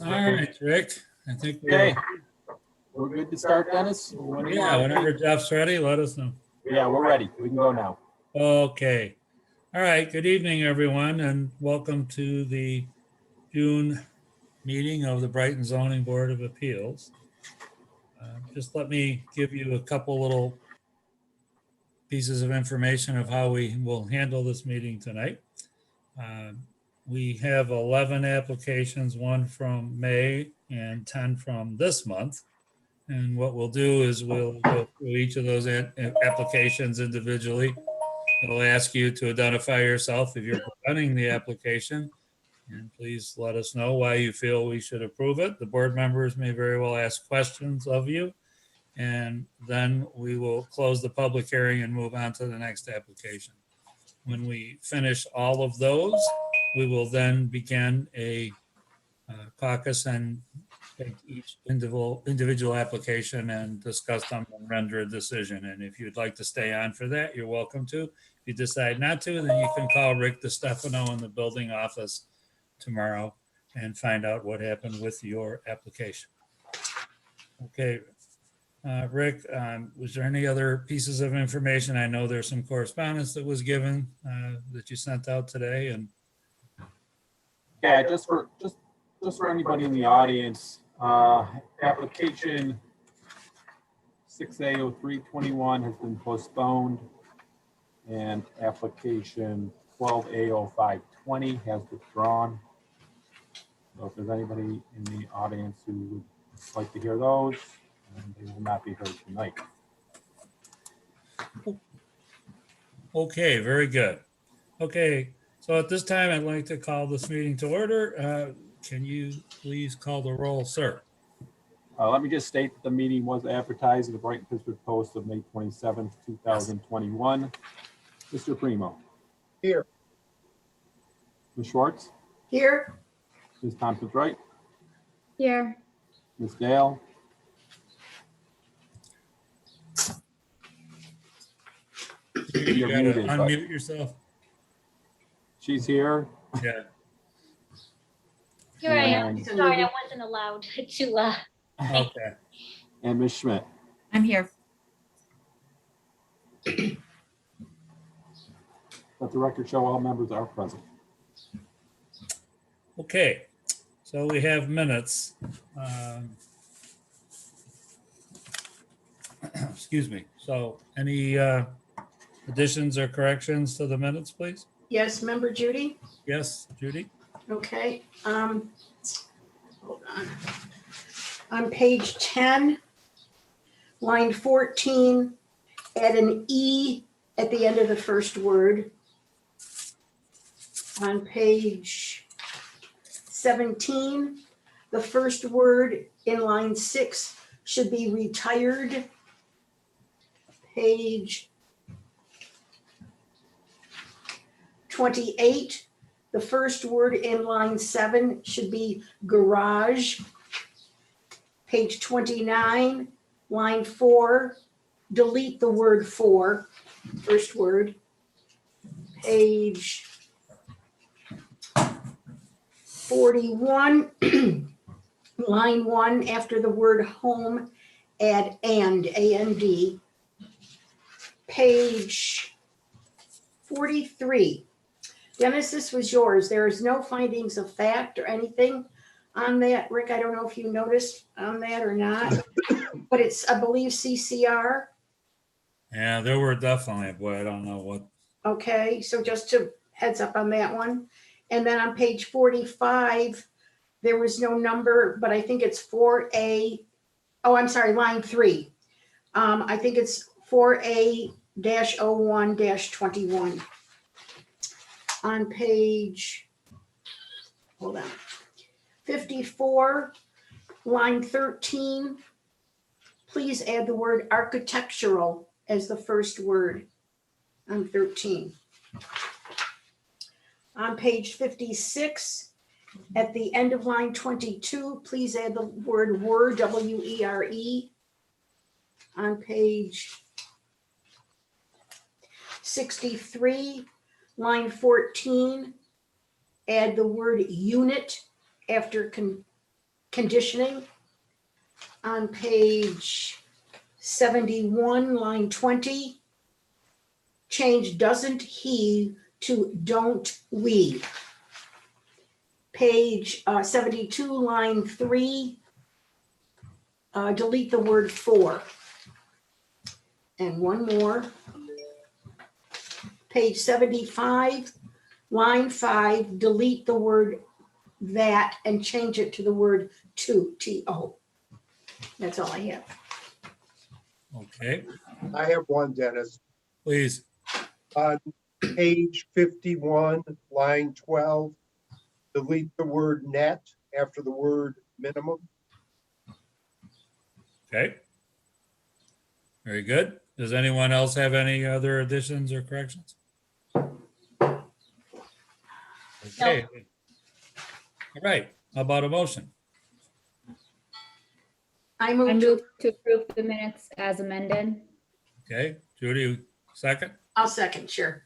All right, Rick, I think Okay, we're good to start, Dennis? yeah, whenever Jeff's ready, let us know. Yeah, we're ready. We can go now. Okay. All right, good evening, everyone, and welcome to the June meeting of the Brighton Zoning Board of Appeals. Just let me give you a couple little pieces of information of how we will handle this meeting tonight. We have 11 applications, one from May and 10 from this month. And what we'll do is we'll go through each of those applications individually. It'll ask you to identify yourself if you're presenting the application. And please let us know why you feel we should approve it. The board members may very well ask questions of you. And then we will close the public hearing and move on to the next application. When we finish all of those, we will then begin a caucus and take each individual application and discuss them and render a decision. And if you'd like to stay on for that, you're welcome to. If you decide not to, then you can call Rick DiStefano in the building office tomorrow and find out what happened with your application. Okay, Rick, was there any other pieces of information? I know there's some correspondence that was given that you sent out today, and Yeah, just for anybody in the audience, application 6A0321 has been postponed, and application 12A0520 has withdrawn. So if there's anybody in the audience who would like to hear those, they will not be heard tonight. okay, very good. Okay, so at this time, I'd like to call this meeting to order. Can you please call the roll, sir? Let me just state that the meeting was advertised in the Brighton Pittsburgh Post of May 27th, 2021. Mr. Primo. Here. Ms. Schwartz. Here. Ms. Thompson-Wright. Here. Ms. Dale. You You're gotta muted, but- unmute yourself. She's here. Yeah, Here I am. And- Sorry, I wasn't allowed to. okay. And Ms. Schmidt. I'm here. Let the record show all members are present. Okay, so we have minutes. Excuse me. So any additions or corrections to the minutes, please? Yes, member Judy? Yes, Judy? Okay. Hold on. On page 10, line 14, add an E at the end of the first word. On page 17, the first word in line 6 should be retired. Page 28, the first word in line 7 should be garage. Page 29, line 4, delete the word for, first word. Page 41, line 1, after the word home, add and, A-N-D. Page 43. Dennis, this was yours. There is no findings of fact or anything on that. Rick, I don't know if you noticed on that or not, but it's, I believe, CCR. Yeah, there were definitely, boy, I don't know what. Okay, so just to heads up on that one. And then on page 45, there was no number, but I think it's 4A. Oh, I'm sorry, line 3. I think it's 4A-01-21. On page, hold on, 54, line 13, please add the word architectural as the first word on 13. On page 56, at the end of line 22, please add the word were, W-E-R-E. On page 63, line 14, add the word unit after conditioning on page 71, line 20. Change doesn't he to don't we. Page 72, line 3. Delete the word for. And one more. Page 75, line 5, delete the word that and change it to the word to, T-O. That's all I have. Okay, I have one, Dennis. please. On page 51, line 12, delete the word net after the word minimum. Okay. Very good. Does anyone else have any other additions or corrections? Okay. All right. How about a motion? I I move to, move to approve the minutes as amended. Okay, Judy, second? I'll second, sure.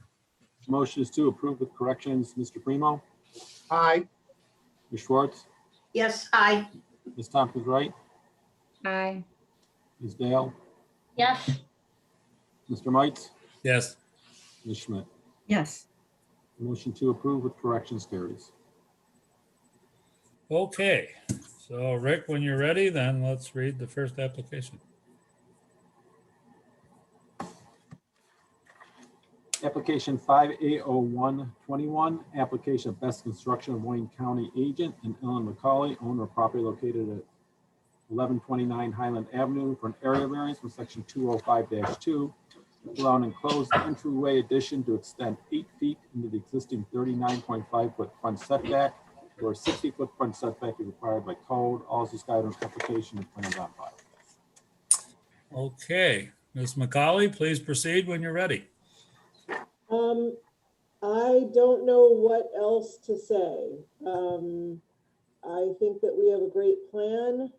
Motion is to approve with corrections. Mr. Primo, Aye. Ms. Schwartz, Yes, I. Ms. Tompkins Wright, Aye. Ms. Dale, Yes, Mr. Mites, Yes. Ms. Schmidt. yes, Motion to approve with corrections carries. Okay, so Rick, when you're ready, then let's read the first application. Application 5A0121, application of Best Construction of Wayne County agent and Ellen McCauley, owner of property located at 1129 Highland Avenue for an area variance from section 205-2 to allow an enclosed entryway addition to extend 8 feet into the existing 39.5-foot front setback, where a 60-foot front setback is required by code. All is described in the application and plans on file. Okay, Ms. McCauley, please proceed when you're ready. I don't know what else to say. I think that we have a great plan.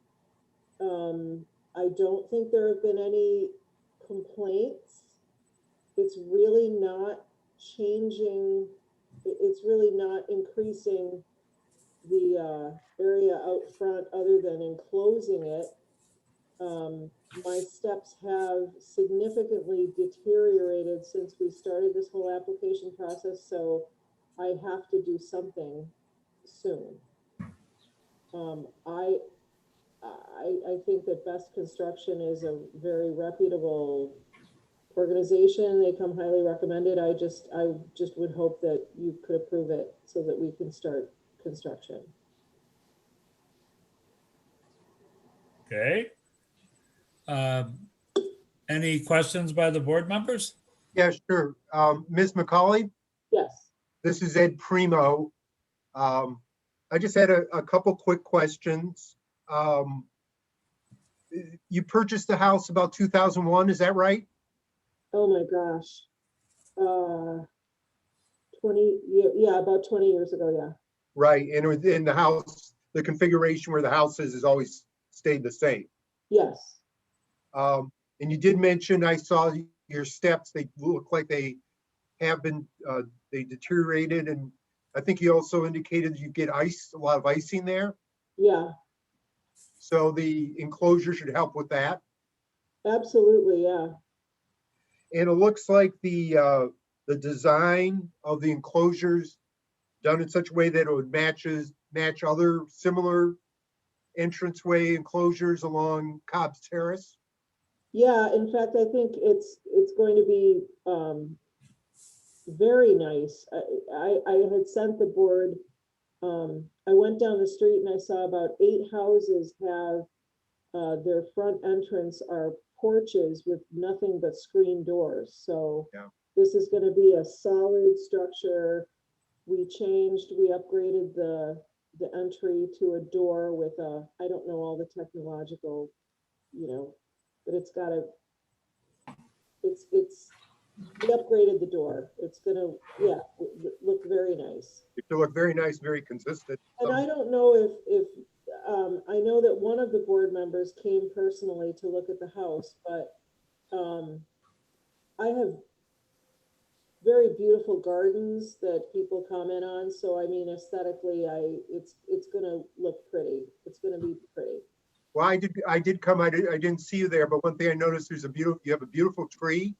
I don't think there have been any complaints. It's really not changing, it's really not increasing the area out front other than enclosing it. My steps have significantly deteriorated since we started this whole application process, so I have to do something soon. I think that Best Construction is a very reputable organization. They come highly recommended. I just would hope that you could approve it so that we can start construction. Okay. Any questions by the board members? Yeah, sure. Ms. McCauley, Yes. this is Ed Primo. I just had a couple quick questions. You purchased the house about 2001, is that right? Oh my gosh. 20, yeah, about 20 years ago, yeah. Right, and within the house, the configuration where the house is has always stayed the same. Yes. And you did mention, I saw your steps, they look like they have been, they deteriorated, and I think you also indicated you get ice, a lot of icing there. Yeah, So the enclosure should help with that. absolutely, yeah. And it looks like the design of the enclosures done in such a way that it would match other similar entranceway enclosures along Cobb's Terrace. Yeah, in fact, I think it's going to be very nice. I had sent the board, I went down the street and I saw about 8 houses have their front entrance are porches with nothing but screen doors. So Yeah. this is going to be a solid structure. We upgraded the entry to a door with a, I don't know all the technological, but it's got a, we upgraded the door. It's gonna, yeah, look very nice. It should look very nice, very consistent. And I don't know if I know that one of the board members came personally to look at the house, but I have very beautiful gardens that people comment on. So I mean, aesthetically, it's gonna look pretty. It's gonna be pretty. Well, I did come, I didn't see you there, but one thing I noticed, you have a beautiful tree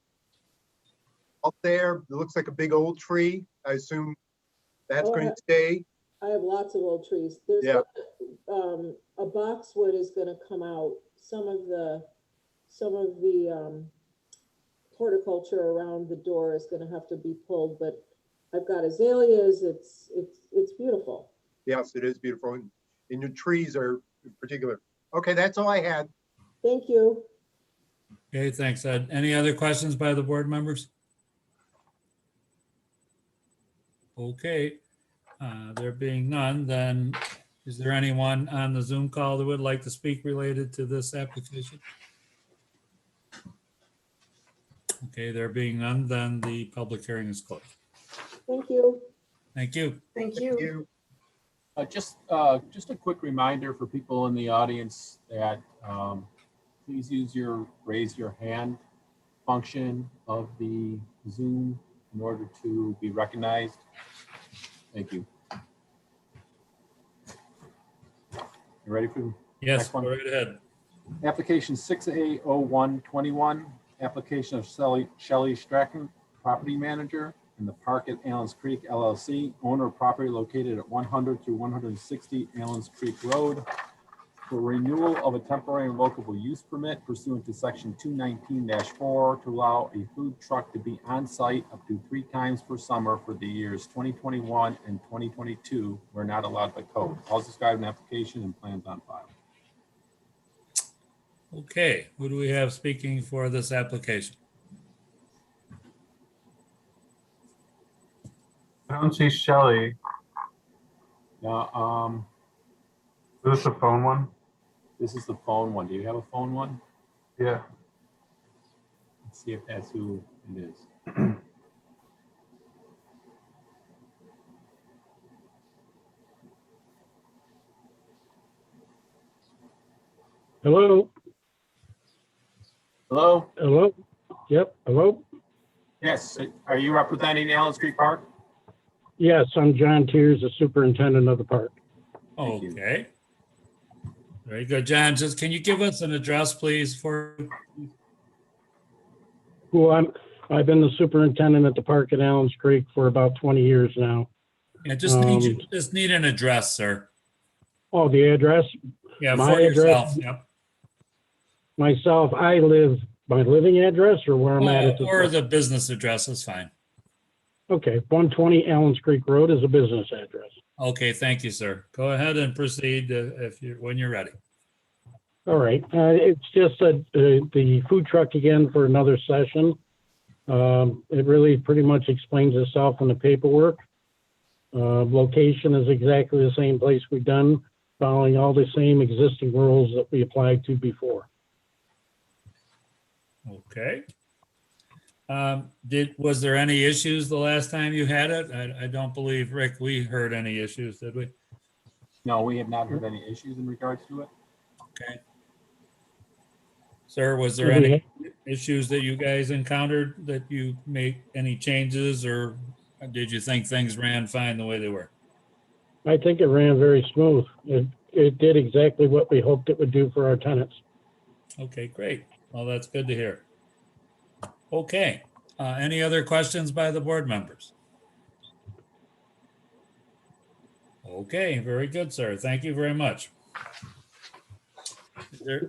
up there. It looks like a big old tree. I assume that's Oh, going to stay. I have lots of old trees. There's Yeah. a boxwood is gonna come out. Some of the horticulture around the door is gonna have to be pulled, but I've got azaleas. It's beautiful. Yes, it is beautiful. And your trees are in particular. Okay, that's all I had. Thank you. Okay, thanks, Ed. Any other questions by the board members? Okay, there being none, then is there anyone on the Zoom call that would like to speak related to this application? Okay, there being none, then the public hearing is closed. Thank you. Thank you. Thank Thank you. you. Just a quick reminder for people in the audience that please use your raise your hand function of the Zoom in order to be recognized. Thank you. You ready for Yes, Next one. go right ahead. application 6A0121, application of Shelley Strachan, property manager in the Park at Allens Creek LLC, owner of property located at 100 through 160 Allens Creek Road, for renewal of a temporary and locable use permit pursuant to section 219-4 to allow a food truck to be on site up to 3 times per summer for the years 2021 and 2022 were not allowed by code. I'll describe an application and plans on file. Okay, who do we have speaking for this application? I don't see Shelley. Now, Is this a phone one? this is the phone one. Do you have a phone one? Yeah. Let's see if that's who it is. Hello, Hello? hello, yep, hello. Yes, are you representing Allens Creek Park? Yes, I'm John Tears, the superintendent of the park. Thank you. Okay. Very good. John, just can you give us an address, please, for, I've been the superintendent at the park at Allens Creek for about 20 years now. yeah, just need an address, sir. Oh, the address, Yeah, My for yourself. address- Yep. myself, my living address or where I'm at the Or park? the business address is fine. Okay, 120 Allens Creek Road is a business address. Okay, thank you, sir. Go ahead and proceed when you're ready. All right, it's just the food truck again for another session. It really pretty much explains itself in the paperwork. Location is exactly the same place we've done, following all the same existing rules that we applied to before. Okay. Was there any issues the last time you had it? I don't believe, Rick, we heard any issues, did we? No, we have not heard any issues in regards to it. Okay. Sir, was there any issues that you guys encountered that you made any changes, or did you think things ran fine the way they were? I think it ran very smooth. It did exactly what we hoped it would do for our tenants. Okay, great. Well, that's good to hear. Okay, any other questions by the board members? Okay, very good, sir. Thank you very much.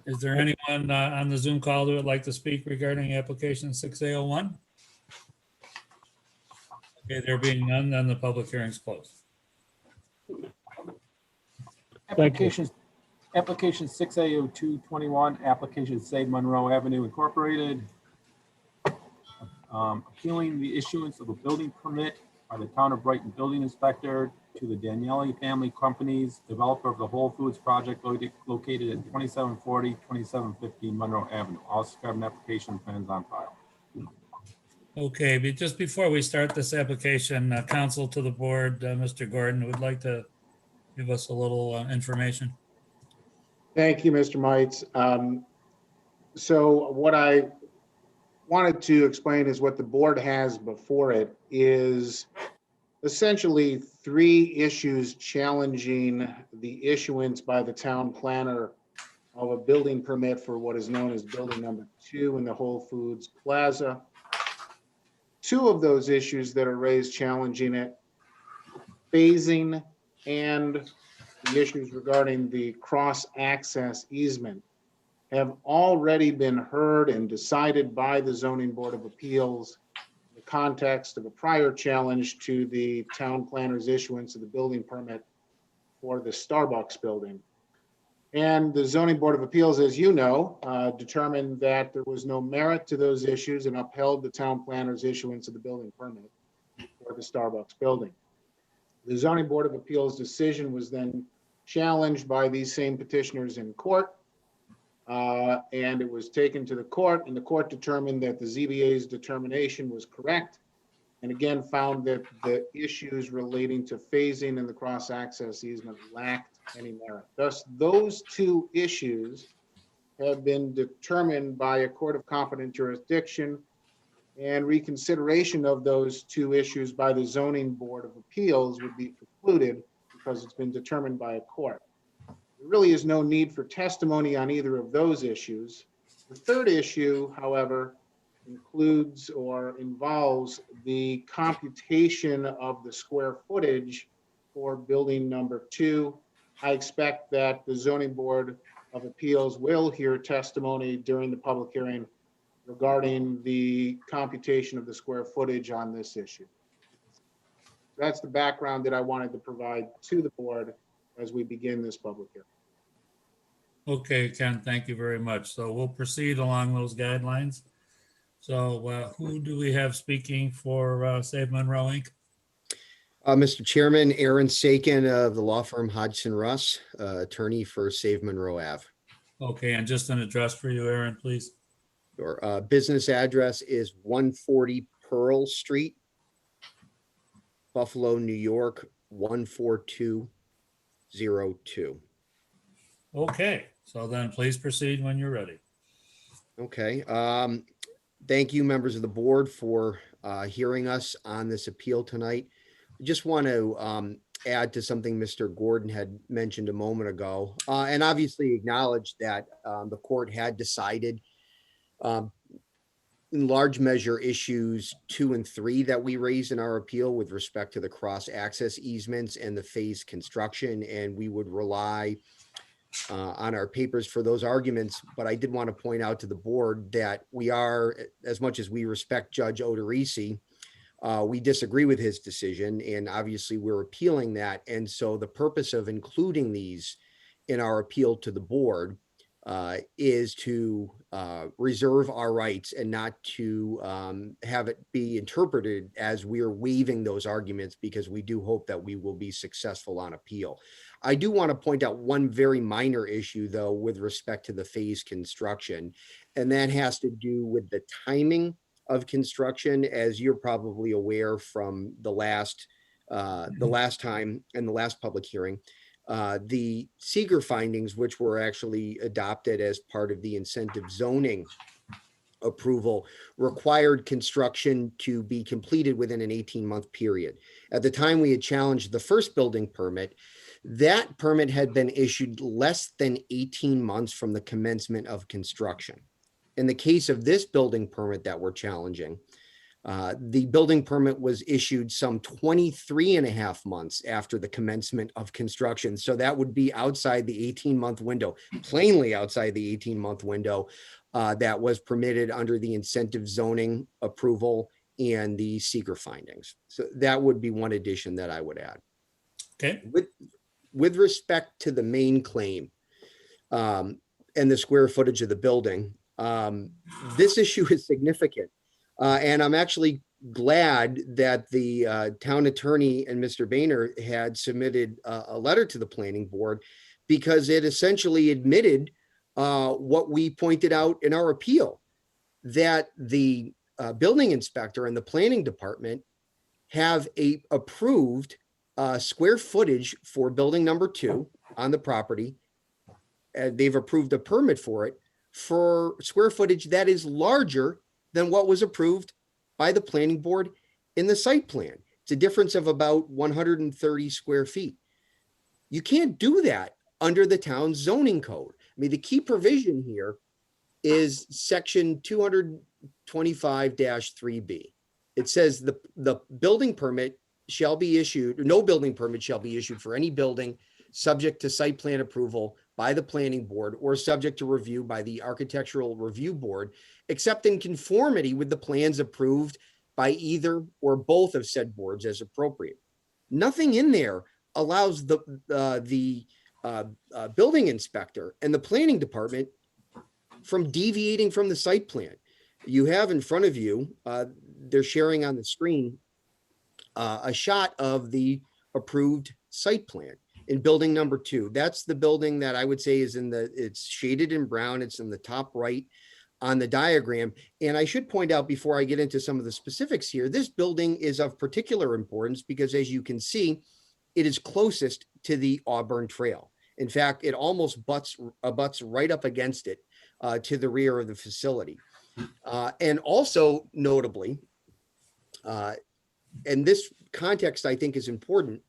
Is there anyone on the Zoom call that would like to speak regarding application 6A01? Okay, there being none, then the public hearing's closed. Thank Application 6A0221, application Save Monroe Avenue Incorporated. Appealing the issuance of a building permit by the Town of Brighton Building Inspector to the Daniele Family Companies, developer of the Whole Foods project located at 2740, 2750 Monroe Avenue. I'll describe an application, plans on file. Okay, but just before we start this application, counsel to the board, Mr. Gordon would like to give us a little information. Thank you, Mr. Mites. So what I wanted to explain is what the board has before it is essentially 3 issues challenging the issuance by the town planner of a building permit for what is known as building number 2 in the Whole Foods Plaza. 2 of those issues that are raised challenging it, phasing and the issues regarding the cross-access easement, have already been heard and decided by the Zoning Board of Appeals in the context of a prior challenge to the town planner's issuance of the building permit for the Starbucks building. And the Zoning Board of Appeals, as you know, determined that there was no merit to those issues and upheld the town planner's issuance of the building permit for the Starbucks building. The Zoning Board of Appeals decision was then challenged by these same petitioners in court. And it was taken to the court, and the court determined that the ZBA's determination was correct. And again, found that the issues relating to phasing and the cross-access easement lacked any merit. Thus, those 2 issues have been determined by a court of competent jurisdiction, and reconsideration of those 2 issues by the Zoning Board of Appeals would be precluded because it's been determined by a court. There really is no need for testimony on either of those issues. The 3rd issue, however, includes or involves the computation of the square footage for building number 2. I expect that the Zoning Board of Appeals will hear testimony during the public hearing regarding the computation of the square footage on this issue. That's the background that I wanted to provide to the board as we begin this public hearing. Okay, Ken, thank you very much. So we'll proceed along those guidelines. So who do we have speaking for Save Monroe Inc.? Mr. Chairman, Aaron Sakin of the law firm Hodgson Russ, attorney for Save Monroe Ave. Okay, and just an address for you, Aaron, please. Your business address is 140 Pearl Street, Buffalo, New York, 14202. Okay, so then please proceed when you're ready. Okay. Thank you, members of the board, for hearing us on this appeal tonight. I just want to add to something Mr. Gordon had mentioned a moment ago, and obviously acknowledge that the court had decided in large measure issues 2 and 3 that we raised in our appeal with respect to the cross-access easements and the phased construction, and we would rely on our papers for those arguments. But I did want to point out to the board that we are, as much as we respect Judge Odorizzi, we disagree with his decision, and obviously we're appealing that. And so the purpose of including these in our appeal to the board is to reserve our rights and not to have it be interpreted as we're waiving those arguments, because we do hope that we will be successful on appeal. I do want to point out one very minor issue, though, with respect to the phase construction, and that has to do with the timing of construction. As you're probably aware from the last time and the last public hearing, the seeker findings, which were actually adopted as part of the incentive zoning approval, required construction to be completed within an 18-month period. At the time we had challenged the first building permit, that permit had been issued less than 18 months from the commencement of construction. In the case of this building permit that we're challenging, the building permit was issued some 23 and a half months after the commencement of construction. So that would be outside the 18-month window, plainly outside the 18-month window that was permitted under the incentive zoning approval and the seeker findings. So that would be one addition that I would add. Okay. With respect to the main claim and the square footage of the building, this issue is significant. And I'm actually glad that the town attorney and Mr. Boehner had submitted a letter to the planning board, because it essentially admitted what we pointed out in our appeal, that the building inspector and the planning department have approved square footage for building number 2 on the property. They've approved a permit for it for square footage that is larger than what was approved by the planning board in the site plan. It's a difference of about 130 square feet. You can't do that under the town's zoning code. I mean, the key provision here is section 225-3B. It says the building permit shall be issued, no building permit shall be issued for any building subject to site plan approval by the planning board or subject to review by the architectural review board, except in conformity with the plans approved by either or both of said boards as appropriate. Nothing in there allows the building inspector and the planning department from deviating from the site plan. You have in front of you, they're sharing on the screen, a shot of the approved site plan in building number 2. That's the building that I would say is it's shaded in brown. It's in the top right on the diagram. And I should point out before I get into some of the specifics here, this building is of particular importance because, as you can see, it is closest to the Auburn Trail. In fact, it almost abuts right up against it to the rear of the facility. And also notably, and this context I think is important,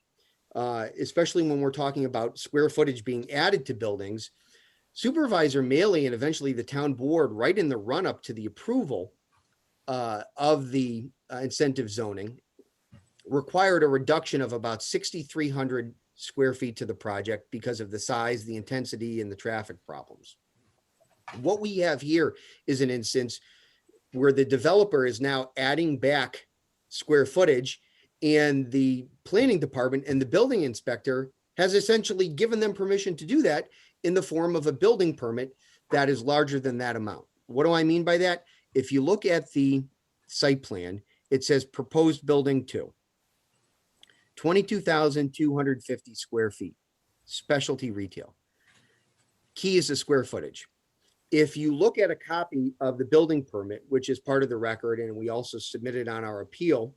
especially when we're talking about square footage being added to buildings. Supervisor Maley and eventually the town board, right in the run up to the approval of the incentive zoning, required a reduction of about 6,300 square feet to the project because of the size, the intensity, and the traffic problems. What we have here is an instance where the developer is now adding back square footage, and the planning department and the building inspector has essentially given them permission to do that in the form of a building permit that is larger than that amount. What do I mean by that? If you look at the site plan, it says proposed building 2, 22,250 square feet, specialty retail. Key is the square footage. If you look at a copy of the building permit, which is part of the record, and we also submitted on our appeal,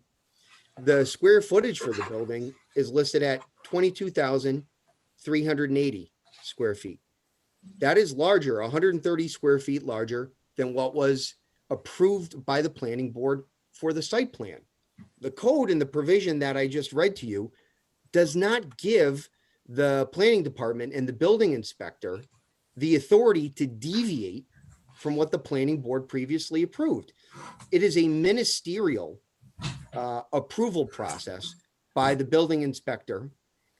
the square footage for the building is listed at 22,380 square feet. That is larger, 130 square feet larger than what was approved by the planning board for the site plan. The code and the provision that I just read to you does not give the planning department and the building inspector the authority to deviate from what the planning board previously approved. It is a ministerial approval process by the building inspector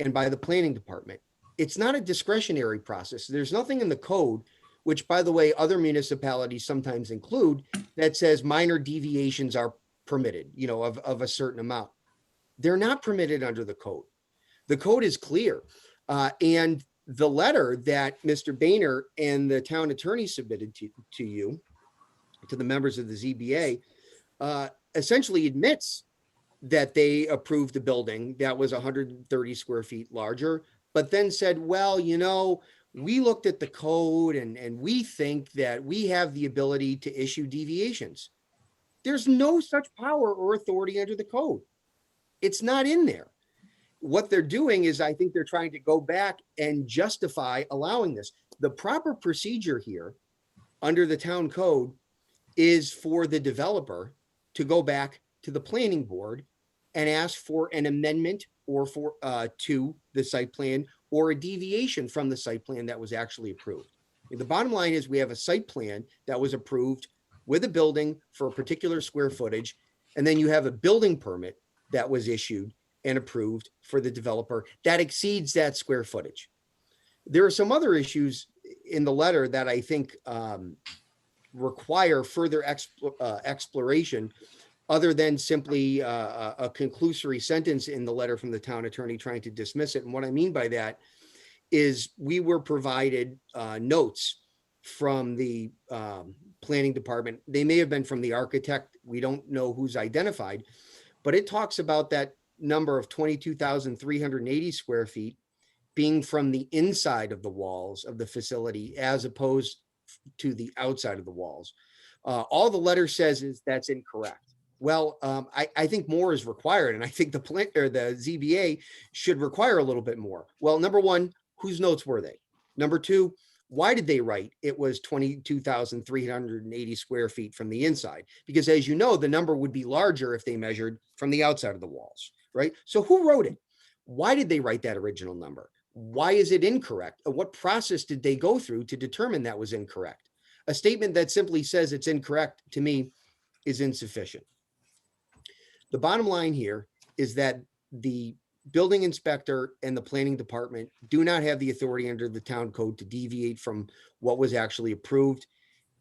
and by the planning department. It's not a discretionary process. There's nothing in the code, which, by the way, other municipalities sometimes include, that says minor deviations are permitted, of a certain amount. They're not permitted under the code. The code is clear. And the letter that Mr. Boehner and the town attorney submitted to you, to the members of the ZBA, essentially admits that they approved the building that was 130 square feet larger, but then said, well, we looked at the code and we think that we have the ability to issue deviations. There's no such power or authority under the code. It's not in there. What they're doing is, I think they're trying to go back and justify allowing this. The proper procedure here under the town code is for the developer to go back to the planning board and ask for an amendment or for to the site plan or a deviation from the site plan that was actually approved. The bottom line is we have a site plan that was approved with a building for a particular square footage, and then you have a building permit that was issued and approved for the developer that exceeds that square footage. There are some other issues in the letter that I think require further exploration, other than simply a conclusory sentence in the letter from the town attorney trying to dismiss it. And what I mean by that is we were provided notes from the planning department. They may have been from the architect. We don't know who's identified, but it talks about that number of 22,380 square feet being from the inside of the walls of the facility as opposed to the outside of the walls. All the letter says is that's incorrect. Well, I think more is required, and I think the ZBA should require a little bit more. Well, number one, whose notes were they? Number two, Why did they write it was 22,380 square feet from the inside? Because as you know, the number would be larger if they measured from the outside of the walls, right? So who wrote it? Why did they write that original number? Why is it incorrect? What process did they go through to determine that was incorrect? A statement that simply says it's incorrect to me is insufficient. The bottom line here is that the building inspector and the planning department do not have the authority under the town code to deviate from what was actually approved.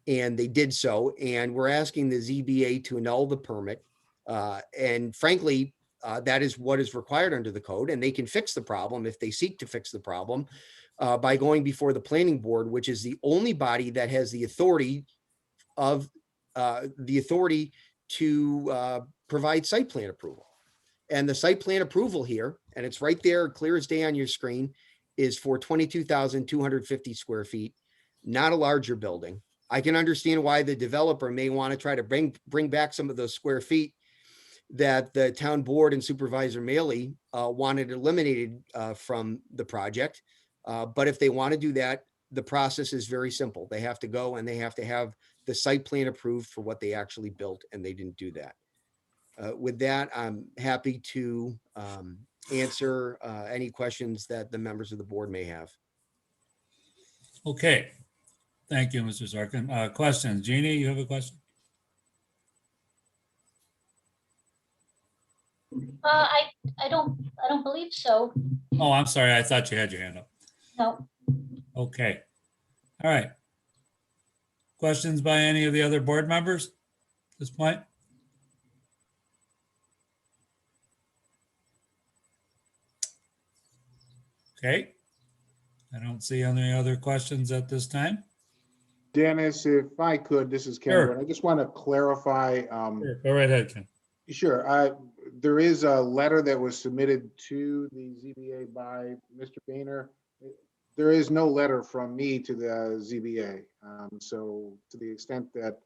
And they did so. And we're asking the ZBA to annul the permit. And frankly, that is what is required under the code. And they can fix the problem if they seek to fix the problem by going before the planning board, which is the only body that has the authority to provide site plan approval. And the site plan approval here, and it's right there, clear as day on your screen, is for 22,250 square feet, not a larger building. I can understand why the developer may want to try to bring back some of those square feet that the town board and Supervisor Maley wanted eliminated from the project. But if they want to do that, the process is very simple. They have to go and they have to have the site plan approved for what they actually built, and they didn't do that. With that, I'm happy to answer any questions that the members of the board may have. Okay. Thank you, Mr. Zarkin. Questions? Jeannie, you have a question? I don't believe so. Oh, I'm sorry. I thought you had your hand up. No. Okay. All right. Questions by any of the other board members at this point? Okay. I don't see any other questions at this time. Dennis, if I could, this is Sure. Ken. I just want to clarify. Sure. Go right ahead, Ken. Sure. There is a letter that was submitted to the ZBA by Mr. Boehner. There is no letter from me to the ZBA. So to the extent that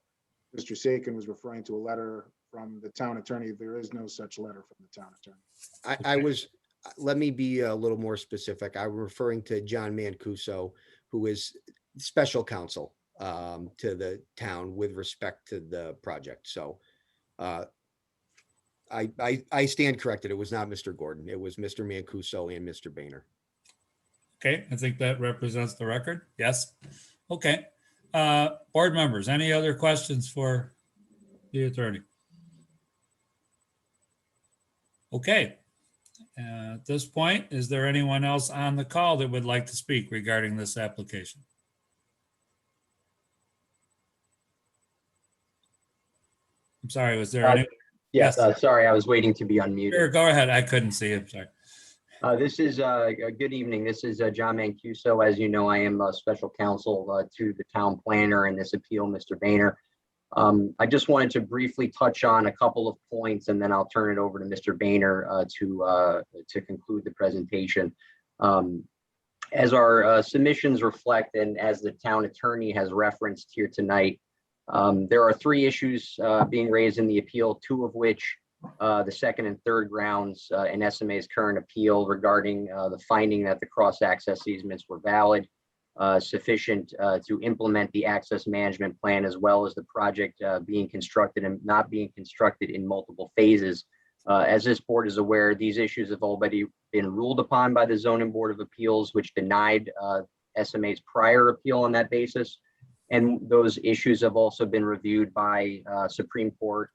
Mr. Sakin was referring to a letter from the town attorney, there is no such letter from the town attorney. Let me be a little more specific. I'm referring to John Mancuso, who is special counsel to the town with respect to the project. So I stand corrected. It was not Mr. Gordon. It was Mr. Mancuso and Mr. Boehner. Okay, I think that represents the record. Yes. Okay. Board members, any other questions for the attorney? Okay. At this point, is there anyone else on the call that would like to speak regarding this application? I'm sorry, was there any? Yes, Yes. sorry, I was waiting to be unmuted. Sure, go ahead. I couldn't see it. Sorry. This is good evening. This is John Mancuso. As you know, I am a special counsel to the town planner in this appeal, Mr. Boehner. I just wanted to briefly touch on a couple of points, and then I'll turn it over to Mr. Boehner to conclude the presentation. As our submissions reflect, and as the town attorney has referenced here tonight, there are three issues being raised in the appeal, two of which the second and third grounds in SMA's current appeal regarding the finding that the cross-access easements were valid, sufficient to implement the access management plan, as well as the project being constructed and not being constructed in multiple phases. As this board is aware, these issues have already been ruled upon by the Zoning Board of Appeals, which denied SMA's prior appeal on that basis. And those issues have also been reviewed by Supreme Court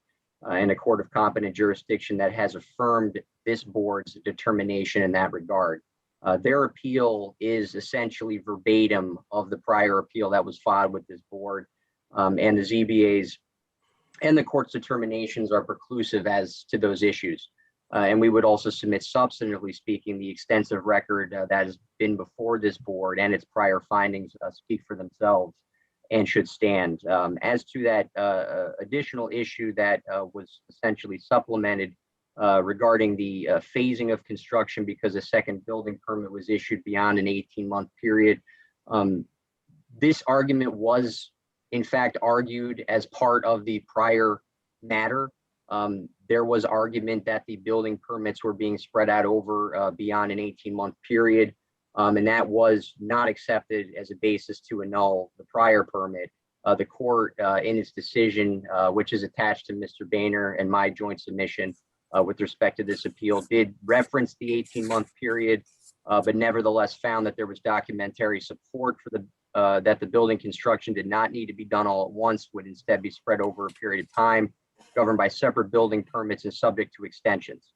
and a court of competent jurisdiction that has affirmed this board's determination in that regard. Their appeal is essentially verbatim of the prior appeal that was filed with this board, and the ZBA's and the court's determinations are preclusive as to those issues. And we would also submit, substantively speaking, the extensive record that has been before this board and its prior findings speak for themselves and should stand. As to that additional issue that was essentially supplemented regarding the phasing of construction because a second building permit was issued beyond an 18-month period, this argument was in fact argued as part of the prior matter. There was argument that the building permits were being spread out over beyond an 18-month period. and that was not accepted as a basis to annul the prior permit. The court, in its decision, which is attached to Mr. Boehner and my joint submission with respect to this appeal, did reference the 18-month period, but nevertheless found that there was documentary support for that the building construction did not need to be done all at once, would instead be spread over a period of time, governed by separate building permits and subject to extensions.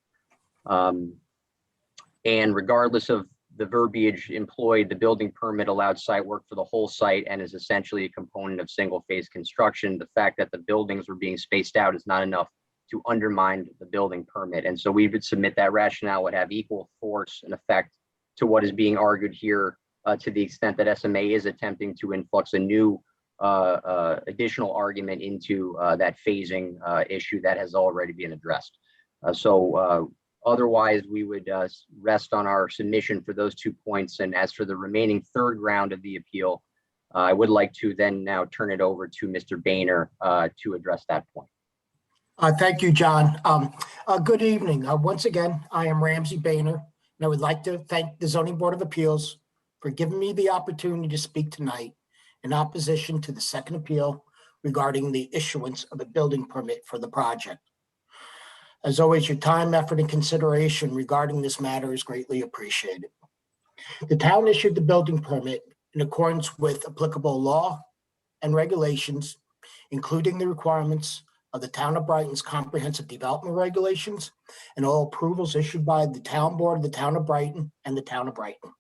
And regardless of the verbiage employed, the building permit allowed site work for the whole site and is essentially a component of single phase construction. The fact that the buildings were being spaced out is not enough to undermine the building permit. And so we would submit that rationale would have equal force and effect to what is being argued here, to the extent that SMA is attempting to influx a new additional argument into that phasing issue that has already been addressed. Otherwise, we would rest on our submission for those 2 points. And as for the remaining third ground of the appeal, I would like to then now turn it over to Mr. Boehner to address that point. Thank you, John. Good evening. Once again, I am Ramsey Boehner, and I would like to thank the Zoning Board of Appeals for giving me the opportunity to speak tonight in opposition to the second appeal regarding the issuance of a building permit for the project. As always, your time, effort, and consideration regarding this matter is greatly appreciated. The town issued the building permit in accordance with applicable law and regulations, including the requirements of the Town of Brighton's Comprehensive Development Regulations and all approvals issued by the Town Board of the Town of Brighton and the Town of Brighton.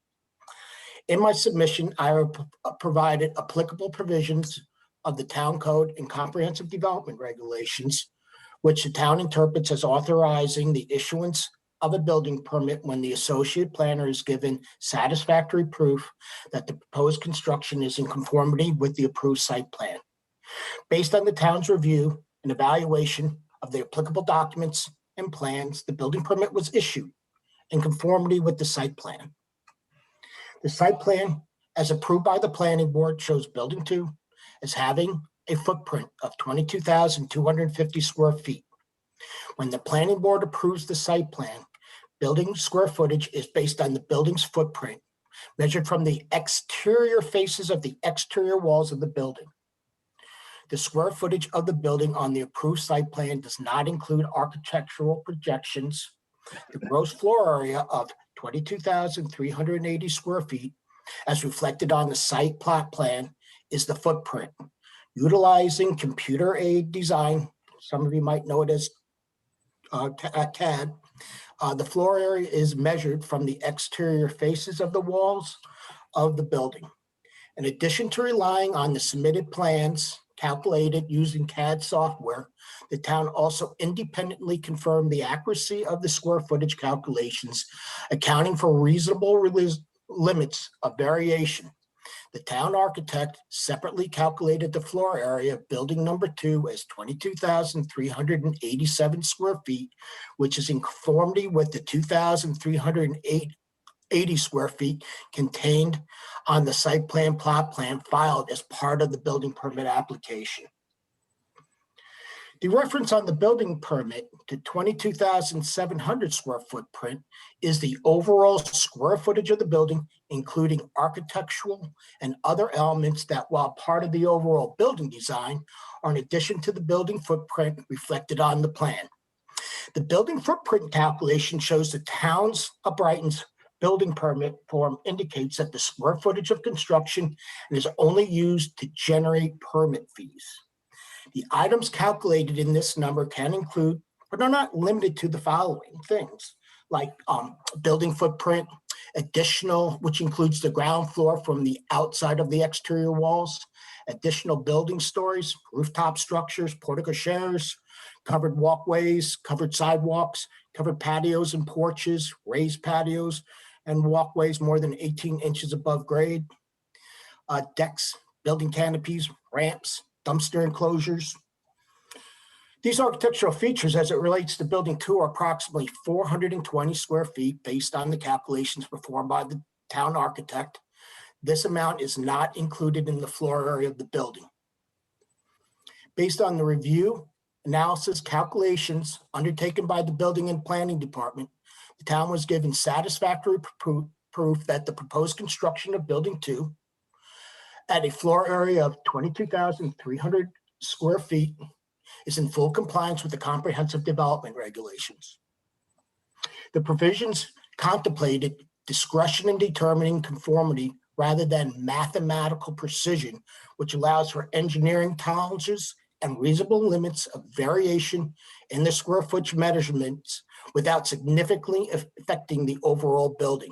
In my submission, I have provided applicable provisions of the Town Code and Comprehensive Development Regulations, which the town interprets as authorizing the issuance of a building permit when the associate planner is given satisfactory proof that the proposed construction is in conformity with the approved site plan. Based on the town's review and evaluation of the applicable documents and plans, the building permit was issued in conformity with the site plan. The site plan, as approved by the planning board, shows building 2 as having a footprint of 22,250 square feet. When the planning board approves the site plan, building square footage is based on the building's footprint, measured from the exterior faces of the exterior walls of the building. The square footage of the building on the approved site plan does not include architectural projections. The gross floor area of 22,380 square feet, as reflected on the site plot plan, is the footprint. Utilizing computer aid design, some of you might know it as CAD, the floor area is measured from the exterior faces of the walls of the building. In addition to relying on the submitted plans calculated using CAD software, the town also independently confirmed the accuracy of the square footage calculations, accounting for reasonable limits of variation. The town architect separately calculated the floor area of building number 2 as 22,387 square feet, which is in conformity with the 2,380 square feet contained on the site plan plot plan filed as part of the building permit application. The reference on the building permit to 22,700 square footprint is the overall square footage of the building, including architectural and other elements that, while part of the overall building design, are in addition to the building footprint reflected on the plan. The building footprint calculation shows the town's of Brighton's building permit form indicates that the square footage of construction is only used to generate permit fees. The items calculated in this number can include, but are not limited to, the following things, like building footprint, additional, which includes the ground floor from the outside of the exterior walls, additional building stories, rooftop structures, portico shares, covered walkways, covered sidewalks, covered patios and porches, raised patios and walkways more than 18 inches above grade, decks, building canopies, ramps, dumpster enclosures. These architectural features as it relates to building 2 are approximately 420 square feet based on the calculations performed by the town architect. This amount is not included in the floor area of the building. Based on the review, analysis, calculations undertaken by the Building and Planning Department, the town was given satisfactory proof that the proposed construction of Building 2 at a floor area of 22,300 square feet is in full compliance with the comprehensive development regulations. The provisions contemplated discretion in determining conformity rather than mathematical precision, which allows for engineering tolerances and reasonable limits of variation in the square footage measurements without significantly affecting the overall building.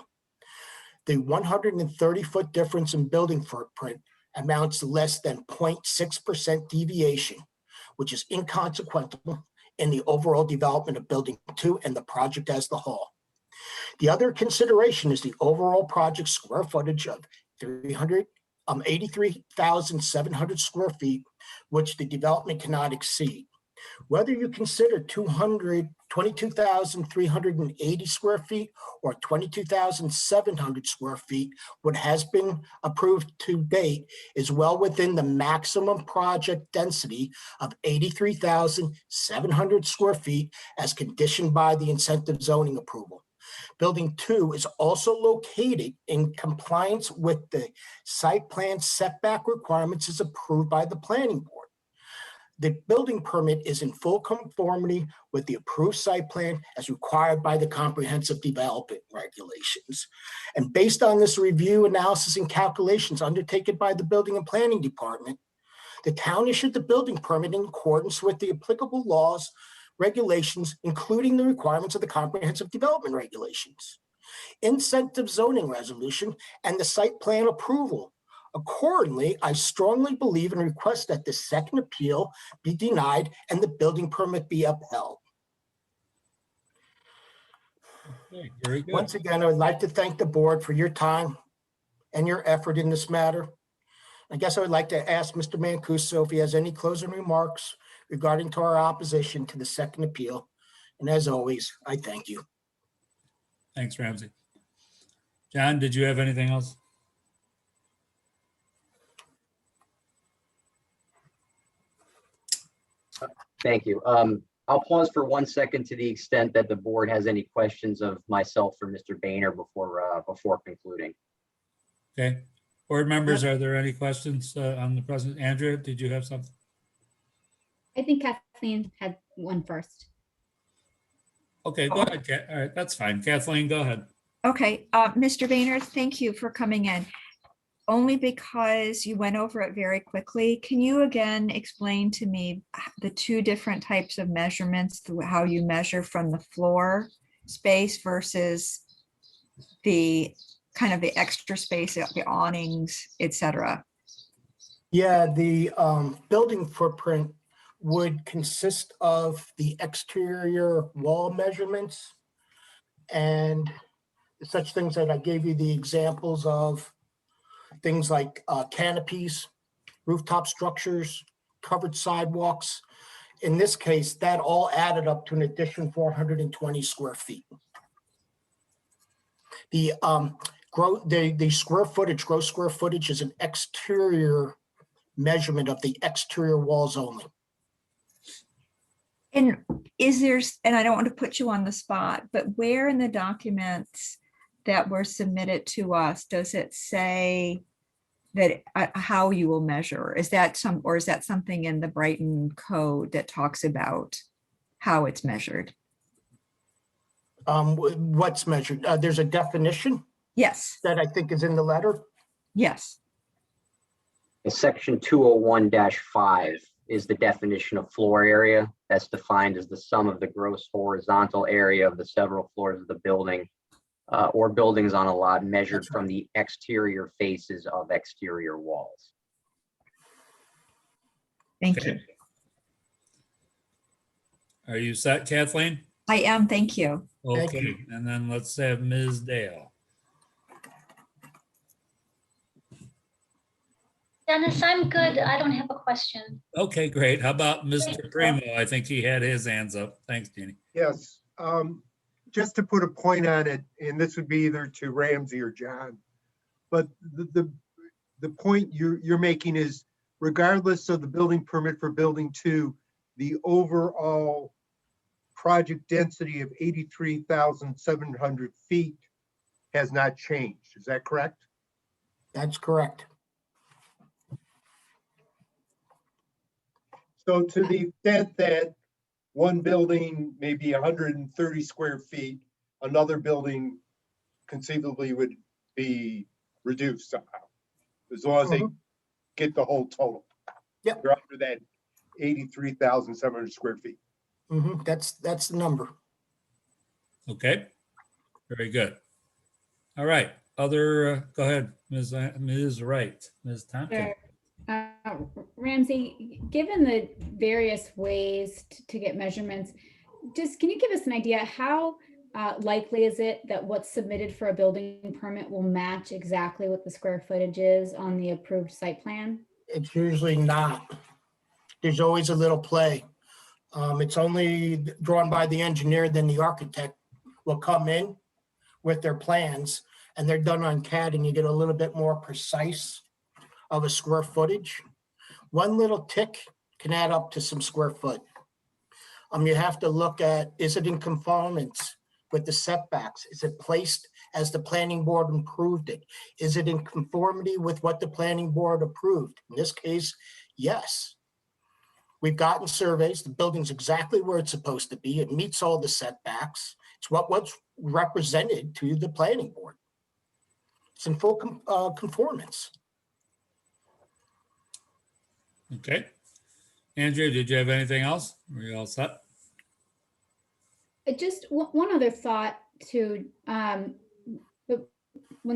The 130-foot difference in building footprint amounts to less than 0.6% deviation, which is inconsequential in the overall development of Building 2 and the project as the whole. The other consideration is the overall project square footage of 83,700 square feet, which the development cannot exceed. Whether you consider 22,380 square feet or 22,700 square feet, what has been approved to date is well within the maximum project density of 83,700 square feet as conditioned by the incentive zoning approval. Building 2 is also located in compliance with the site plan setback requirements as approved by the planning board. The building permit is in full conformity with the approved site plan as required by the comprehensive development regulations. And based on this review, analysis, and calculations undertaken by the building and planning department, the town issued the building permit in accordance with the applicable laws, regulations, including the requirements of the comprehensive development regulations, incentive zoning resolution, and the site plan approval. Accordingly, I strongly believe and request that the second appeal be denied and the building permit be upheld. Okay, very good. Once again, I would like to thank the board for your time and your effort in this matter. I guess I would like to ask Mr. Mancuso if he has any closing remarks regarding to our opposition to the second appeal. And as always, I thank you. Thanks, Ramsey. John, did you have anything else? Thank you. I'll pause for 1 second to the extent that the board has any questions of myself or Mr. Boehner before concluding. Okay. Board members, are there any questions on the president? Andrea, did you have something? I think Kathleen had one first. Okay, go ahead. All right, that's fine. Kathleen, go ahead. Okay, Mr. Boehner, thank you for coming in. Only because you went over it very quickly. Can you again explain to me the two different types of measurements, how you measure from the floor space versus the kind of the extra space, the awnings, etc.? Yeah, the building footprint would consist of the exterior wall measurements and such things that I gave you the examples of, things like canopies, rooftop structures, covered sidewalks. In this case, that all added up to an additional 420 square feet. The square footage, gross square footage, is an exterior measurement of the exterior walls only. And and I don't want to put you on the spot, but where in the documents that were submitted to us does it say that how you will measure? Is that something in the Brighton code that talks about how it's measured? What's measured? There's a definition. Yes. That I think is in the letter. Yes. Section 201-5 is the definition of floor area. That's defined as the sum of the gross horizontal area of the several floors of the building or buildings on a lot measured from the exterior faces of exterior walls. Thank you. Are you set, Kathleen? I am, thank you. Okay, and then let's have Ms. Dale. Dennis, I'm good. I don't have a question. Okay, great. How about Mr. Primo? I think he had his hands up. Thanks, Jeannie. Yes, just to put a point on it, and this would be either to Ramsey or John, but the point you're making is regardless of the building permit for Building 2, the overall project density of 83,700 feet has not changed. Is that correct? That's correct. So to the extent that one building may be 130 square feet, another building conceivably would be reduced somehow, as long as they get the whole total. Yep. They're under that 83,700 square feet. That's the number. Okay, very good. All right, other, go ahead, Ms. Wright, Ms. Tompkins. Sure. Ramsey, given the various ways to get measurements, just can you give us an idea how likely is it that what's submitted for a building permit will match exactly what the square footage is on the approved site plan? It's usually not. There's always a little play. It's only drawn by the engineer, then the architect will come in with their plans, and they're done on CAD, and you get a little bit more precise of a square footage. One little tick can add up to some square foot. You have to look at, is it in conformance with the setbacks? Is it placed as the planning board approved it? Is it in conformity with what the planning board approved? In this case, yes. We've gotten surveys, the building's exactly where it's supposed to be. It meets all the setbacks. It's what's represented to the planning board. It's in full conformance. Okay. Andrea, did you have anything else? Were you all set? Just one other thought to, when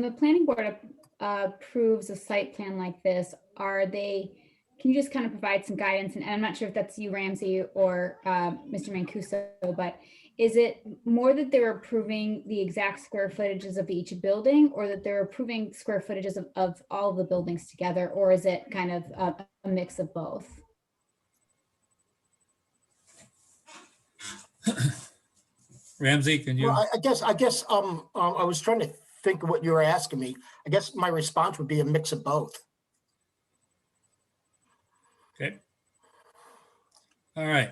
the planning board approves a site plan like this, can you just kind of provide some guidance? And I'm not sure if that's you, Ramsey, or Mr. Mancuso, but is it more that they're approving the exact square footages of each building, or that they're approving square footages of all of the buildings together, or is it kind of a mix of both? Ramsey, can you? Well, I guess I was trying to think of what you were asking me. I guess my response would be a mix of both. Okay. All right.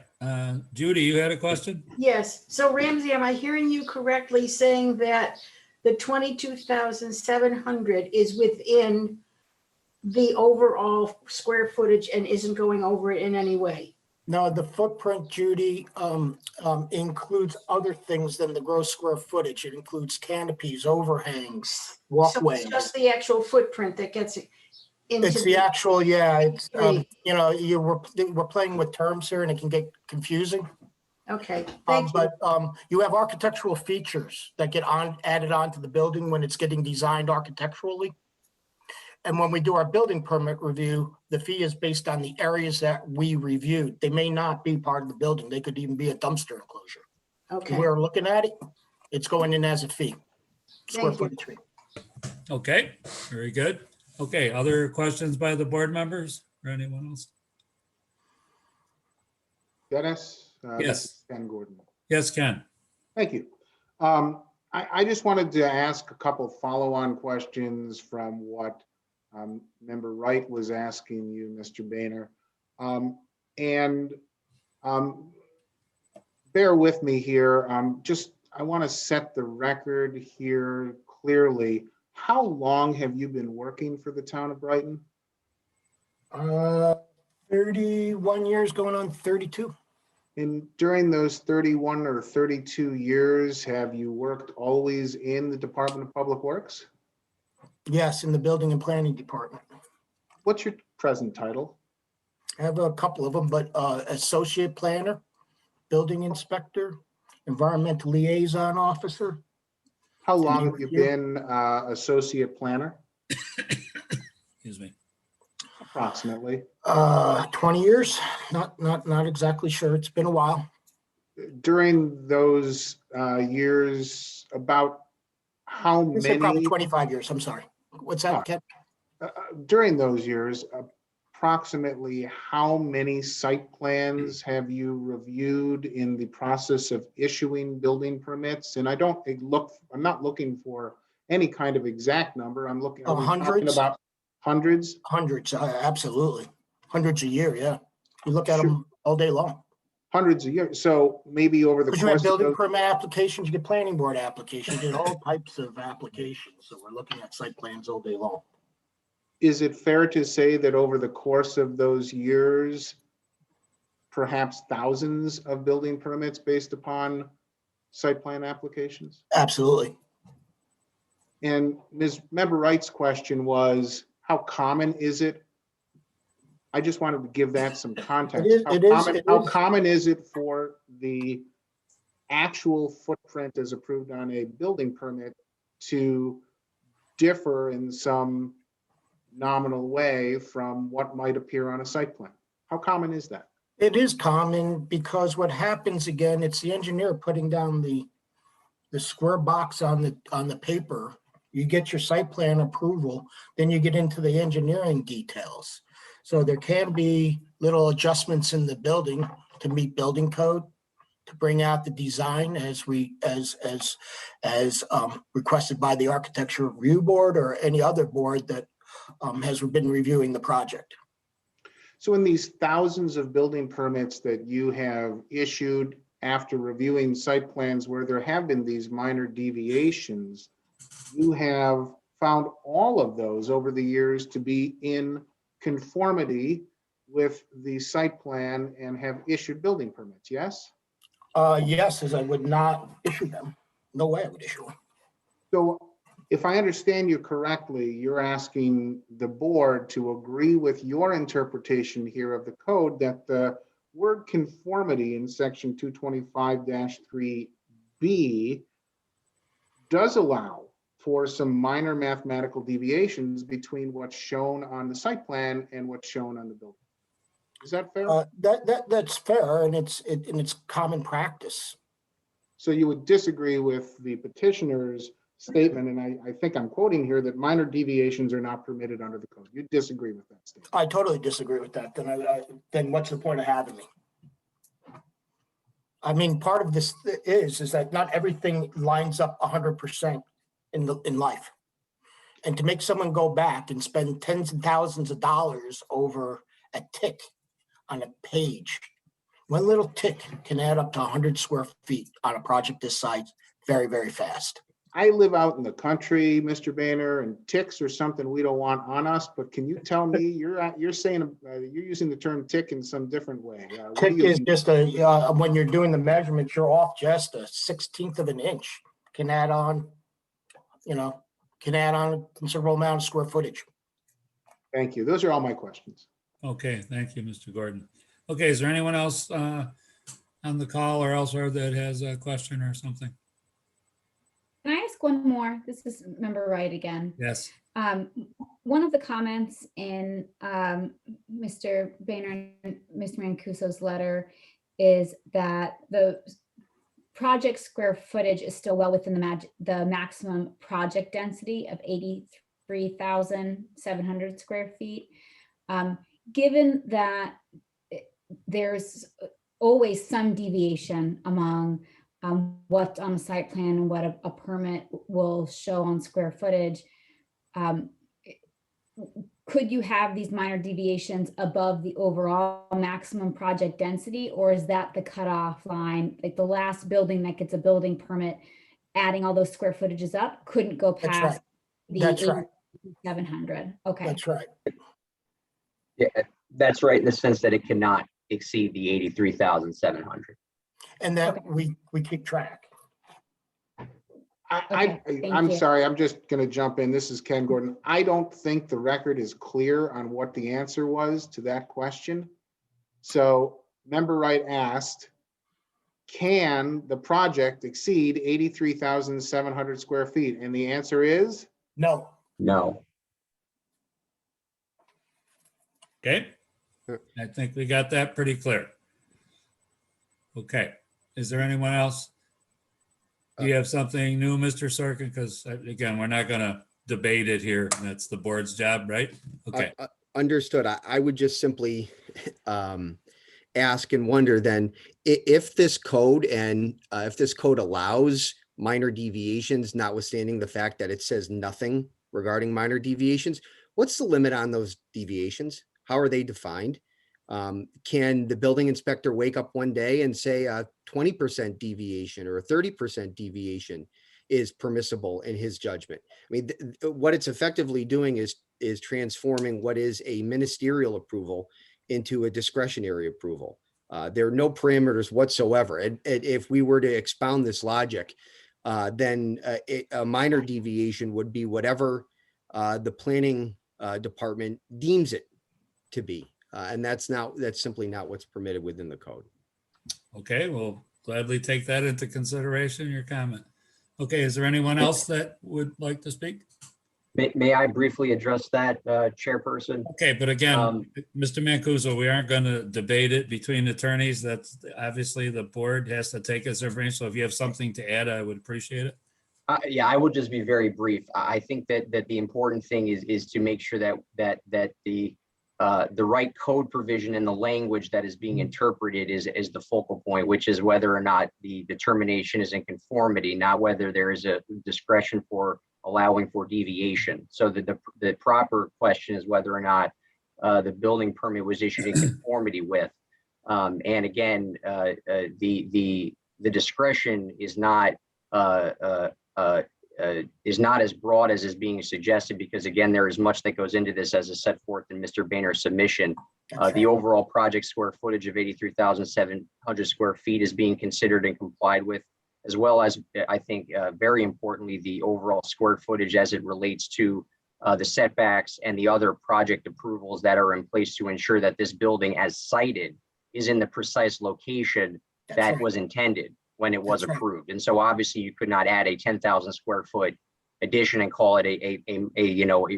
Judy, you had a question? Yes. So Ramsey, am I hearing you correctly saying that the 22,700 is within the overall square footage and isn't going over it in any way? No, the footprint, Judy, includes other things than the gross square footage. It includes canopies, overhangs, So walkways. it's just the actual footprint that gets into It's the actual, yeah, it's, Great. we're playing with terms here and it can get confusing. Okay, thank you. But you have architectural features that get added onto the building when it's getting designed architecturally. And when we do our building permit review, the fee is based on the areas that we reviewed. They may not be part of the building. They could even be a dumpster enclosure. Okay, We're looking at it, it's going in as a fee. Square Thank you. footage fee. Okay, very good. Okay, other questions by the board members or anyone else? Dennis? Yes. This is Ken Gordon. Yes, Ken. Thank you. I just wanted to ask a couple follow-on questions from what Member Wright was asking you, Mr. Boehner. Bear with me here. I want to set the record here clearly. How long have you been working for the town of Brighton? 31 years going on 32. And during those 31 or 32 years, have you worked always in the Department of Public Works? Yes, in the building and planning department. What's your present title? I have a couple of them, but associate planner, building inspector, environmental liaison officer. How long have you been associate planner? Excuse me. Approximately. 20 years, not exactly sure. It's been a while. During those years, about how I'd say probably many? 25 years. I'm sorry. What's that, Ken? During those years, approximately how many site plans have you reviewed in the process of issuing building permits? And I'm not looking for any kind of exact number. I'm looking, are we talking Hundreds. about hundreds? Hundreds, absolutely. Hundreds a year, yeah. You look at Sure. them all day long. hundreds of years. So maybe over the Because you have course of building those, permit applications, you get planning board applications, you get all types of applications. So we're looking at site plans all day long. is it fair to say that over the course of those years, perhaps thousands of building permits based upon site plan applications? Absolutely. And Ms. Member Wright's question was, how common is it? I just wanted to give that some context. How common is it for the actual footprint as approved on a building permit to differ in some nominal way from what might appear on a site plan? How common is that? It is common because what happens again, it's the engineer putting down the square box on the paper. You get your site plan approval, then you get into the engineering details. So there can be little adjustments in the building to meet building code, to bring out the design as requested by the Architecture Review Board or any other board that has been reviewing the project. So in these thousands of building permits that you have issued after reviewing site plans where there have been these minor deviations, you have found all of those over the years to be in conformity with the site plan and have issued building permits, yes? Yes, as I would not issue them. No way I would issue them. So if I understand you correctly, you're asking the board to agree with your interpretation here of the code that the word conformity in section 225-3B does allow for some minor mathematical deviations between what's shown on the site plan and what's shown on the building. Is that fair? That's fair, and it's common practice. So you would disagree with the petitioner's statement, and I think I'm quoting here, that minor deviations are not permitted under the code. You disagree with that statement? I totally disagree with that. Then what's the point of having me? I mean, part of this is that not everything lines up 100% in life. And to make someone go back and spend tens of thousands of dollars over a tick on a page, one little tick can add up to 100 square feet on a project this size very, very fast. I live out in the country, Mr. Boehner, and ticks are something we don't want on us, but can you tell me, you're saying, you're using the term tick in some different way. Tick is just when you're doing the measurements, you're off just a 1/16 of an inch. Can add on, a considerable amount of square footage. Thank you. Those are all my questions. Okay, thank you, Mr. Gordon. Okay, is there anyone else on the call or elsewhere that has a question or something? Can I ask one more? This is Member Wright again. Yes. One of the comments in Mr. Boehner and Mr. Mancuso's letter is that the project square footage is still well within the maximum project density of 83,700 square feet. Given that there's always some deviation among what's on a site plan and what a permit will show on square footage, could you have these minor deviations above the overall maximum project density, or is that the cutoff line? Like the last building that gets a building permit, adding all those square footages up, couldn't go past the 8,700. Okay. That's right. Yeah, that's right in the sense that it cannot exceed the 83,700. And that we keep track. I'm sorry, I'm just going to jump in. This is Ken Gordon. I don't think the record is clear on what the answer was to that question. So Member Wright asked, can the project exceed 83,700 square feet? And the answer is? No. No. Okay, I think we got that pretty clear. Okay, is there anyone else? Do you have something new, Mr. Sorkin? Because again, we're not going to debate it here. That's the board's job, right? Okay. Understood. I would just simply ask and wonder then, if this code allows minor deviations, notwithstanding the fact that it says nothing regarding minor deviations, what's the limit on those deviations? How are they defined? Can the building inspector wake up one day and say a 20% deviation or a 30% deviation is permissible in his judgment? I mean, what it's effectively doing is transforming what is a ministerial approval into a discretionary approval. There are no parameters whatsoever. And if we were to expound this logic, then a minor deviation would be whatever the planning department deems it to be. And that's simply not what's permitted within the code. Okay, we'll gladly take that into consideration, your comment. Okay, is there anyone else that would like to speak? May I briefly address that, Chairperson? Okay, but again, Mr. Mancuso, we aren't going to debate it between attorneys. That's obviously the board has to take this information. So if you have something to add, I would appreciate it. Yeah, I will just be very brief. I think that the important thing is to make sure that the right code provision and the language that is being interpreted is the focal point, which is whether or not the determination is in conformity, not whether there is a discretion for allowing for deviation. So the proper question is whether or not the building permit was issued in conformity with. And again, the discretion is not as broad as is being suggested, because again, there is much that goes into this as is set forth in Mr. Boehner's submission. The overall project square footage of 83,700 square feet is being considered and complied with, as well as, I think, very importantly, the overall square footage as it relates to the setbacks and the other project approvals that are in place to ensure that this building, as cited, is in the precise location that was intended when it was approved. And so obviously you could not add a 10,000 square foot addition and call it a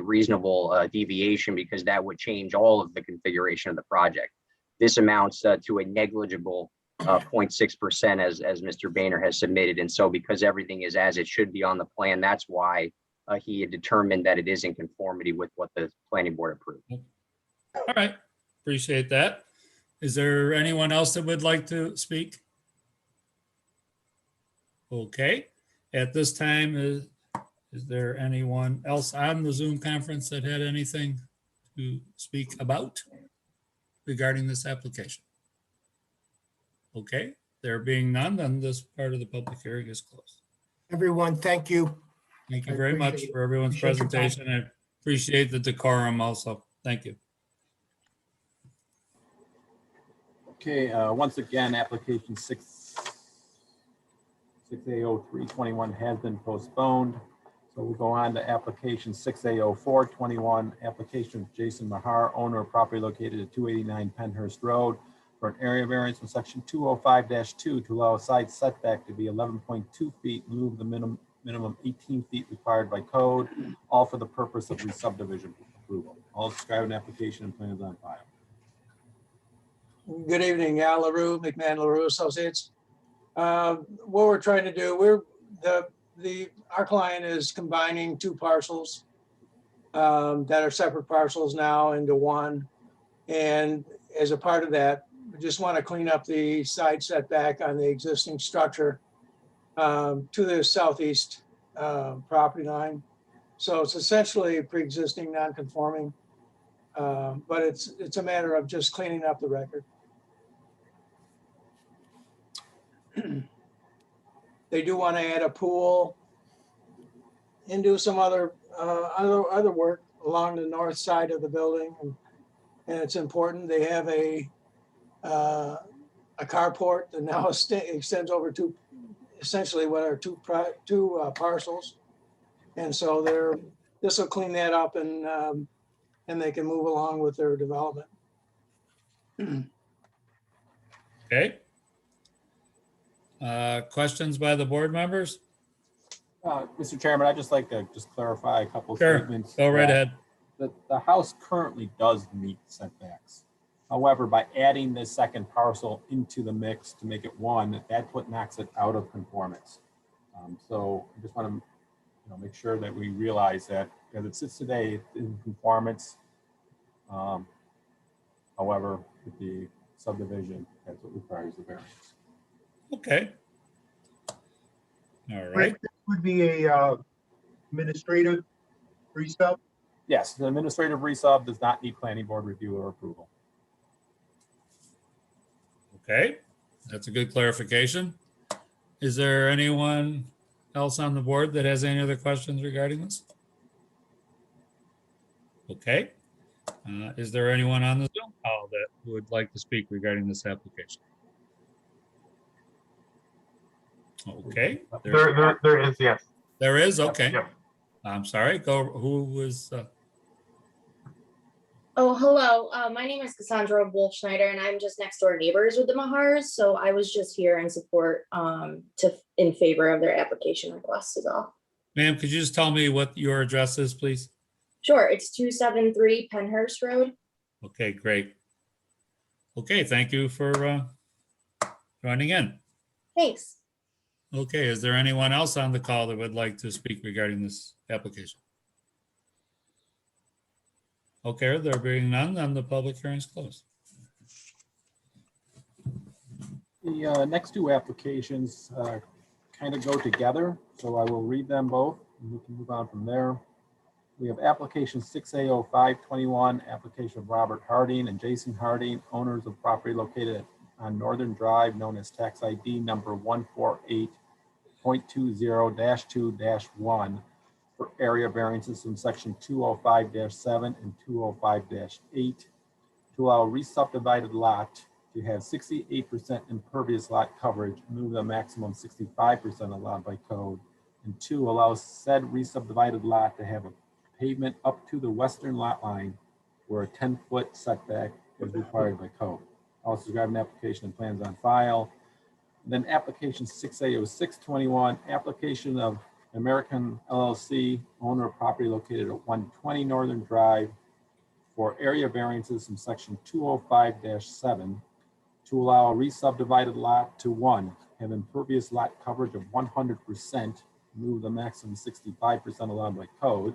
reasonable deviation, because that would change all of the configuration of the project. This amounts to a negligible 0.6% as Mr. Boehner has submitted. And so because everything is as it should be on the plan, that's why he had determined that it is in conformity with what the planning board approved. All right, appreciate that. Is there anyone else that would like to speak? Okay, at this time, is there anyone else on the Zoom conference that had anything to speak about regarding this application? Okay, there being none, then this part of the public hearing is closed. Everyone, thank you. Thank you I very much appreciate it. for everyone's Appreciate your time. presentation. I appreciate the decorum also. Thank you. Okay, once again, application 6A0321 has been postponed. So we'll go on to application 6A0421, application of Jason Mahar, owner of property located at 289 Penhurst Road, for an area variance from section 205-2 to allow a side setback to be 11.2 feet in lieu of the minimum 18 feet required by code, all for the purpose of re-subdivision approval. All described in application and plans on file. Good evening, Al LaRue, McMahon LaRue Associates. What we're trying to do, our client is combining two parcels that are separate parcels now into one. And as a part of that, we just want to clean up the side setback on the existing structure to the southeast property line. So it's essentially pre-existing non-conforming, but it's a matter of just cleaning up the record. They do want to add a pool and do some other work along the north side of the building, and it's important. They have a carport that now extends over essentially what are two parcels, and so this will clean that up, and they can move along with their development. Okay. Questions by the board members? Mr. Chairman, I'd just like to clarify a couple of Sure, statements. go right ahead. The house currently does meet setbacks. However, by adding this second parcel into the mix to make it one, that's what knocks it out of conformance. So I just want to make sure that we realize that as it sits today in conformance. However, with the subdivision, that's what requires the variance. Okay. All right. This would be a administrative resub. Yes, the administrative resub does not need planning board review or approval. Okay, that's a good clarification. Is there anyone else on the board that has any other questions regarding this? Okay. Is there anyone on the Zoom call that would like to speak regarding this application? Okay, There is, yes. there is, okay. Yep. I'm sorry, go, who was, Oh, hello. My name is Cassandra Wolf Schneider, and I'm just next door neighbors with the Mahars. So I was just here in support in favor of their application request is all. ma'am, could you just tell me what your address is, please? Sure, it's 273 Penhurst Road. Okay, great. Okay, thank you for joining in. Thanks. Okay, is there anyone else on the call that would like to speak regarding this application? Okay, there being none, then the public hearing is closed. The next two applications kind of go together, so I will read them both and we can move on from there. We have application 6A0521, application of Robert Harding and Jason Harding, owners of property located on Northern Drive, known as tax ID number 148.20-2-1 for area variances from section 205-7 and 205-8 to allow re-subdivided lot to have 68% impervious lot coverage, move the maximum 65% allowed by code, and 2, allow said re-subdivided lot to have a pavement up to the western lot line where a 10-foot setback is required by code. Also describe an application and plans on file. And then application 6A0621, application of American LLC, owner of property located at 120 Northern Drive for area variances from section 205-7 to allow a re-subdivided lot to 1, have impervious lot coverage of 100%, move the maximum 65% allowed by code,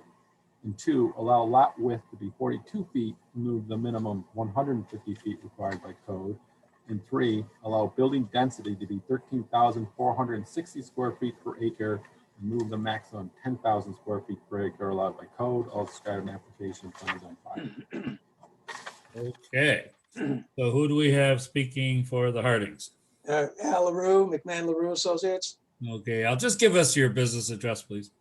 and 2, allow lot width to be 42 feet, move the minimum 150 feet required by code, and 3, allow building density to be 13,460 square feet per acre, and move the maximum 10,000 square feet per acre allowed by code. I'll describe an application plans on file. Okay, so who do we have speaking for the Hardings? Al LaRue, McMahon LaRue Associates. Okay, I'll just give us your business address, please.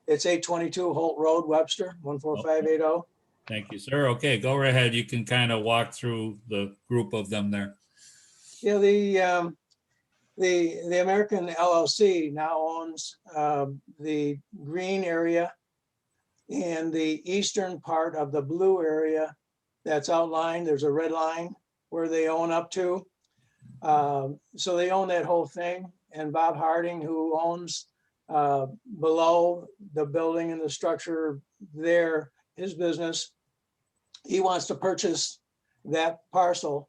It's 822 Holt Road, Webster, 14580. Thank you, sir. Okay, go right ahead. You can kind of walk through the group of them there. Yeah, the American LLC now owns the green area and the eastern part of the blue area that's outlined. There's a red line where they own up to. So they own that whole thing. And Bob Harding, who owns below the building and the structure there, his business, he wants to purchase that parcel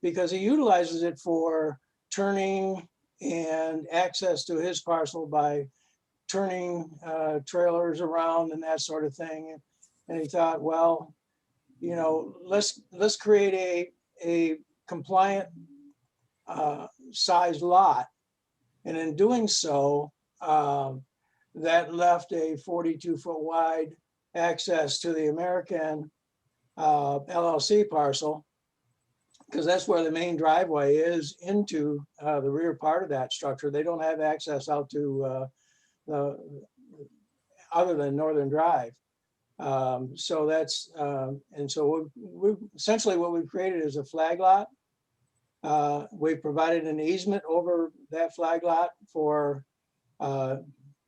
because he utilizes it for turning and access to his parcel by turning trailers around and that sort of thing. And he thought, well, you know, let's create a compliant size lot. And in doing so, that left a 42-foot wide access to the American LLC parcel, because that's where the main driveway is into the rear part of that structure. They don't have access out to other than Northern Drive. So that's, and so we essentially what we've created is a flag lot. We've provided an easement over that flag lot for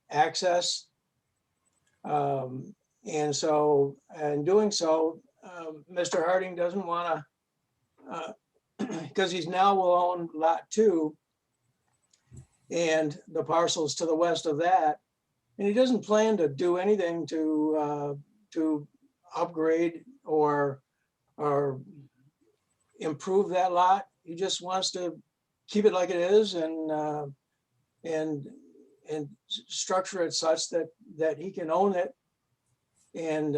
access. And so in doing so, Mr. Harding doesn't want to, because he's now will own lot 2 and the parcels to the west of that. And he doesn't plan to do anything to upgrade or improve that lot. He just wants to keep it like it is and structure it such that he can own it, and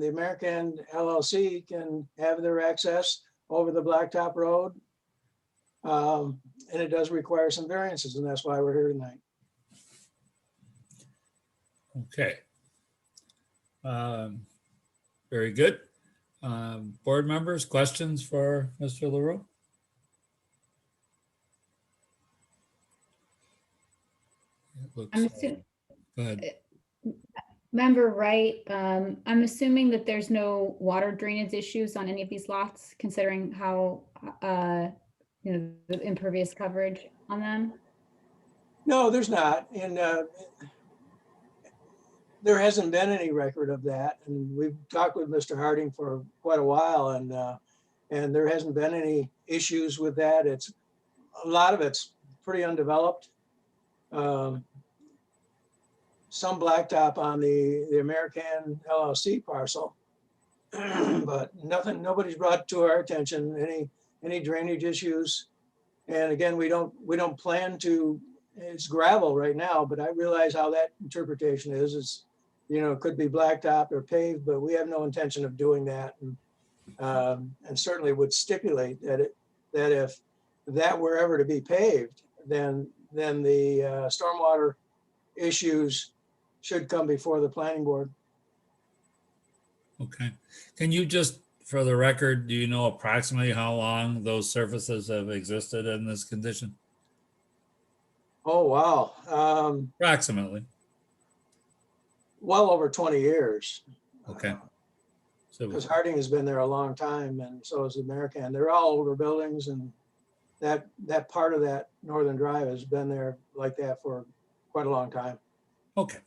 the American LLC can have their access over the Blacktop Road. And it does require some variances, and that's why we're here tonight. Okay. Very good. Board members, questions for Mr. LaRue? looks. I'm assuming, Go ahead. Member Wright, I'm assuming that there's no water drainage issues on any of these lots, considering how, the impervious coverage on them? No, there's not. And there hasn't been any record of that. And we've talked with Mr. Harding for quite a while, and there hasn't been any issues with that. It's, a lot of it's pretty undeveloped. Some blacktop on the American LLC parcel, but nobody's brought to our attention any drainage issues. And again, we don't plan to, it's gravel right now, but I realize how that interpretation is. It's, it could be blacktop or paved, but we have no intention of doing that. And certainly would stipulate that if that were ever to be paved, then the stormwater issues should come before the planning board. Okay. Can you just, for the record, do you know approximately how long those surfaces have existed in this condition? Oh, wow. Approximately. Well over 20 years. Okay. So, Because Harding has been there a long time, and so has American. They're all older buildings, and that part of that Northern Drive has been there like that for quite a long time. okay.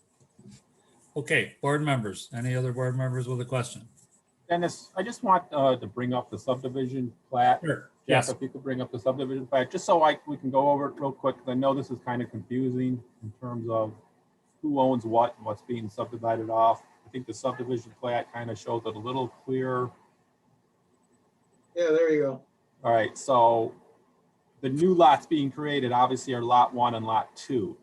Okay, board members, any other board members with a question? Dennis, I just want to bring up the subdivision plat. Sure. Jeff, Yes. if you could bring up the subdivision plat, just so we can go over it real quick, 'cause I know this is kind of confusing in terms of who owns what and what's being subdivided off. I think the subdivision plat kind of shows it a little clearer. Yeah, there you go. All right, so the new lots being created obviously are lot 1 and lot 2.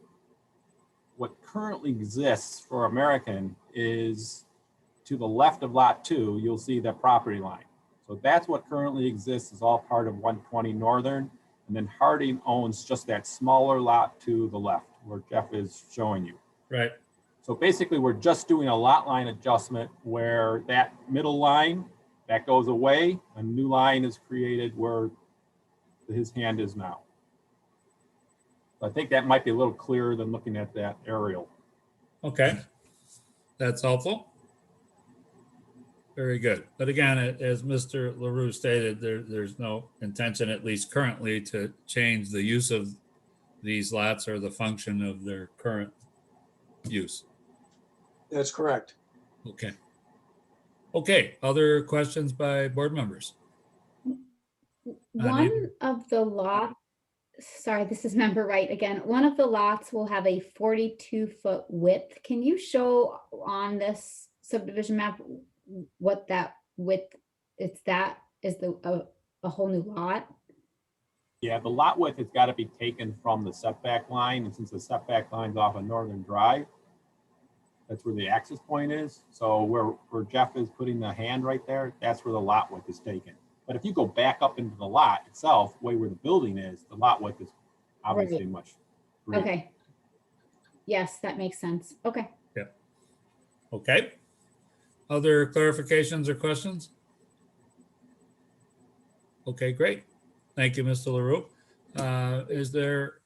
What currently exists for American is to the left of lot 2, you'll see the property line. So that's what currently exists, is all part of 120 Northern. And then Harding owns just that smaller lot to the left where Jeff is showing you. Right. So basically we're just doing a lot line adjustment where that middle line, that goes away, a new line is created where his hand is now. I think that might be a little clearer than looking at that aerial. Okay. That's helpful. Very good. But again, as Mr. LaRue stated, there's no intention, at least currently, to change the use of these lots or the function of their current use. That's correct. Okay. Okay, other questions by board members? One of the lots, sorry, this is Member Wright again. One of the lots will have a 42-foot width. Can you show on this subdivision map what that width is? That is a whole new lot? Yeah, the lot width has got to be taken from the setback line, and since the setback line's off of Northern Drive, that's where the access point is. So where Jeff is putting the hand right there, that's where the lot width is taken. But if you go back up into the lot itself, way where the building is, the lot width is obviously much greater. Okay. Yes, that makes sense. Okay. Yeah. Okay. Other clarifications or questions? Okay, great. Thank you, Mr. LaRue. Is there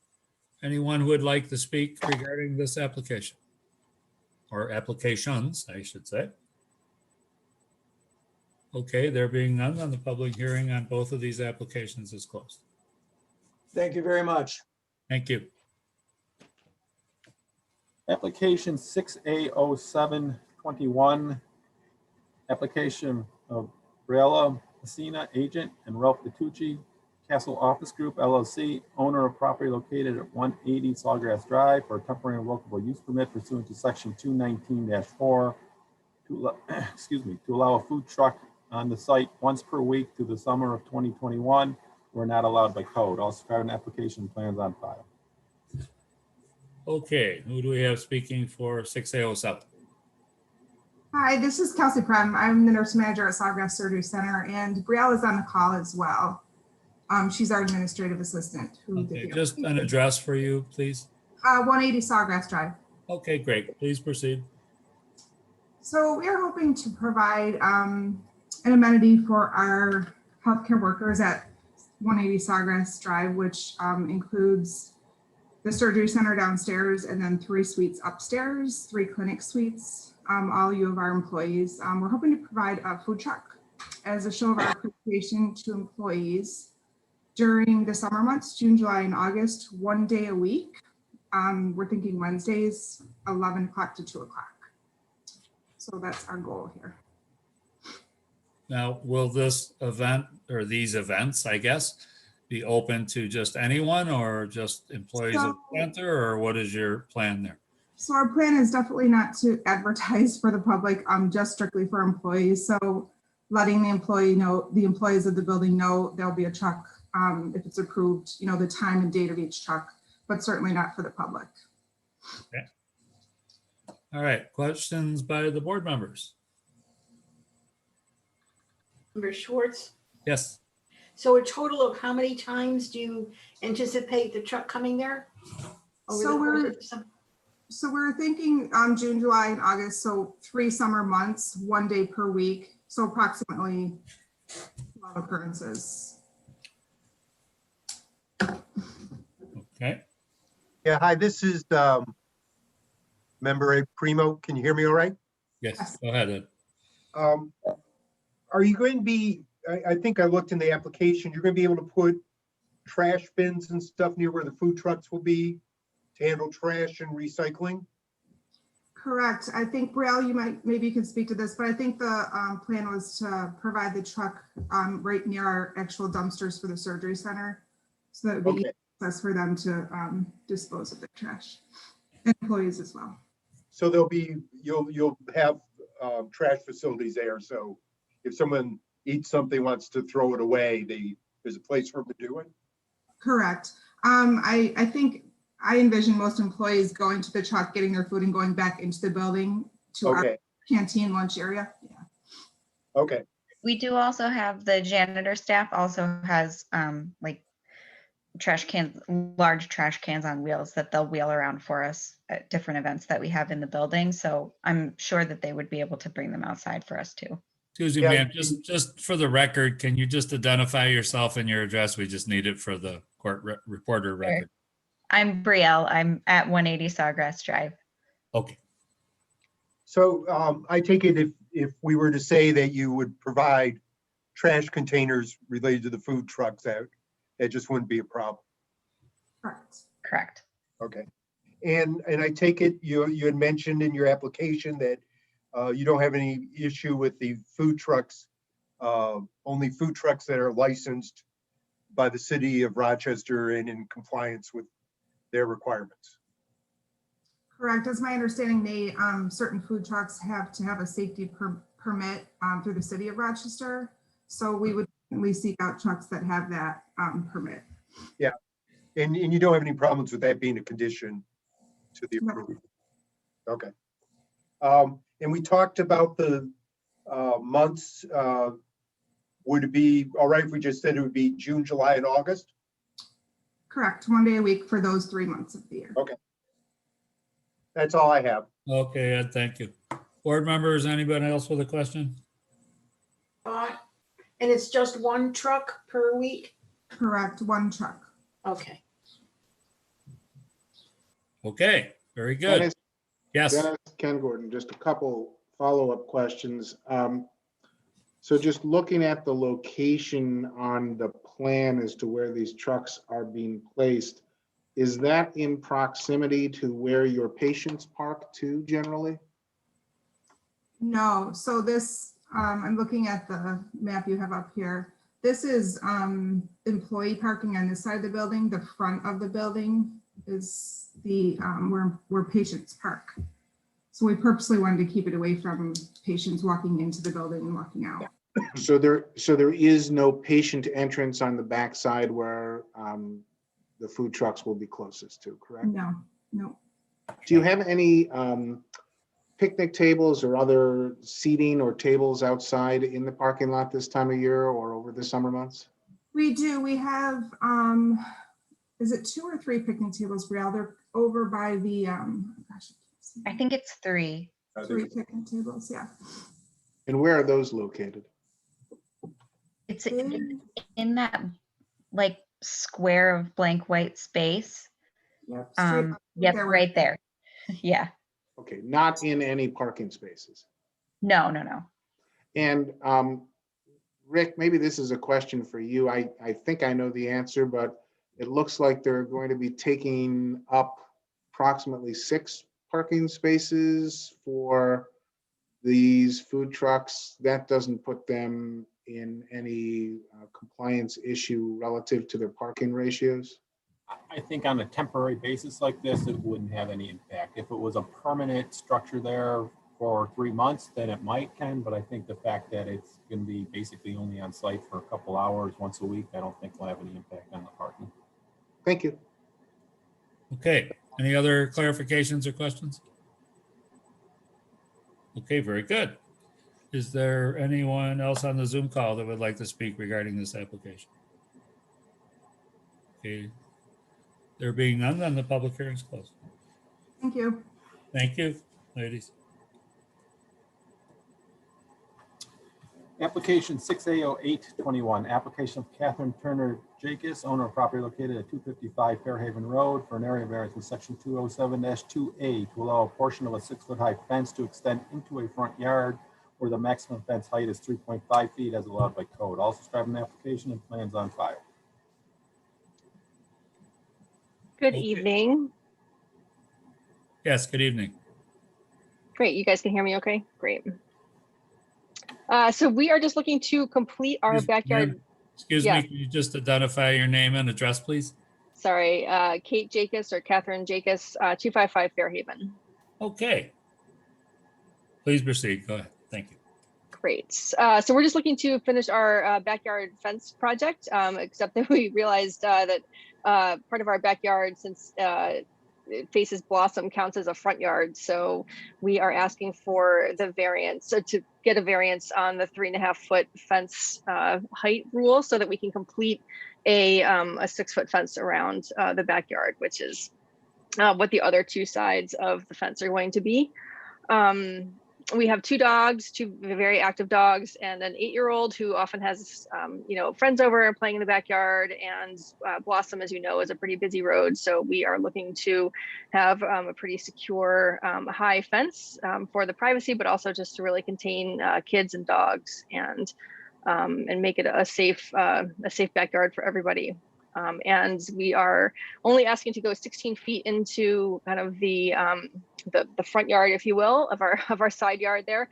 anyone who would like to speak regarding this application? Or applications, I should say. Okay, there being none, on the public hearing on both of these applications is closed. Thank you very much. Thank you. Application 6A0721, application of Briella Messina, agent, and Ralph Petrucci, Castle Office Group LLC, owner of property located at 180 Sawgrass Drive, for a temporary and revocable use permit pursuant to section 219-4 to allow a food truck on the site once per week through the summer of 2021. We're not allowed by code. Also have an application plans on file. Okay, who do we have speaking for 6A07? Hi, this is Kelsey Prem. I'm the nurse manager at Sawgrass Surgery Center, and Brielle is on the call as well. She's our administrative assistant. Okay, just an address for you, please. 180 Sawgrass Drive. Okay, great. Please proceed. So we are hoping to provide an amenity for our healthcare workers at 180 Sawgrass Drive, which includes the surgery center downstairs, and then 3 suites upstairs, 3 clinic suites, all U of R employees. We're hoping to provide a food truck as a show of our appreciation to employees during the summer months, June, July, and August, 1 day a week. We're thinking Wednesdays, 11 o'clock to 2 o'clock. So that's our goal here. Now, will this event or these events, I guess, be open to just anyone or just employees of the center, or what is your plan there? So our plan is definitely not to advertise for the public, just strictly for employees. So letting the employees of the building know there'll be a truck, if it's approved, the time and date of each truck, but certainly not for the public. Okay. All right, questions by the board members? Member Schwartz? Yes. So a total of how many times do you anticipate the truck coming there? So we're thinking June, July, and August, so 3 summer months, 1 day per week, so approximately 12 occurrences. Okay. Yeah, hi, this is Member Ed Primo. Can you hear me all right? Yes, go ahead, Ed. Are you going to be, I think I looked in the application, you're going to be able to put trash bins and stuff near where the food trucks will be to handle trash and recycling? Correct. I think, Brielle, maybe you can speak to this, but I think the plan was to provide the truck right near our actual dumpsters for the surgery center. So that would be access for them to dispose of the trash. Employees as well. So there'll be, you'll have trash facilities there. So if someone eats something, wants to throw it away, there's a place for them to do it? Correct. I think I envision most employees going to the truck, getting their food and going back into the building to our canteen lunch area. Yeah. Okay. We do also have the janitor staff also has like trash cans, large trash cans on wheels that they'll wheel around for us at different events that we have in the building. So I'm sure that they would be able to bring them outside for us too. Excuse me, ma'am, just for the record, can you just identify yourself and your address? We just need it for the court reporter record. I'm Brielle. I'm at 180 Sawgrass Drive. Okay. So I take it if we were to say that you would provide trash containers related to the food trucks, that just wouldn't be a problem. Correct. Correct. Okay. And I take it you had mentioned in your application that you don't have any issue with the food trucks, only food trucks that are licensed by the city of Rochester and in compliance with their requirements. Correct. As my understanding, certain food trucks have to have a safety permit through the city of Rochester. So we would seek out trucks that have that permit. Yeah. And you don't have any problems with that being a condition to the approval? No. Okay. And we talked about the months. Would it be all right if we just said it would be June, July, and August? Correct. 1 day a week for those 3 months of the year. Okay. That's all I have. Okay, Ed, thank you. Board members, anybody else with a question? And it's just 1 truck per week? Correct. 1 truck. Okay. Okay, very good. Dennis, Yes. Dennis, Ken Gordon, just a couple follow-up questions. So just looking at the location on the plan as to where these trucks are being placed, is that in proximity to where your patients park too generally? No. So this, I'm looking at the map you have up here. This is employee parking on this side of the building. The front of the building is the where patients park. So we purposely wanted to keep it away from patients walking into the building and walking out. So there is no patient entrance on the backside where the food trucks will be closest to, correct? No. Do you have any picnic tables or other seating or tables outside in the parking lot this time of year or over the summer months? We do. We have, is it 2 or 3 picnic tables, Brielle? They're over by the, I think it's 3. 3 picnic tables, yeah. And where are those located? It's in that like square of blank white space. Yep. straight Yep, there. right there. Yeah. Okay, not in any parking spaces. No, no, no. And Rick, maybe this is a question for you. I think I know the answer, but it looks like they're going to be taking up approximately 6 parking spaces for these food trucks. That doesn't put them in any compliance issue relative to their parking ratios? I think on a temporary basis like this, it wouldn't have any impact. If it was a permanent structure there for 3 months, then it might, Ken, but I think the fact that it's going to be basically only on site for a couple hours once a week, I don't think will have any impact on the parking. Thank you. Okay, any other clarifications or questions? Okay, very good. Is there anyone else on the Zoom call that would like to speak regarding this application? Okay, there being none, then the public hearing is closed. Thank you. Thank you, ladies. Application 6A0821, application of Catherine Turner Jacobs, owner of property located at 255 Fairhaven Road for an area variance in section 207-2A to allow a portion of a 6-foot high fence to extend into a front yard where the maximum fence height is 3.5 feet as allowed by code. Also described in the application and plans on file. Good Okay. evening. Yes, good evening. Great, you guys can hear me okay? Great. So we are just looking to complete our backyard. Excuse Yeah. me, can you just identify your name and address, please? Sorry, Kate Jacobs or Catherine Jacobs, 255 Fairhaven. Okay. Please proceed. Go ahead. Thank you. Great. So we're just looking to finish our backyard fence project, except that we realized that part of our backyard, since it faces Blossom, counts as a front yard. So we are asking for the variance, so to get a variance on the 3.5-foot fence height rule so that we can complete a 6-foot fence around the backyard, which is what the other 2 sides of the fence are going to be. We have 2 dogs, 2 very active dogs, and an 8-year-old who often has, friends over and playing in the backyard. And Blossom, as you know, is a pretty busy road. So we are looking to have a pretty secure, high fence for the privacy, but also just to really contain kids and dogs and make it a safe backyard for everybody. And we are only asking to go 16 feet into kind of the front yard, if you will, of our side yard there,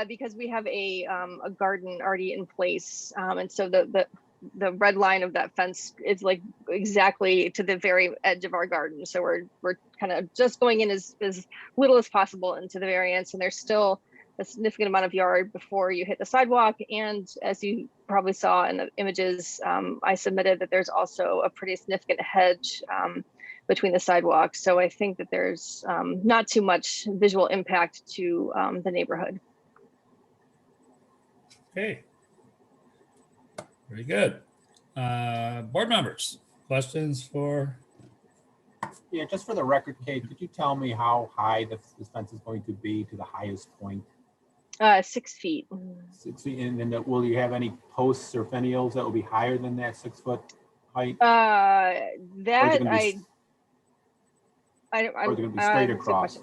because we have a garden already in place, and so the red line of that fence is like exactly to the very edge of our garden. So we're kind of just going in as little as possible into the variance, and there's still a significant amount of yard before you hit the sidewalk. And as you probably saw in the images, I submitted that there's also a pretty significant hedge between the sidewalks. So I think that there's not too much visual impact to the neighborhood. Okay. Very good. Board members, questions for? Yeah, just for the record, Kate, could you tell me how high this fence is going to be to the highest point? 6 feet. 6 feet, and then will you have any posts or fennials that will be higher than that 6-foot height? That Or is it going to be straight across?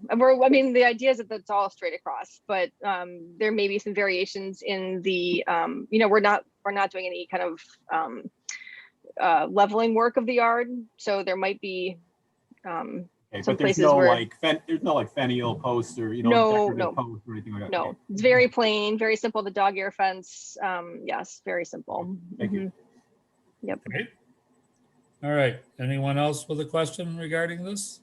I mean, the idea is that it's all straight across, but there may be some variations in the, we're not doing any kind of leveling work of the yard, so there might be Okay, some but there's places no where there's no fennial posts or No. decorative posts or anything like that. no, it's very plain, very simple. The dog ear fence, yes, very simple. Thank you. Yep. Okay. All right. Anyone else with a question regarding this?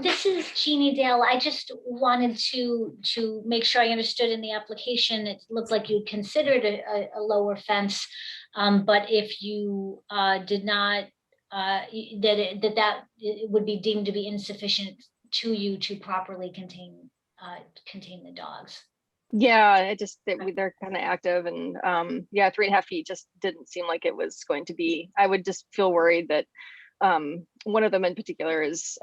This is Jeannie Dale. I just wanted to make sure I understood in the application. It looked like you considered a lower fence, but if you did not, that it would be deemed to be insufficient to you to properly contain the dogs. Yeah, they're kind of active, and 3.5 feet just didn't seem like it was going to be. I would just feel worried that one of them in particular is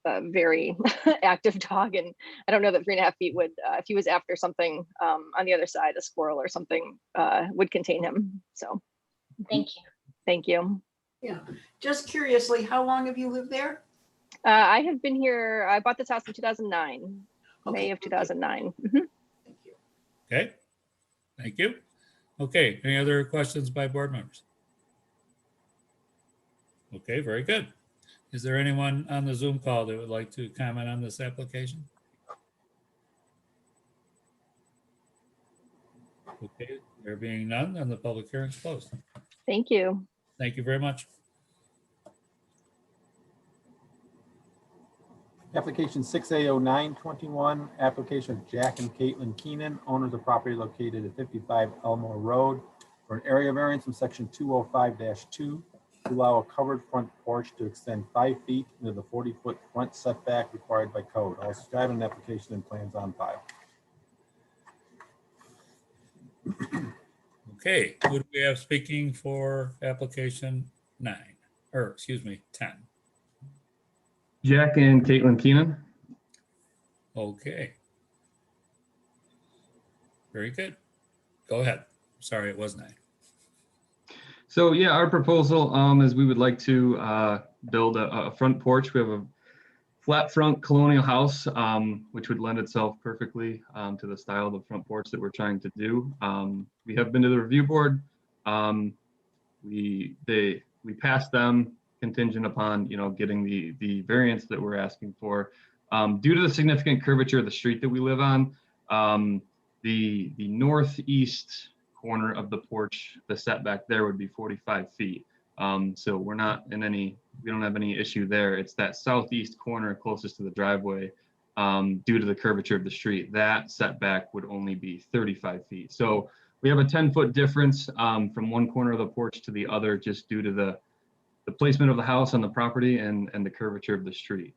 a very active dog, and I don't know that 3.5 feet would, if he was after something on the other side, a squirrel or something, would contain him. So thank you. Thank you. Yeah, just curiously, how long have you lived there? I have been here, I bought this house in 2009, May of 2009. Mhm. Okay, thank you. Okay, any other questions by board members? Okay, very good. Is there anyone on the Zoom call that would like to comment on this application? Okay, there being none, then the public hearing is closed. Thank you. Thank you very much. Application 6A0921, application of Jack and Caitlin Keenan, owners of property located at 55 Elmore Road, for an area variance from section 205-2 to allow a covered front porch to extend 5 feet into the 40-foot front setback required by code. I'll describe an application and plans on file. Okay, who do we have speaking for application 9, or excuse me, 10? Jack and Caitlin Keenan. Okay. Very good. Go ahead. Sorry, it was 9. So yeah, our proposal is we would like to build a front porch. We have a flat front colonial house, which would lend itself perfectly to the style of the front porch that we're trying to do. We have been to the review board. We passed them contingent upon, you know, getting the variance that we're asking for. Due to the significant curvature of the street that we live on, the northeast corner of the porch, the setback there would be 45 feet. So we don't have any issue there. It's that southeast corner closest to the driveway, due to the curvature of the street, that setback would only be 35 feet. So we have a 10-foot difference from one corner of the porch to the other, just due to the placement of the house on the property and the curvature of the street,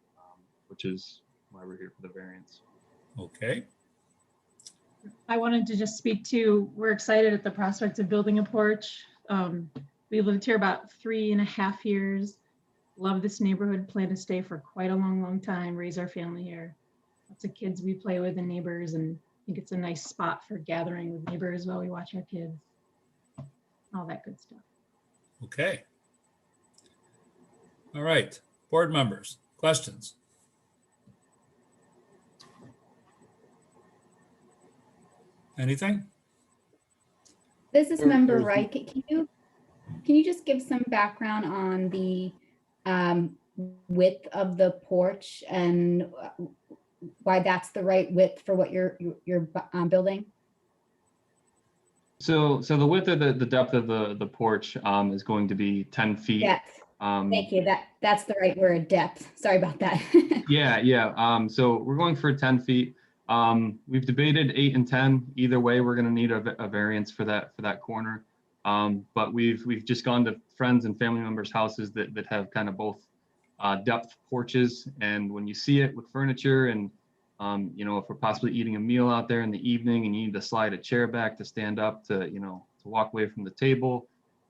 which is why we're here for the variance. Okay. I wanted to just speak to, we're excited at the prospect of building a porch. We lived here about 3.5 years. Love this neighborhood, plan to stay for quite a long, long time, raise our family here. Lots of kids we play with and neighbors, and I think it's a nice spot for gathering with neighbors while we watch our kids. All that good stuff. Okay. All right, board members, questions? Anything? This is member there's- Wright. Can you just give some background on the width of the porch and why that's the right width for what you're building? So the width of the depth of the porch is going to be 10 feet. Depth. Thank you. That's the right word, depth. Sorry about that. Yeah. So we're going for 10 feet. We've debated 8 and 10. Either way, we're going to need a variance for that corner. But we've just gone to friends and family members' houses that have kind of both depth porches. And when you see it with furniture and you know, if we're possibly eating a meal out there in the evening and you need to slide a chair back to stand up to, you know, to walk away from the table,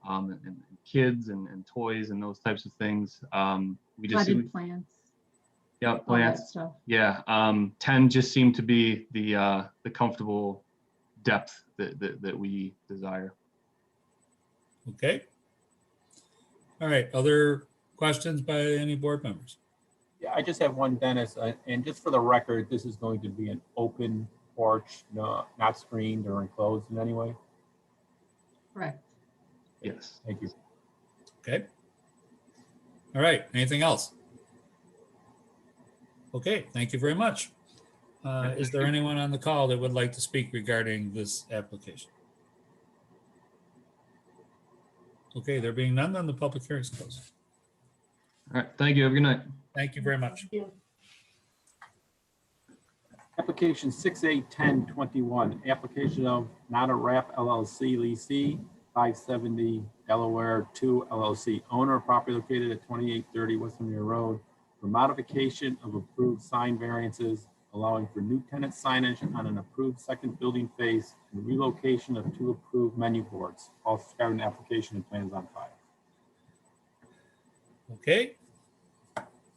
and kids and toys and those types of things. We just Potted plants. Yeah, all that plants. stuff. Yeah, 10 just seemed to be the comfortable depth that we desire. Okay. All right, other questions by any board members? Yeah, I just have one, Dennis, and just for the record, this is going to be an open porch, no, not screened or enclosed in any way? Correct. Yes. Thank you. Okay. All right, anything else? Okay, thank you very much. Is there anyone on the call that would like to speak regarding this application? Okay, there being none, then the public hearing is closed. All right, thank you. Have a good night. Thank you very much. Application 6A1021, application of Not a Wrap LLC leasee, 570 Delaware 2 LLC, owner of property located at 2830 West Virginia Road, for modification of approved sign variances, allowing for new tenant signage on an approved second building face and relocation of 2 approved menu boards. I'll describe an application and plans on file. Okay.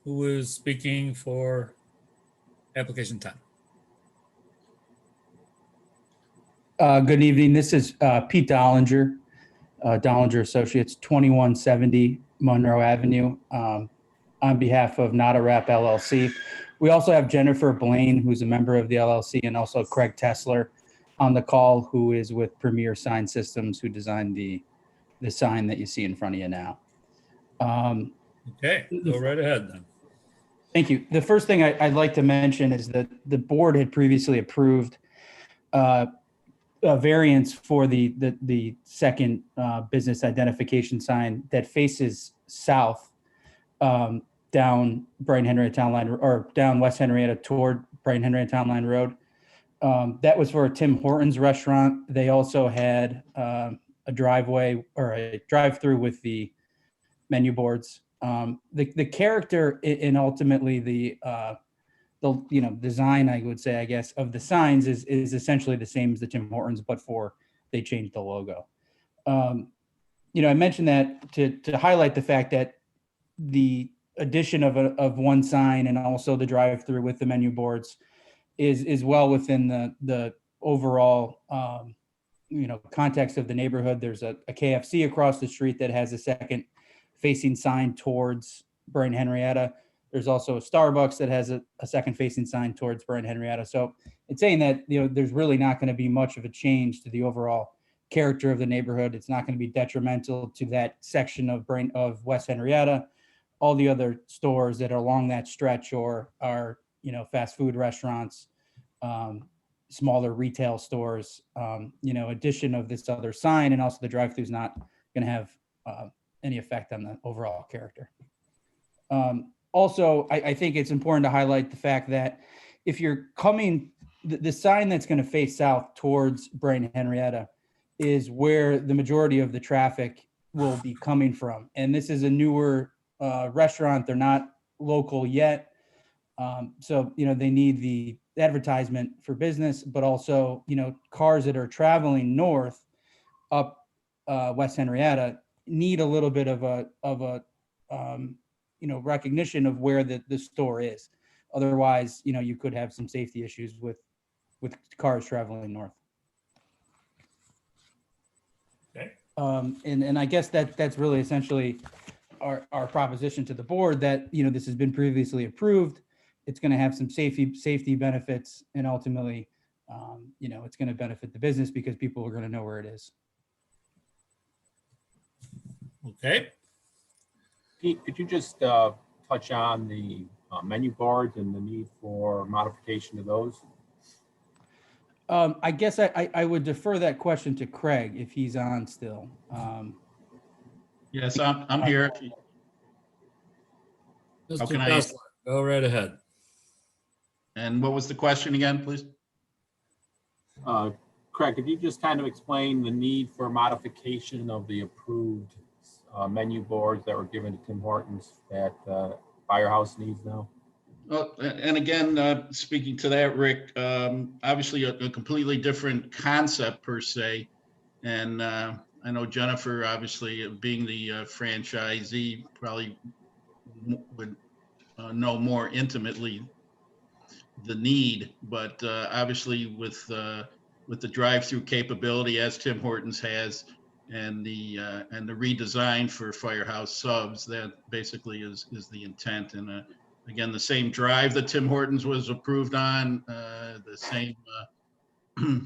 Who is speaking for application 10? Good evening. This is Pete Dollinger, Dollinger Associates, 2170 Monroe Avenue, on behalf of Not a Rap LLC. We also have Jennifer Blaine, who's a member of the LLC, and also Craig Tesler on the call, who is with Premier Sign Systems, who designed the sign that you see in front of you now. Okay, go right ahead then. Thank you. The first thing I'd like to mention is that the board had previously approved a variance for the second business identification sign that faces south down Brighton Henrietta Town Line, or down West Henrietta toward Brighton Henrietta Town Line Road. That was for a Tim Hortons restaurant. They also had a driveway or a drive-through with the menu boards. The character and ultimately the design, I would say, I guess, of the signs is essentially the same as the Tim Hortons, but they changed the logo. I mentioned that to highlight the fact that the addition of one sign and also the drive-through with the menu boards is well within the overall context of the neighborhood. There's a KFC across the street that has a second facing sign towards Brighton Henrietta. There's also a Starbucks that has a second facing sign towards Brighton Henrietta. So it's saying that there's really not going to be much of a change to the overall character of the neighborhood. It's not going to be detrimental to that section of West Henrietta. All the other stores that are along that stretch or are fast food restaurants, smaller retail stores, addition of this other sign and also the drive-through is not going to have any effect on the overall character. Also, I think it's important to highlight the fact that if you're coming, the sign that's going to face south towards Brighton Henrietta is where the majority of the traffic will be coming from. And this is a newer restaurant. They're not local yet. So, they need the advertisement for business, but also, cars that are traveling north up West Henrietta need a little bit of a recognition of where the store is. Otherwise, you could have some safety issues with cars traveling north. Okay. And I guess that's really essentially our proposition to the board that, this has been previously approved. It's going to have some safety benefits, and ultimately, it's going to benefit the business because people are going to know where it is. Okay. Pete, could you just touch on the menu boards and the need for modification of those? I guess I would defer that question to Craig if he's on still. Yes, I'm here. Mr. How can I- Kessler, go right ahead. And what was the question again, please? Craig, could you just kind of explain the need for modification of the approved menu boards that were given to Tim Hortons that Firehouse needs now? Well, and again, speaking to that, Rick, obviously a completely different concept per se. And I know Jennifer, obviously being the franchisee, probably would know more intimately the need, but obviously with the drive-through capability as Tim Hortons has, and the redesign for Firehouse Subs, that basically is the intent. And again, the same drive that Tim Hortons was approved on, the same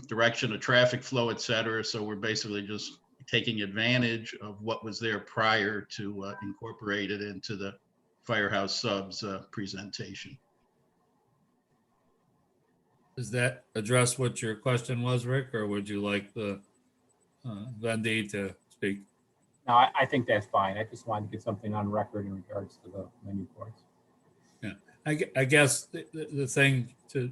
direction of traffic flow, et cetera. So we're basically just taking advantage of what was there prior to incorporate it into the Firehouse Subs presentation. Does that address what your question was, Rick, or would you like the Vendy to speak? No, I think that's fine. I just wanted to get something on record in regards to the menu boards. Yeah, I guess the thing to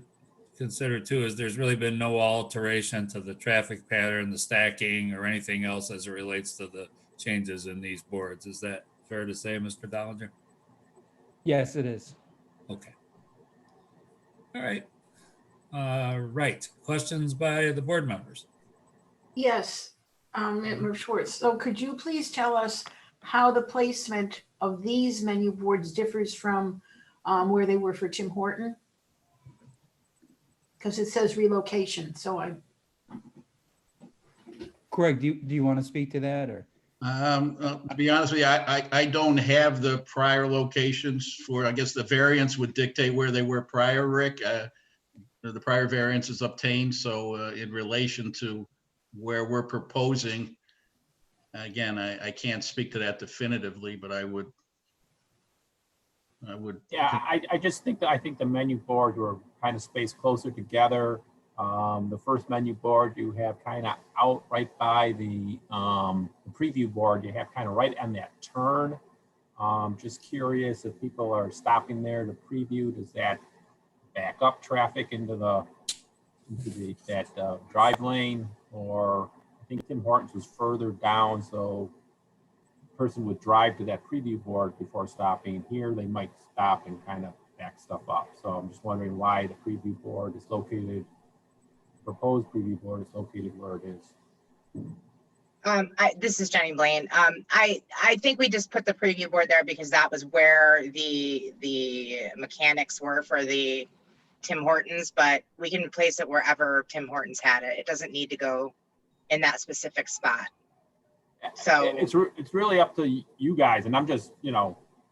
consider too is there's really been no alteration to the traffic pattern, the stacking, or anything else as it relates to the changes in these boards. Is that fair to say, Mr. Dollinger? Yes, it is. Okay. All right. Right. Questions by the board members? Yes, Member Schwartz. So could you please tell us how the placement of these menu boards differs from where they were for Tim Horton? Because it says relocation, so Craig, do you want to speak to that, or? To be honest with you, I don't have the prior locations for, I guess the variance would dictate where they were prior, Rick. The prior variance is obtained, so in relation to where we're proposing, again, I can't speak to that definitively, but I would. Yeah, I just think I think the menu boards were kind of spaced closer together. The first menu board you have kind of out right by the preview board, you have kind of right on that turn. Just curious if people are stopping there to preview, does that back up traffic into that drive lane? Or I think Tim Hortons was further down, so person would drive to that preview board before stopping. Here they might stop and kind of back stuff up. So I'm just wondering why the preview board is located, proposed preview board is located where it is. This is Jenny Blaine. I think we just put the preview board there because that was where the mechanics were for the Tim Hortons, but we can place it wherever Tim Hortons had it. It doesn't need to go in that specific spot. So it's really up to you guys, and I'm just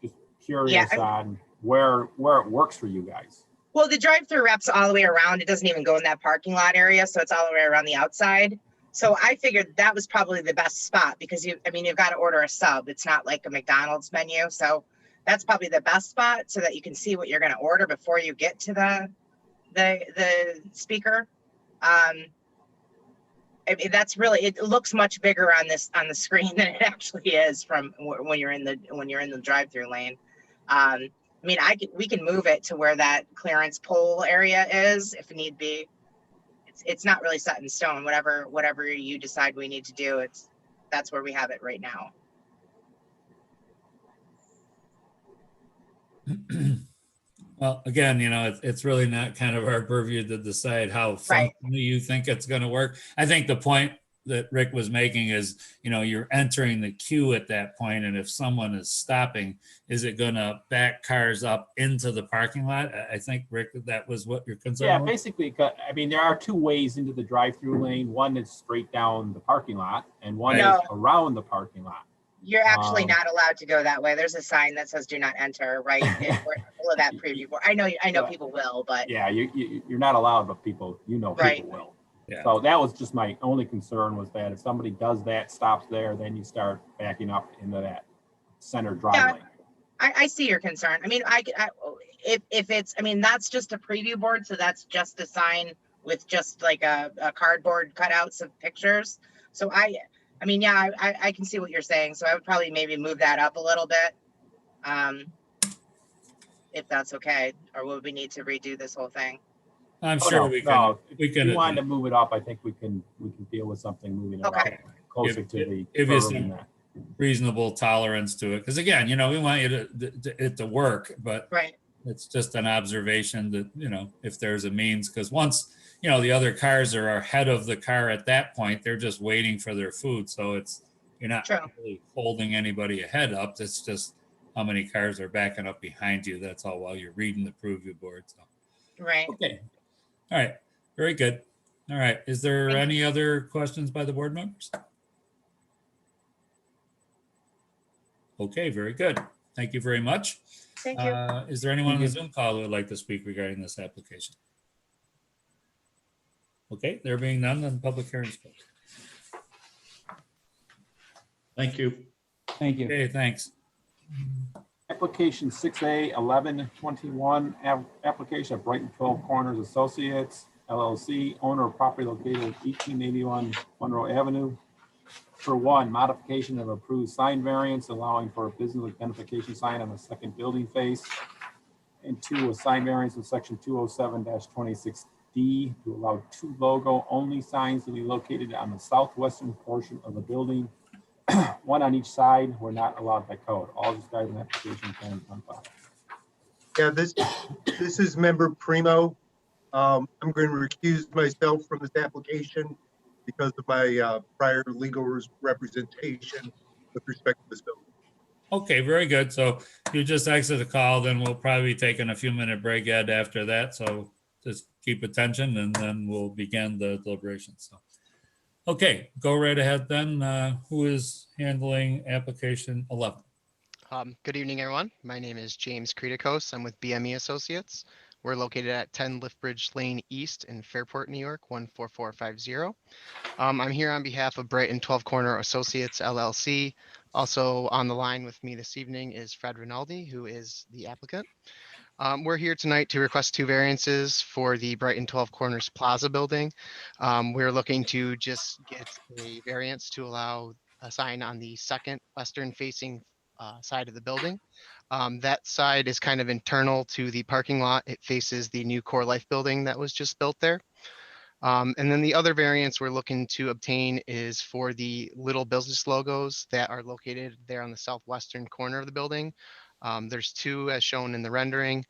just curious on where it works for you guys. Well, the drive-through wraps all the way around. It doesn't even go in that parking lot area, so it's all the way around the outside. So I figured that was probably the best spot because you've got to order a sub. It's not like a McDonald's menu, so that's probably the best spot so that you can see what you're going to order before you get to the speaker. That's really, it looks much bigger on the screen than it actually is from when you're in the drive-through lane. We can move it to where that clearance pole area is if need be. It's not really set in stone. Whatever you decide we need to do, that's where we have it right now. Well, again, it's really not kind of our purview to decide how functionally you think it's going to work. I think the point that Rick was making is, you're entering the queue at that point, and if someone is stopping, is it going to back cars up into the parking lot? I think, Rick, that was what your concern was. Basically, there are two ways into the drive-through lane. One is straight down the parking lot, and one is around the parking lot. You're actually not allowed to go that way. There's a sign that says "Do not enter" right below that preview board. I know people will, but yeah, you're not allowed, but people people will. Yeah. So that was just my only concern, was that if somebody does that, stops there, then you start backing up into that center drive lane. I see your concern. If it's, that's just a preview board, so that's just a sign with just like a cardboard cutouts of pictures. So I can see what you're saying. So I would probably maybe move that up a little bit, if that's okay. Or would we need to redo this whole thing? I'm sure we can. If you wanted to move it up, I think we can deal with something moving it up closer to the. Give you some reasonable tolerance to it, because again, we want you it to work, but it's just an observation that if there's a means, because once the other cars are ahead of the car at that point, they're just waiting for their food, so you're not really holding anybody ahead up. It's just how many cars are backing up behind you. That's all while you're reading the preview board. So. Right. Okay. All right. Very good. All right. Is there any other questions by the board members? Okay. Very good. Thank you very much. Thank you. Is there anyone on the Zoom call who would like to speak regarding this application? Okay. There being none, then public hearing is closed. Thank you. Thank you. Okay. Thanks. Application 6A 1121, application of Brighton 12 Corners Associates, LLC, owner of property located at 1881 Monroe Avenue. For one, modification of approved sign variance allowing for a business identification sign on the second building face. And two, a sign variance in section 207-26D to allow two logo only signs to be located on the southwestern portion of the building. One on each side, we're not allowed by code. All described in the application plans on file. Yeah, this is member Primo. I'm going to recuse myself from this application because of my prior legal representation with respect to this building. Okay, very good. So you just exit the call, then we'll probably be taking a few minute break, Ed, after that. So just keep attention and then we'll begin the deliberation. So, Okay, go right ahead then. Who is handling application 11? Good evening, everyone. My name is James Creticos. I'm with BME Associates. We're located at 10 Liftbridge Lane East in Fairport, New York, 14450. I'm here on behalf of Brighton 12 Corner Associates LLC. Also on the line with me this evening is Fred Rinaldi, who is the applicant. We're here tonight to request 2 variances for the Brighton 12 Corners Plaza building. We're looking to just get a variance to allow a sign on the second western facing side of the building. That side is kind of internal to the parking lot. It faces the new Core Life building that was just built there. And then the other variance we're looking to obtain is for the little business logos that are located there on the southwestern corner of the building. There's 2 as shown in the rendering.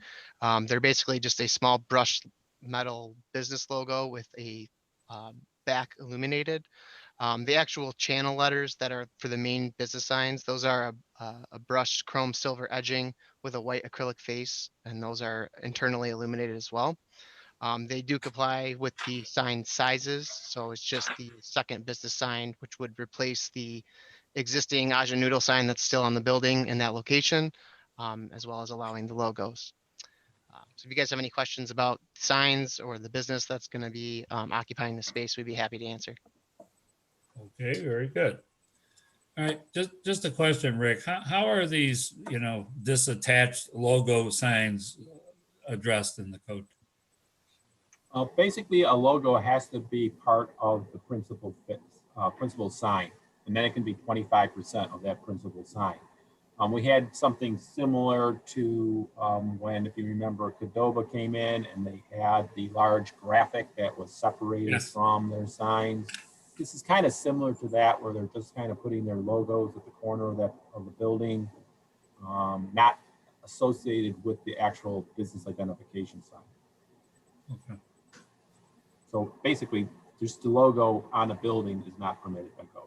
They're basically just a small brushed metal business logo with a back illuminated. The actual channel letters that are for the main business signs, those are a brushed chrome silver edging with a white acrylic face, and those are internally illuminated as well. They do comply with the sign sizes, so it's just the second business sign, which would replace the existing Aja Noodle sign that's still on the building in that location, as well as allowing the logos. So if you guys have any questions about signs or the business that's going to be occupying the space, we'd be happy to answer. Okay, very good. All right, just a question, Rick. How are these, disattached logo signs addressed in the code? Basically, a logo has to be part of the principal sign, and then it can be 25% of that principal sign. We had something similar to when, if you remember, Qdoba came in and they had the large graphic that was separated from their signs. This is kind of similar to that, where they're just kind of putting their logos at the corner of the building, not associated with the actual business identification sign. Okay. So basically, just the logo on a building is not permitted by code.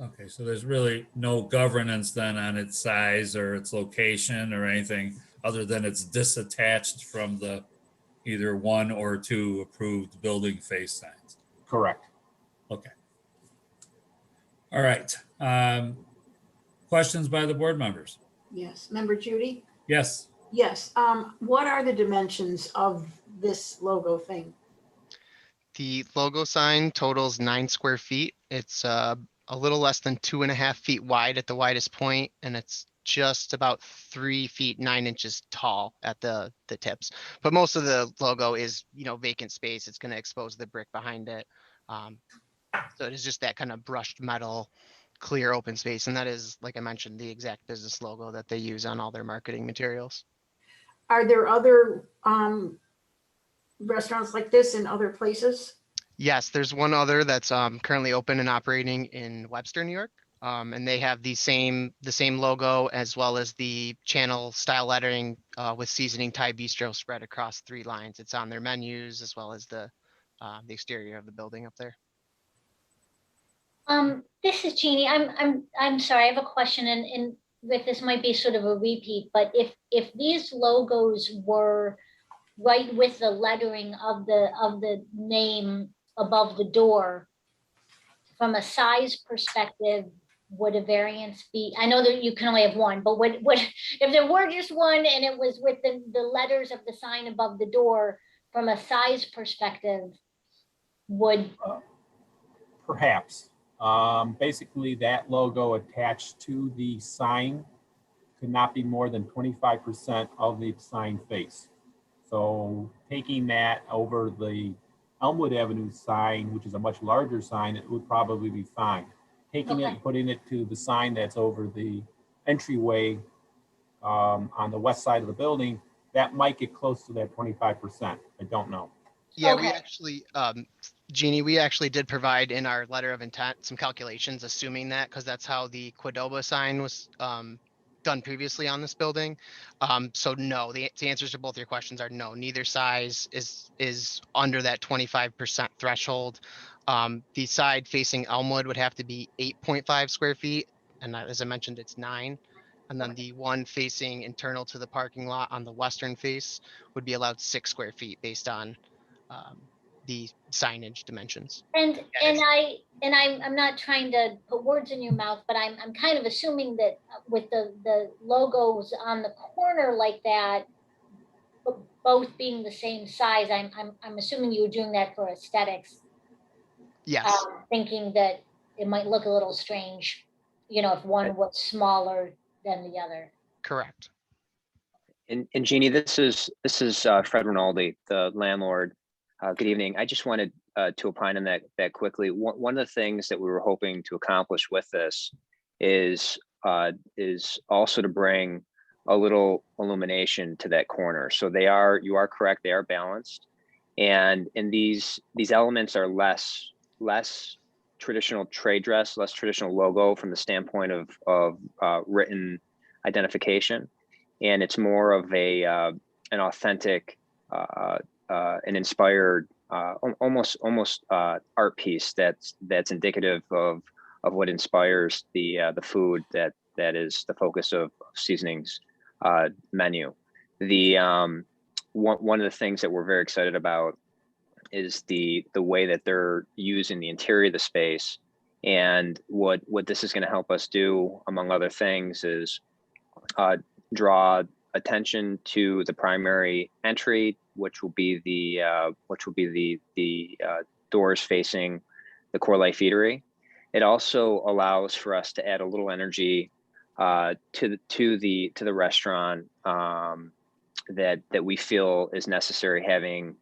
Okay, so there's really no governance then on its size or its location or anything other than it's disattached from the either 1 or 2 approved building face signs. Correct. Okay. All right. Questions by the board members? Yes, Member Judy? Yes. Yes, what are the dimensions of this logo thing? The logo sign totals 9 square feet. It's a little less than 2.5 feet wide at the widest point, and it's just about 3 feet 9 inches tall at the tips. But most of the logo is, vacant space. It's going to expose the brick behind it. So it is just that kind of brushed metal, clear open space. And that is, like I mentioned, the exact business logo that they use on all their marketing materials. Are there other restaurants like this in other places? Yes, there's one other that's currently open and operating in Webster, New York. And they have the same logo as well as the channel style lettering with seasoning Thai bistro spread across 3 lines. It's on their menus as well as the exterior of the building up there. This is Jeannie. I'm sorry, I have a question, and Rick, this might be sort of a repeat, but if these logos were right with the lettering of the name above the door, from a size perspective, would a variance be? I know that you can only have 1, but would if there were just 1 and it was with the letters of the sign above the door, from a size perspective, would Perhaps. Basically, that logo attached to the sign could not be more than 25% of the sign face. So taking that over the Elmwood Avenue sign, which is a much larger sign, it would probably be fine. Taking it and putting it to the sign that's over the entryway on the west side of the building, that might get close to that 25%. I don't know. Yeah, we actually, Jeannie, we actually did provide in our letter of intent some calculations, assuming that, because that's how the Qdoba sign was done previously on this building. So no, the answers to both your questions are no. Neither size is under that 25% threshold. The side facing Elmwood would have to be 8.5 square feet, and as I mentioned, it's 9. And then the one facing internal to the parking lot on the western face would be allowed 6 square feet based on the signage dimensions. And I'm not trying to put words in your mouth, but I'm kind of assuming that with the logos on the corner like that, both being the same size, I'm assuming you were doing that for aesthetics. Yes. Thinking that it might look a little strange, if one was smaller than the other. Correct. And Jeannie, this is Fred Rinaldi, the landlord. Good evening. I just wanted to opine on that quickly. One of the things that we were hoping to accomplish with this is also to bring a little illumination to that corner. So you are correct, they are balanced. And these elements are less traditional trade dress, less traditional logo from the standpoint of written identification. And it's more of an authentic, an inspired, almost art piece that's indicative of what inspires the food that is the focus of Seasonings menu. One of the things that we're very excited about is the way that they're using the interior of the space. And what this is going to help us do, among other things, is draw attention to the primary entry, which will be the doors facing the Core Life Eatery. It also allows for us to add a little energy to the restaurant that we feel is necessary, having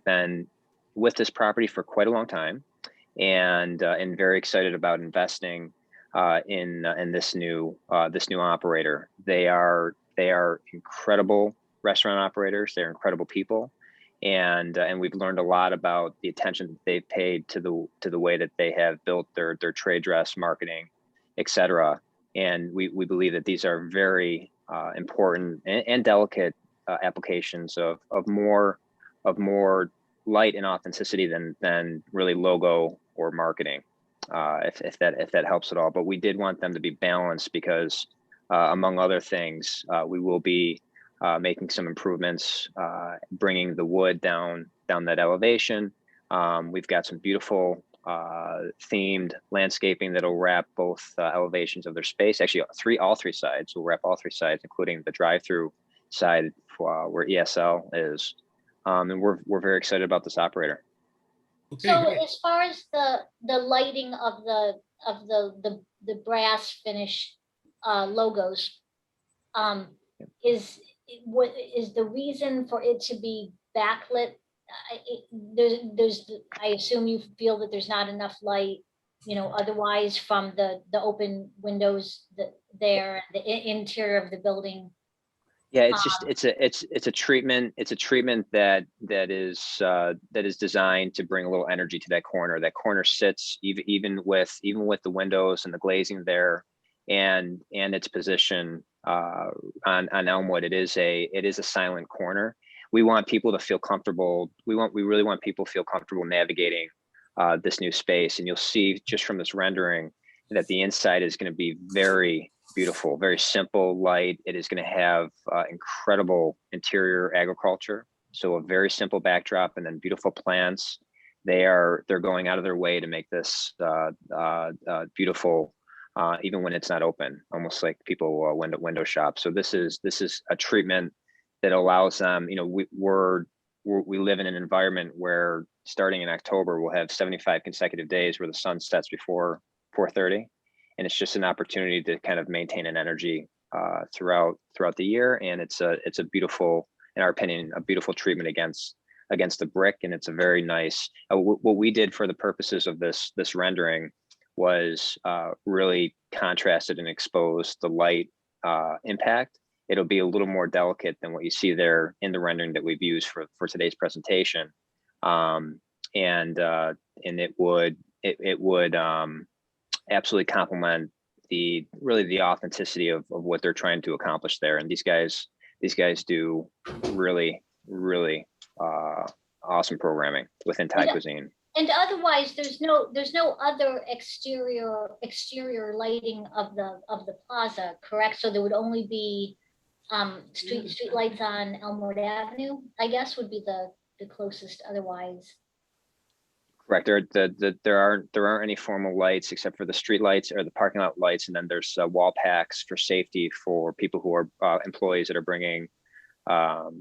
been with this property for quite a long time, and very excited about investing in this new operator. They are incredible restaurant operators. They're incredible people, and we've learned a lot about the attention that they've paid to the way that they have built their trade dress marketing, etc. And we believe that these are very important and delicate applications of more light and authenticity than really logo or marketing, if that helps at all. But we did want them to be balanced because, among other things, we will be making some improvements, bringing the wood down that elevation. We've got some beautiful themed landscaping that'll wrap both elevations of their space. Actually, all three sides. We'll wrap all three sides, including the drive-through side where ESL is. And we're very excited about this operator. Okay, So great. as far as the lighting of the brass finish logos, is the reason for it to be backlit? I assume you feel that there's not enough light, otherwise from the open windows there, the interior of the building. Yeah, it's just it's a treatment. It's a treatment that is designed to bring a little energy to that corner. That corner sits even with the windows and the glazing there, and its position on Elmwood. It is a silent corner. We want people to feel comfortable. We really want people to feel comfortable navigating this new space. And you'll see just from this rendering that the inside is going to be very beautiful, very simple, light. It is going to have incredible interior agriculture. So a very simple backdrop and then beautiful plants. They're going out of their way to make this beautiful, even when it's not open, almost like people window shop. So this is a treatment that allows them, we live in an environment where starting in October, we'll have 75 consecutive days where the sun sets before 4:30. And it's just an opportunity to kind of maintain an energy throughout the year. And it's a beautiful, in our opinion, a beautiful treatment against the brick. And it's a very nice, what we did for the purposes of this rendering was really contrasted and exposed the light impact. It'll be a little more delicate than what you see there in the rendering that we've used for today's presentation. And it would absolutely complement the authenticity of what they're trying to accomplish there. And these guys do really awesome programming within Thai cuisine. And otherwise, there's no other exterior lighting of the plaza, correct? So there would only be street lights on Elmwood Avenue, I guess, would be the closest otherwise. Correct. There aren't any formal lights except for the street lights or the parking lot lights, and then there's wall packs for safety for people who are employees that are bringing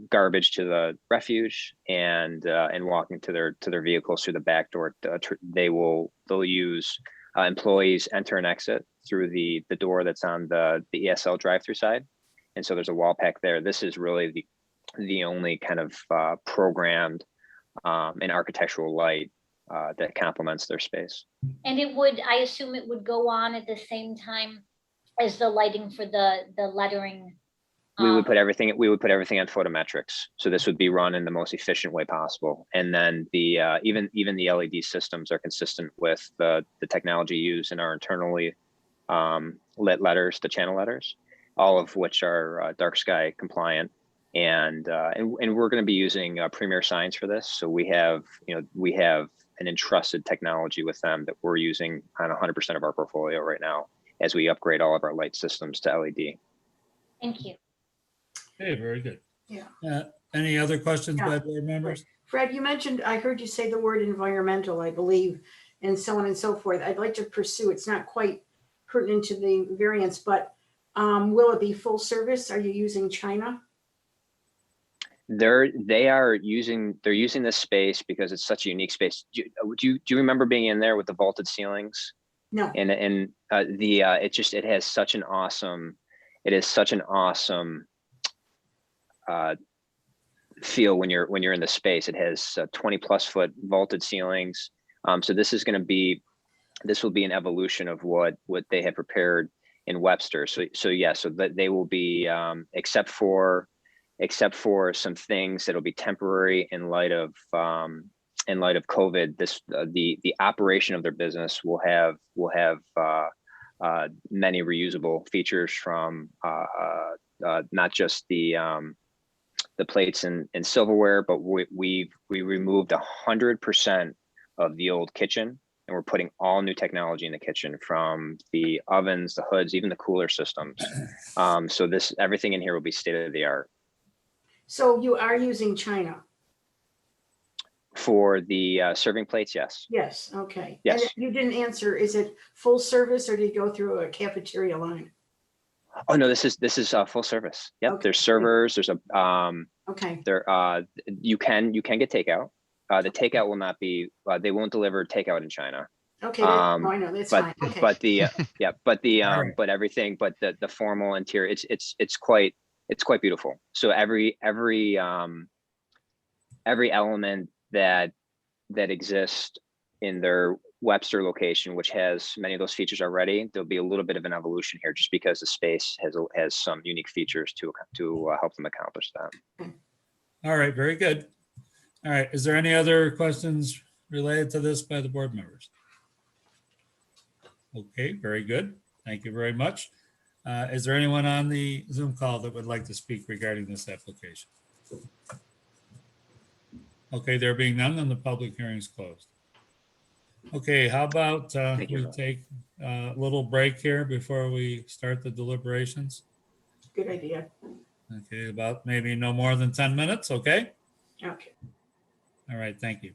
garbage to the refuge and walking to their vehicles through the back door. They'll use employees enter and exit through the door that's on the ESL drive-through side, and so there's a wall pack there. This is really the only kind of programmed and architectural light that complements their space. And I assume it would go on at the same time as the lighting for the lettering. We would put everything on photometrics. So this would be run in the most efficient way possible. And then even the LED systems are consistent with the technology used in our internally lit letters, the channel letters, all of which are dark sky compliant. And we're going to be using Premier Signs for this. So we have an entrusted technology with them that we're using on 100% of our portfolio right now as we upgrade all of our light systems to LED. Thank you. Okay, very good. Yeah. Any other questions Yeah. by board members? Fred, you mentioned, I heard you say the word environmental, I believe, and so on and so forth. I'd like to pursue, it's not quite pertinent to the variance, but will it be full service? Are you using China? They're using this space because it's such a unique space. Do you remember being in there with the vaulted ceilings? No. And it has such an awesome feel when you're in the space. It has 20+ foot vaulted ceilings. So this will be an evolution of what they have prepared in Webster. So that they will be except for some things that'll be temporary in light of COVID. The operation of their business will have many reusable features from not just the plates and silverware, but we removed 100% of the old kitchen, and we're putting all new technology in the kitchen, from the ovens, the hoods, even the cooler systems. So everything in here will be state of the art. So you are using China? For the serving plates, yes. Yes, okay. Yes. And you didn't answer, is it full service or do you go through a cafeteria line? Oh no, this is full service. Yep. Okay. There's servers. There's Okay. You can get takeout. The takeout will not be. They won't deliver takeout in China. Okay. I know that's fine. Okay. But the All right. but everything, but the formal interior, it's quite beautiful. So every element that exists in their Webster location, which has many of those features already, there'll be a little bit of an evolution here, just because the space has some unique features to help them accomplish that. All right, very good. All right, is there any other questions related to this by the board members? Okay, very good. Thank you very much. Is there anyone on the Zoom call that would like to speak regarding this application? Okay, there being none, then the public hearing is closed. Okay, how about we take a little break here before we start the deliberations? Good idea. Okay, about maybe no more than 10 minutes, okay? Okay. All right, thank you.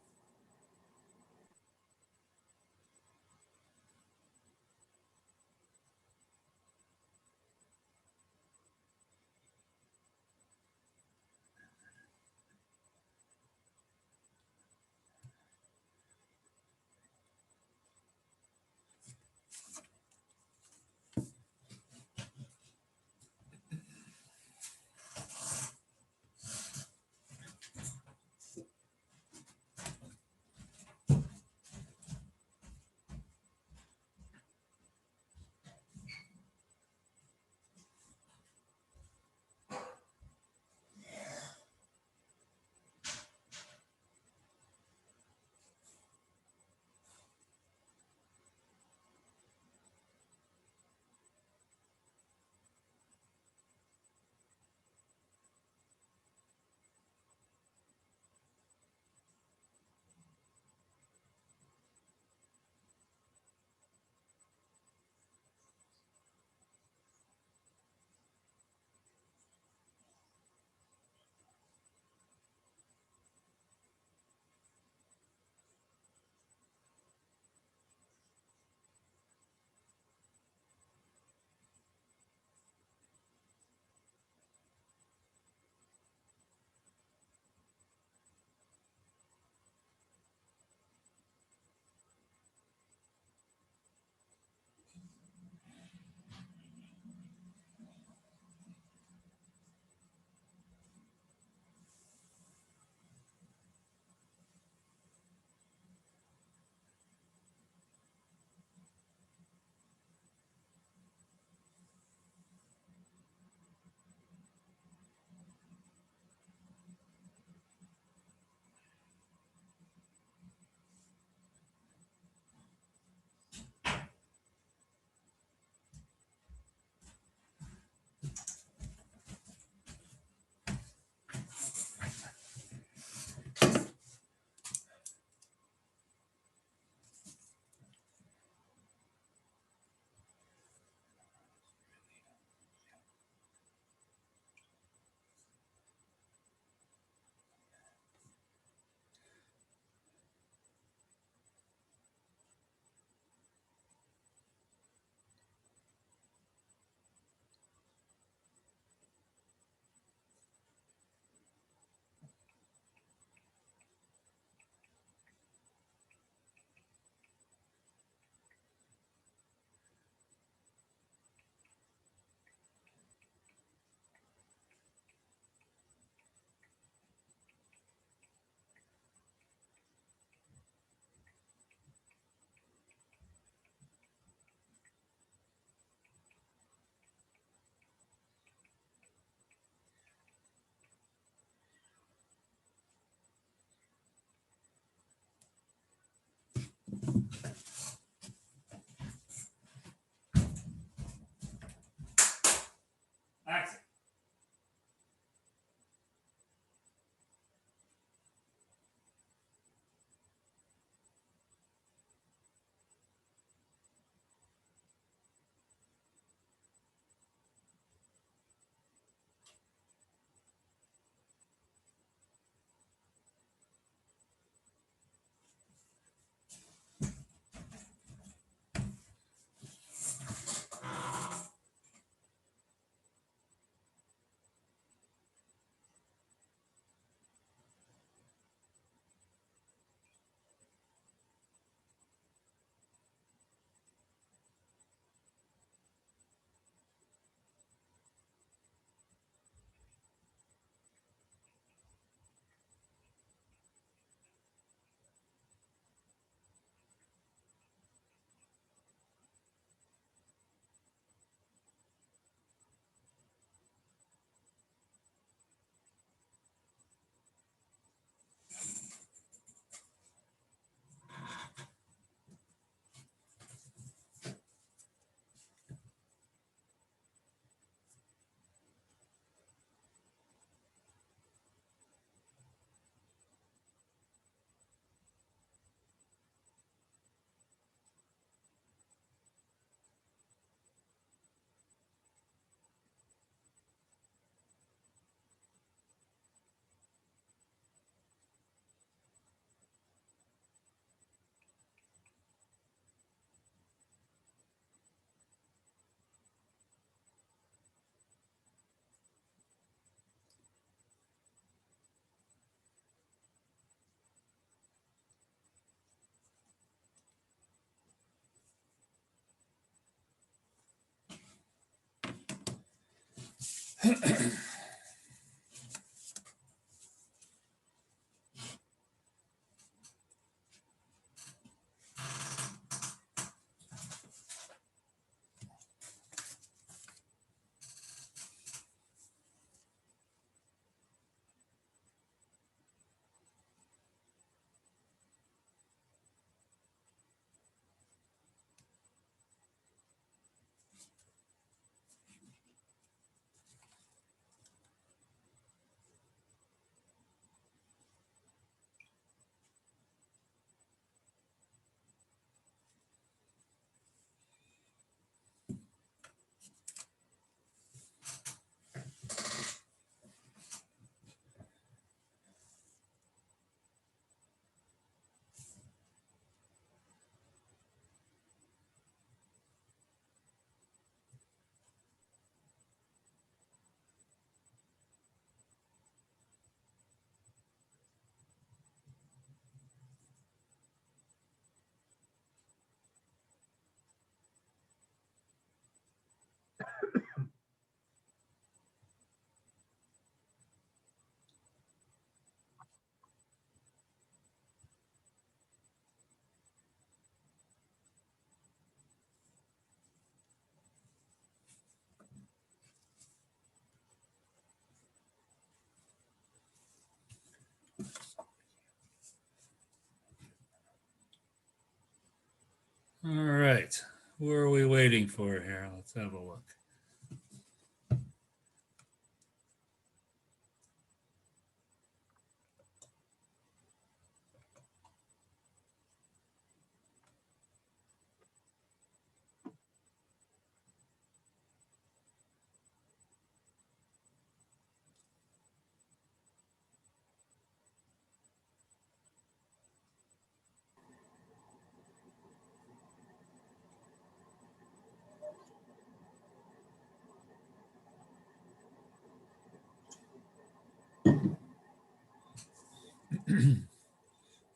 All right, who are we waiting for here? Let's have a look.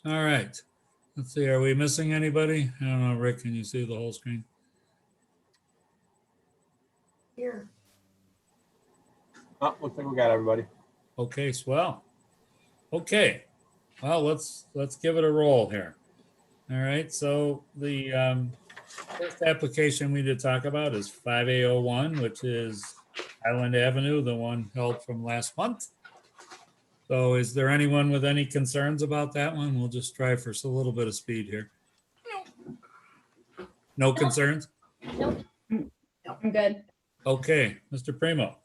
All right, let's see, are we missing anybody? I don't know, Rick, can you see the whole screen? Here. Oh, looks like we got everybody. Okay, swell. Okay, well, let's give it a roll here. All right, so the first application we need to talk about is 5A01, which is Island Avenue, the one held from last month. So is there anyone with any concerns about that one? We'll just try for a little bit of speed here. No concerns? I'm good. Okay, Mr. Primo.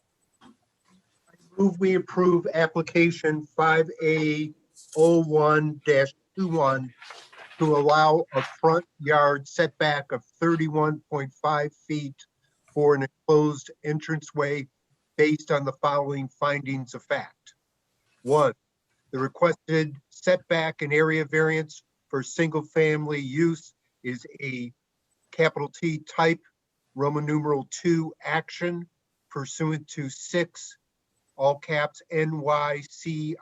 Move we approve application 5A 01-21 to allow a front yard setback of 31.5 feet for an enclosed entranceway based on the following findings of fact. 1, the requested setback and area variance for single-family use is a capital T type Roman numeral 2 action pursuant to 6 all caps NYCRR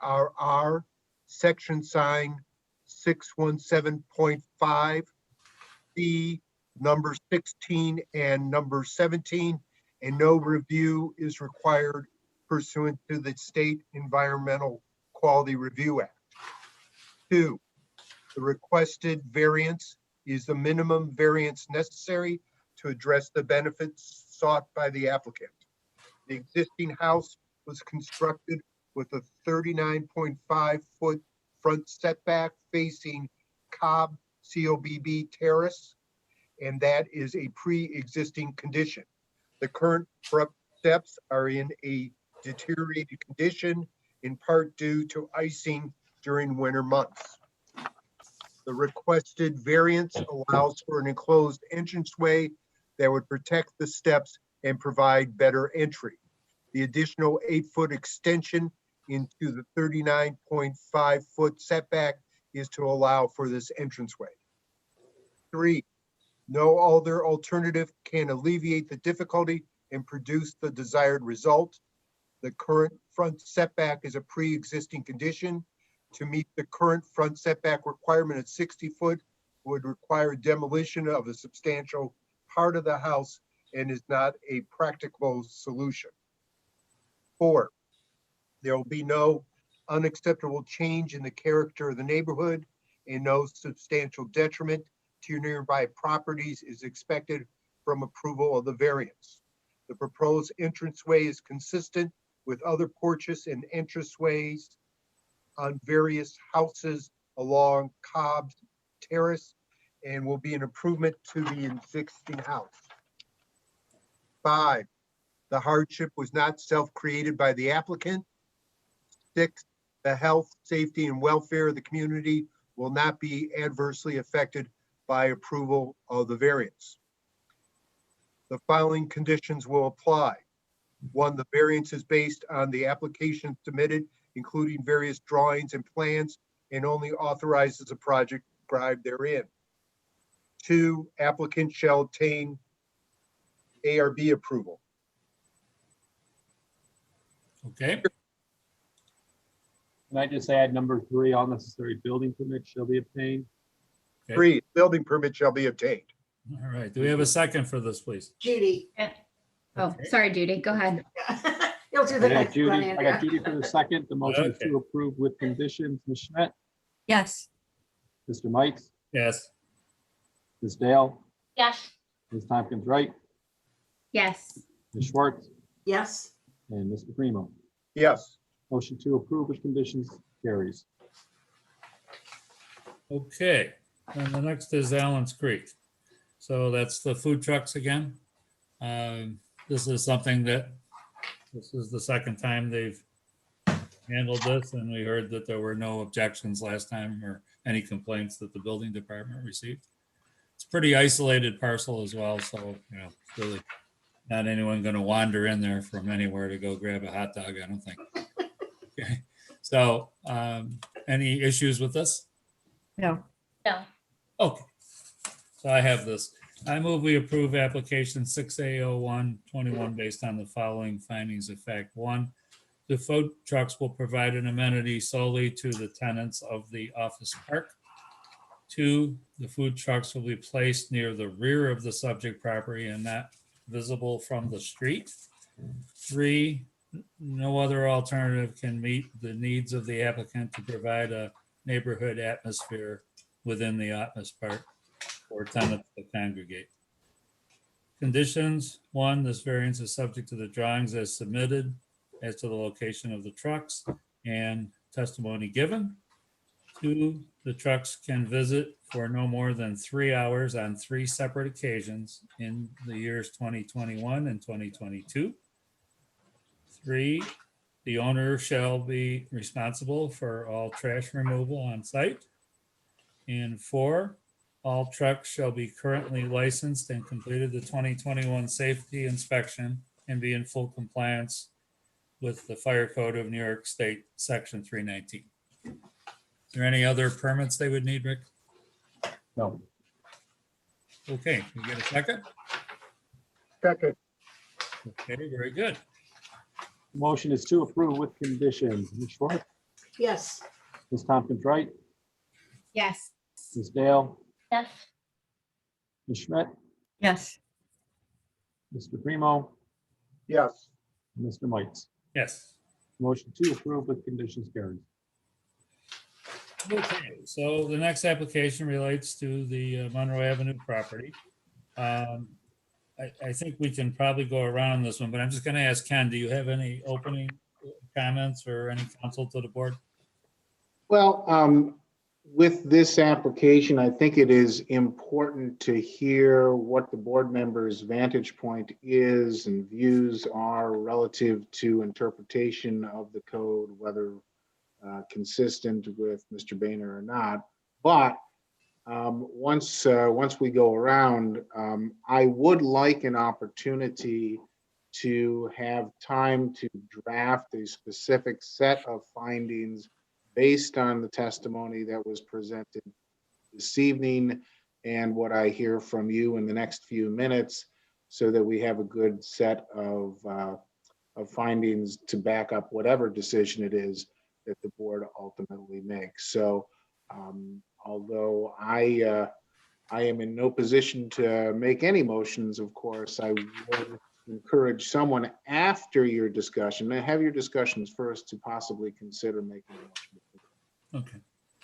section sign 617.5 C number 16 and number 17, and no review is required pursuant to the State Environmental Quality Review Act. 2, the requested variance is the minimum variance necessary to address the benefits sought by the applicant. The existing house was constructed with a 39.5 foot front setback facing Cobb COBB Terrace, and that is a pre-existing condition. The current front steps are in a deteriorated condition, in part due to icing during winter months. The requested variance allows for an enclosed entranceway that would protect the steps and provide better entry. The additional 8-foot extension into the 39.5 foot setback is to allow for this entranceway. 3, no other alternative can alleviate the difficulty and produce the desired result. The current front setback is a pre-existing condition. To meet the current front setback requirement at 60 foot would require demolition of a substantial part of the house and is not a practical solution. 4, there will be no unacceptable change in the character of the neighborhood and no substantial detriment to your nearby properties is expected from approval of the variance. The proposed entranceway is consistent with other porches and entranceways on various houses along Cobb's Terrace and will be an improvement to the existing house. 5, the hardship was not self-created by the applicant. 6, the health, safety, and welfare of the community will not be adversely affected by approval of the variance. The following conditions will apply. 1, the variance is based on the application submitted, including various drawings and plans, and only authorizes a project described therein. 2, applicant shall obtain ARB approval. Okay, Can I just add number 3, all necessary building permits shall be obtained? 3, building permit shall be obtained. all right. Do we have a second for this, please? Judy. Oh, sorry, Judy, go ahead. You'll do the I got next one, Judy, I got Andrea. Judy for the second. The motion is Okay. to approve with conditions. Ms. Schmidt, Yes. Mr. Mikes, Yes, Ms. Dale, Yes, Ms. Tompkins Wright, Yes, Ms. Schwartz, Yes, and Mr. Primo. Yes, Motion to approve with conditions carries. okay. And the next is Allen's Creek. So that's the food trucks again. This is something that, this is the second time they've handled this, and we heard that there were no objections last time or any complaints that the building department received. It's a pretty isolated parcel as well, so, you know, it's really not anyone gonna wander in there from anywhere to go grab a hot dog, I don't think. Okay, so, any issues with this? No. no, Okay. So I have this. I move we approve application 6A0121 based on the following findings of fact. 1, the food trucks will provide an amenity solely to the tenants of the office park. 2, the food trucks will be placed near the rear of the subject property and not visible from the street. 3, no other alternative can meet the needs of the applicant to provide a neighborhood atmosphere within the office park for tenants to congregate. Conditions: 1, this variance is subject to the drawings as submitted as to the location of the trucks and testimony given. 2, the trucks can visit for no more than 3 hours on 3 separate occasions in the years 2021 and 2022. 3, the owner shall be responsible for all trash removal on site. And 4, all trucks shall be currently licensed and completed the 2021 safety inspection and be in full compliance with the Fire Code of New York State, Section 319. Is there any other permits they would need, Rick? No. Okay, can we get a second? second, Okay, very good. Motion is to approve with conditions. Ms. Schwartz, yes, Ms. Tompkins Wright, yes, Ms. Dale, yes, Ms. Schmidt, Yes. Mr. Primo, yes, and Mr. Mikes. Yes. Motion to approve with conditions carries. Okay, so the next application relates to the Monroe Avenue property. I think we can probably go around this one, but I'm just going to ask Ken, do you have any opening comments or any counsel to the board? Well, with this application, I think it is important to hear what the board members' vantage point is and views are relative to interpretation of the code, whether consistent with Mr. Boehner or not. But once we go around, I would like an opportunity to have time to draft a specific set of findings based on the testimony that was presented this evening and what I hear from you in the next few minutes, so that we have a good set of findings to back up whatever decision it is that the board ultimately makes. So although I am in no position to make any motions, of course, I would encourage someone after your discussion, have your discussions first to possibly consider making a motion. Okay.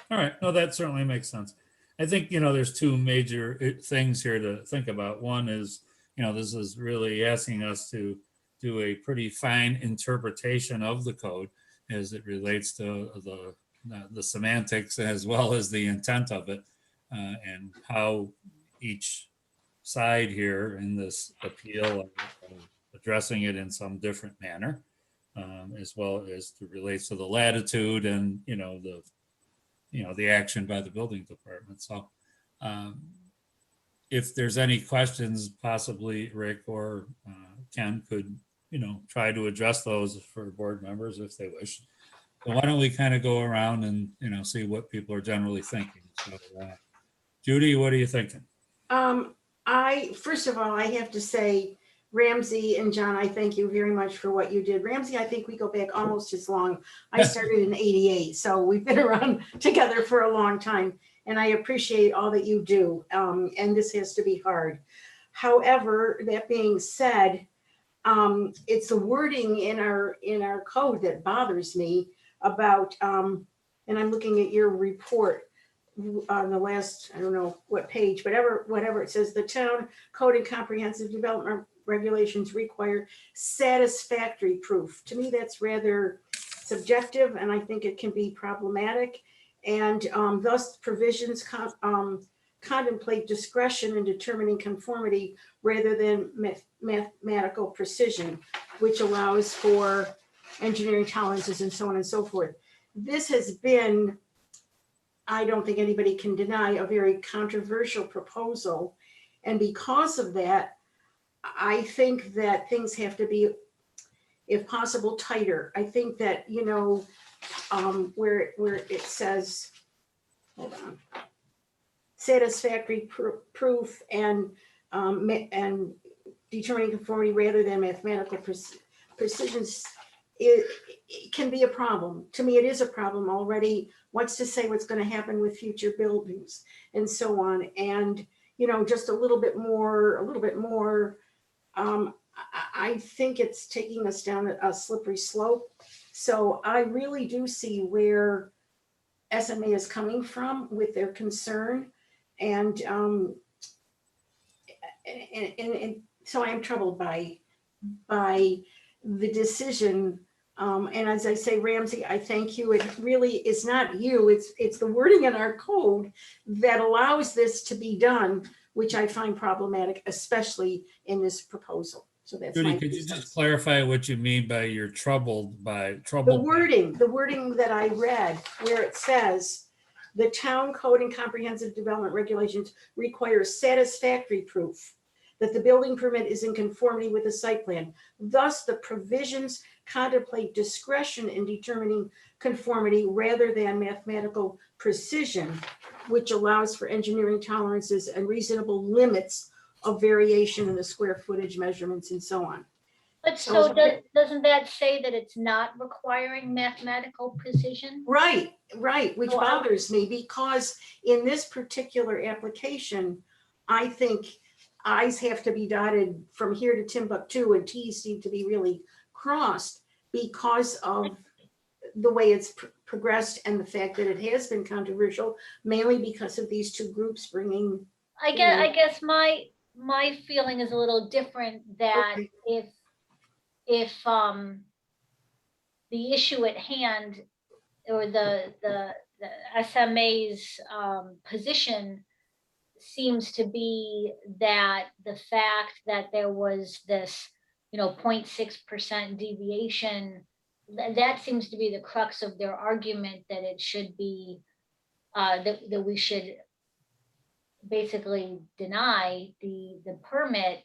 All right. No, that certainly makes sense. I think, there's two major things here to think about. One is, this is really asking us to do a pretty fine interpretation of the code as it relates to the semantics as well as the intent of it, and how each side here in this appeal addressing it in some different manner, as well as to relates to the latitude and the action by the building department. So if there's any questions, possibly Rick or Ken could try to address those for board members if they wish. So why don't we kind of go around and see what people are generally thinking. So Judy, what are you thinking? First of all, I have to say, Ramsey and John, I thank you very much for what you did. Ramsey, I think we go back almost as long. I started in '88, so we've been around together for a long time, and I appreciate all that you do. And this has to be hard. However, that being said, it's the wording in our code that bothers me about, and I'm looking at your report on the last, I don't know what page, whatever it says, the town code and comprehensive development regulations require satisfactory proof. To me, that's rather subjective, and I think it can be problematic. And thus provisions contemplate discretion in determining conformity rather than mathematical precision, which allows for engineering tolerances and so on and so forth. This has been, I don't think anybody can deny, a very controversial proposal. And because of that, I think that things have to be, if possible, tighter. I think that, where it says, hold on, satisfactory proof and determining conformity rather than mathematical precision, it can be a problem. To me, it is a problem already. What's to say what's going to happen with future buildings and so on. And, just a little bit more, I think it's taking us down a slippery slope. So I really do see where SMA is coming from with their concern. And so I am troubled by the decision. And as I say, Ramsey, I thank you. It really is not you. It's the wording in our code that allows this to be done, which I find problematic, especially in this proposal. So that's Judy, my could you 2 just cents. clarify what you mean by you're troubled by The wording that I read, where it says the town code and comprehensive development regulations require satisfactory proof that the building permit is in conformity with the site plan. Thus, the provisions contemplate discretion in determining conformity rather than mathematical precision, which allows for engineering tolerances and reasonable limits of variation in the square footage measurements and so on. But so doesn't that say that it's not requiring mathematical precision? Right, which bothers me because in this particular application, I think I's have to be dotted from here to Timbuktu and T's need to be really crossed because of the way it's progressed and the fact that it has been controversial, mainly because of these two groups bringing. I guess my feeling is a little different, that if the issue at hand or the SMA's position seems to be that the fact that there was this 0.6% deviation, that seems to be the crux of their argument, that it should be that we should basically deny the permit.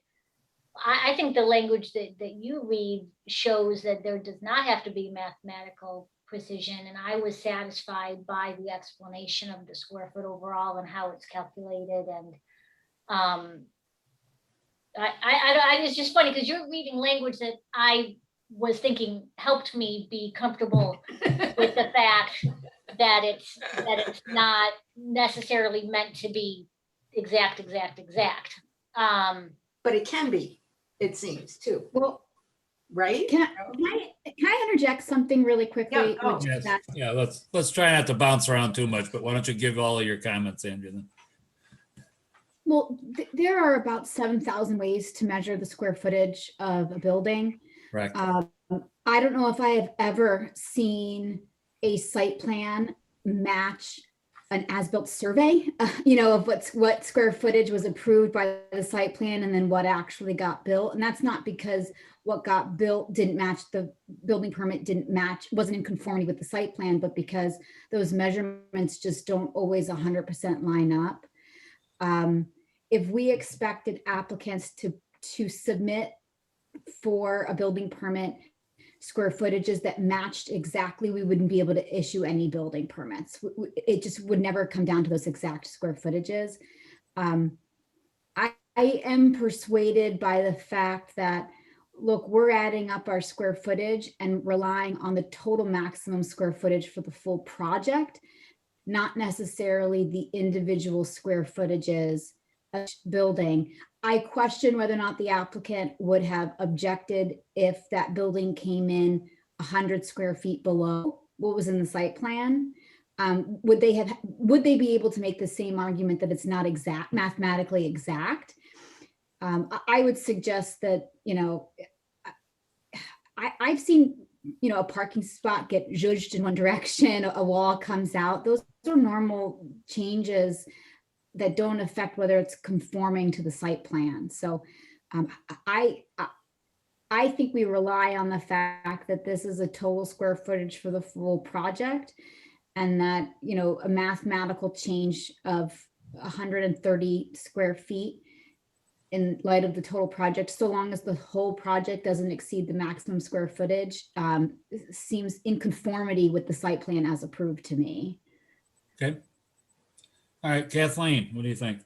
I think the language that you read shows that there does not have to be mathematical precision, and I was satisfied by the explanation of the square foot overall and how it's calculated. And it's just funny because you're reading language that I was thinking helped me be comfortable with the fact that it's not necessarily meant to be exact. But it can be. it seems too, Well, right? can I interject something really quickly? Yeah, go. which Yes, that- yeah, let's try not to bounce around too much, but why don't you give all of your comments, Andrew? then? Well, there are about 7,000 ways to measure the square footage of a building. Correct. I don't know if I have ever seen a site plan match an as-built survey, of what square footage was approved by the site plan and then what actually got built. And that's not because what got built didn't match, the building permit didn't match, wasn't in conformity with the site plan, but because those measurements just don't always 100% line up. If we expected applicants to submit for a building permit square footages that matched exactly, we wouldn't be able to issue any building permits. It just would never come down to those exact square footages. I am persuaded by the fact that, look, we're adding up our square footage and relying on the total maximum square footage for the full project, not necessarily the individual square footages of building. I question whether or not the applicant would have objected if that building came in 100 square feet below what was in the site plan. Would they be able to make the same argument that it's not exact, mathematically exact? I would suggest that, I've seen, a parking spot get judged in one direction, a wall comes out. Those are normal changes that don't affect whether it's conforming to the site plan. So I think we rely on the fact that this is a total square footage for the full project, and that, a mathematical change of 130 square feet in light of the total project, so long as the whole project doesn't exceed the maximum square footage, seems in conformity with the site plan as approved to me. Okay. All right, Kathleen, what do you think?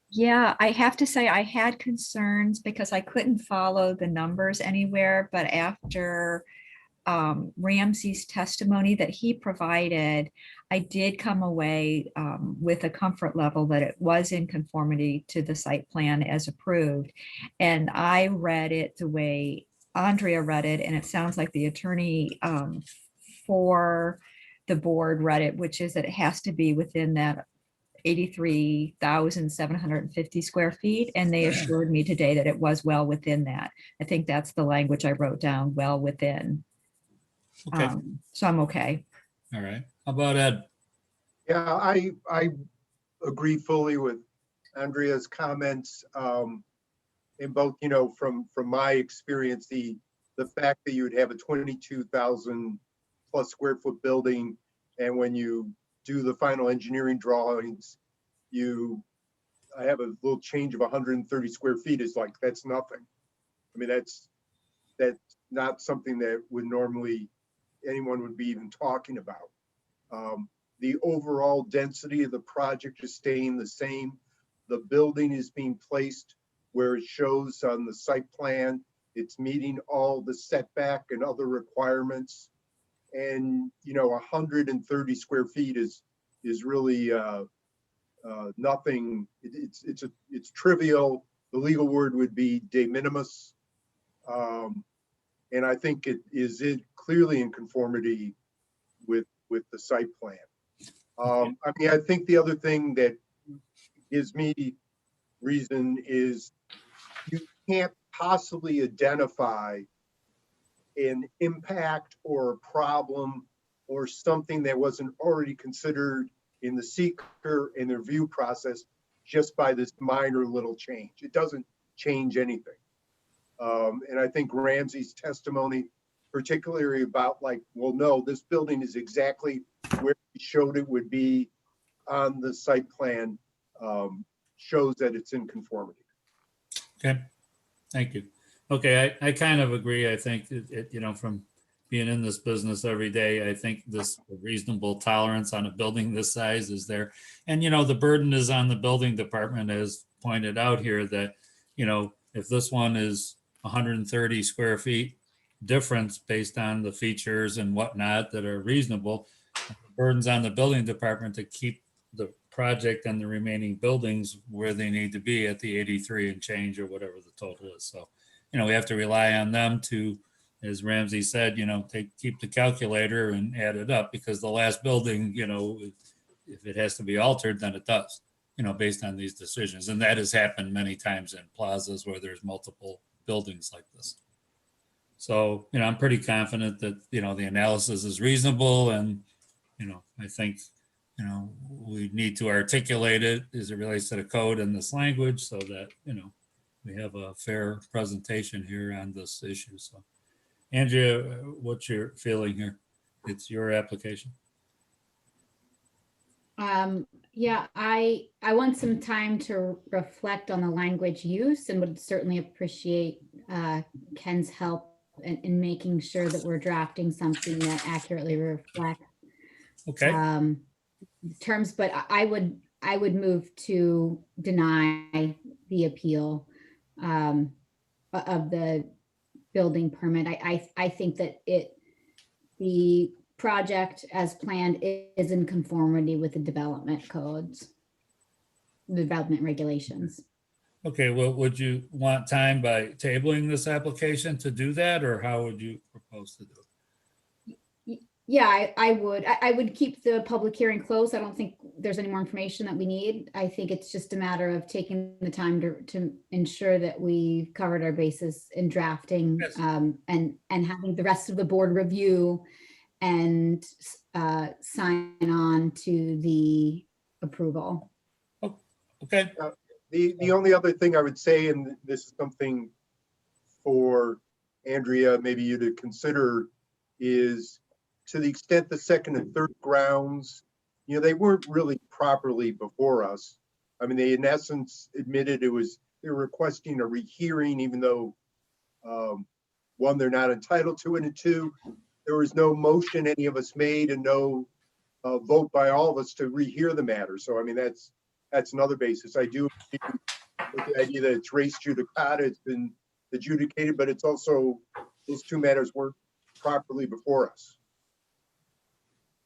Yeah, I have to say I had concerns because I couldn't follow the numbers anywhere, but after Ramsey's testimony that he provided, I did come away with a comfort level that it was in conformity to the site plan as approved. And I read it the way Andrea read it, and it sounds like the attorney for the board read it, which is that it has to be within that 83,750 square feet. And they assured me today that it was well within that. I think that's the language I wrote down, well within. Okay. So I'm okay. All right. How about Ed? Yeah, I agree fully with Andrea's comments. In both, from my experience, the fact that you would have a 22,000 plus square foot building, and when you do the final engineering drawings, I have a little change of 130 square feet. Is like, that's nothing. I mean, that's not something that would normally anyone would be even talking about. The overall density of the project is staying the same. The building is being placed where it shows on the site plan. It's meeting all the setback and other requirements. And 130 square feet is really nothing. It's trivial. The legal word would be de minimis, and I think it is clearly in conformity with the site plan. I mean, I think the other thing that gives me reason is you can't possibly identify an impact or a problem or something that wasn't already considered in the seeker and the review process just by this minor little change. It doesn't change anything. And I think Ramsey's testimony, particularly about well, no, this building is exactly where he showed it would be on the site plan, shows that it's in conformity. Okay, thank you. Okay, I kind of agree. I think from being in this business every day, I think this reasonable tolerance on a building this size is there. And, the burden is on the building department, as pointed out here, that, if this one is 130 square feet difference based on the features and whatnot that are reasonable, the burden's on the building department to keep the project and the remaining buildings where they need to be at the 83 and change or whatever the total is. So, we have to rely on them to, as Ramsey said, keep the calculator and add it up, because the last building, if it has to be altered, then it does, based on these decisions. And that has happened many times in plazas where there's multiple buildings like this. So, I'm pretty confident that, the analysis is reasonable, and, I think, we need to articulate it as it relates to the code and this language so that, we have a fair presentation here on this issue. So, Andrea, what's your feeling here? It's your application. Yeah, I want some time to reflect on the language use, and would certainly appreciate Ken's help in making sure that we're drafting something that accurately reflects terms. But I would move to deny the appeal of the building permit. I think that the project as planned is in conformity with the development codes, the development regulations. Okay, well, would you want time by tabling this application to do that, or how would you propose to do it? Yeah, I would keep the public hearing closed. I don't think there's any more information that we need. I think it's just a matter of taking the time to ensure that we've covered our bases in drafting, and having the rest of the board review and sign on to the approval. Okay. The only other thing I would say, and this is something for Andrea, maybe you to consider, is to the extent the second and third grounds, they weren't really properly before us. I mean, they in essence admitted they were requesting a rehearing, even though one, they're not entitled to it, and two, there was no motion any of us made and no vote by all of us to rehear the matter. So, I mean, that's another basis. I do agree with the idea that it's res judicata, it's been adjudicated, but it's also, those two matters weren't properly before us.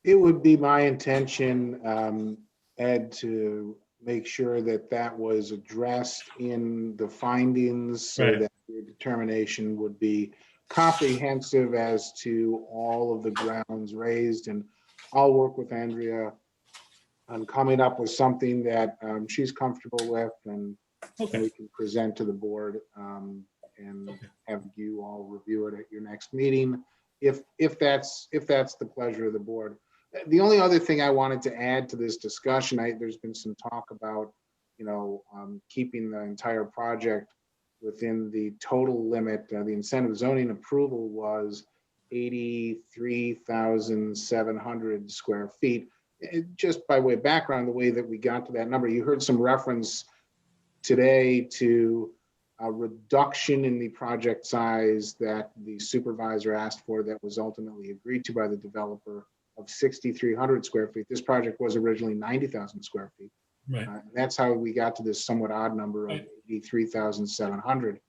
It would be my intention, Ed, to make sure that that was addressed in the findings so Right. that your determination would be comprehensive as to all of the grounds raised. And I'll work with Andrea on coming up with something that she's comfortable with, and we can present to the board, and have you all review it at your next meeting, if that's the pleasure of the board. The only other thing I wanted to add to this discussion, there's been some talk about, keeping the entire project within the total limit. The incentive zoning approval was 83,700 square feet. Just by way of background, the way that we got to that number, you heard some reference today to a reduction in the project size that the supervisor asked for that was ultimately agreed to by the developer, of 6,300 square feet. This project was originally 90,000 square feet. Right. That's how we got to this somewhat odd number of 83,700.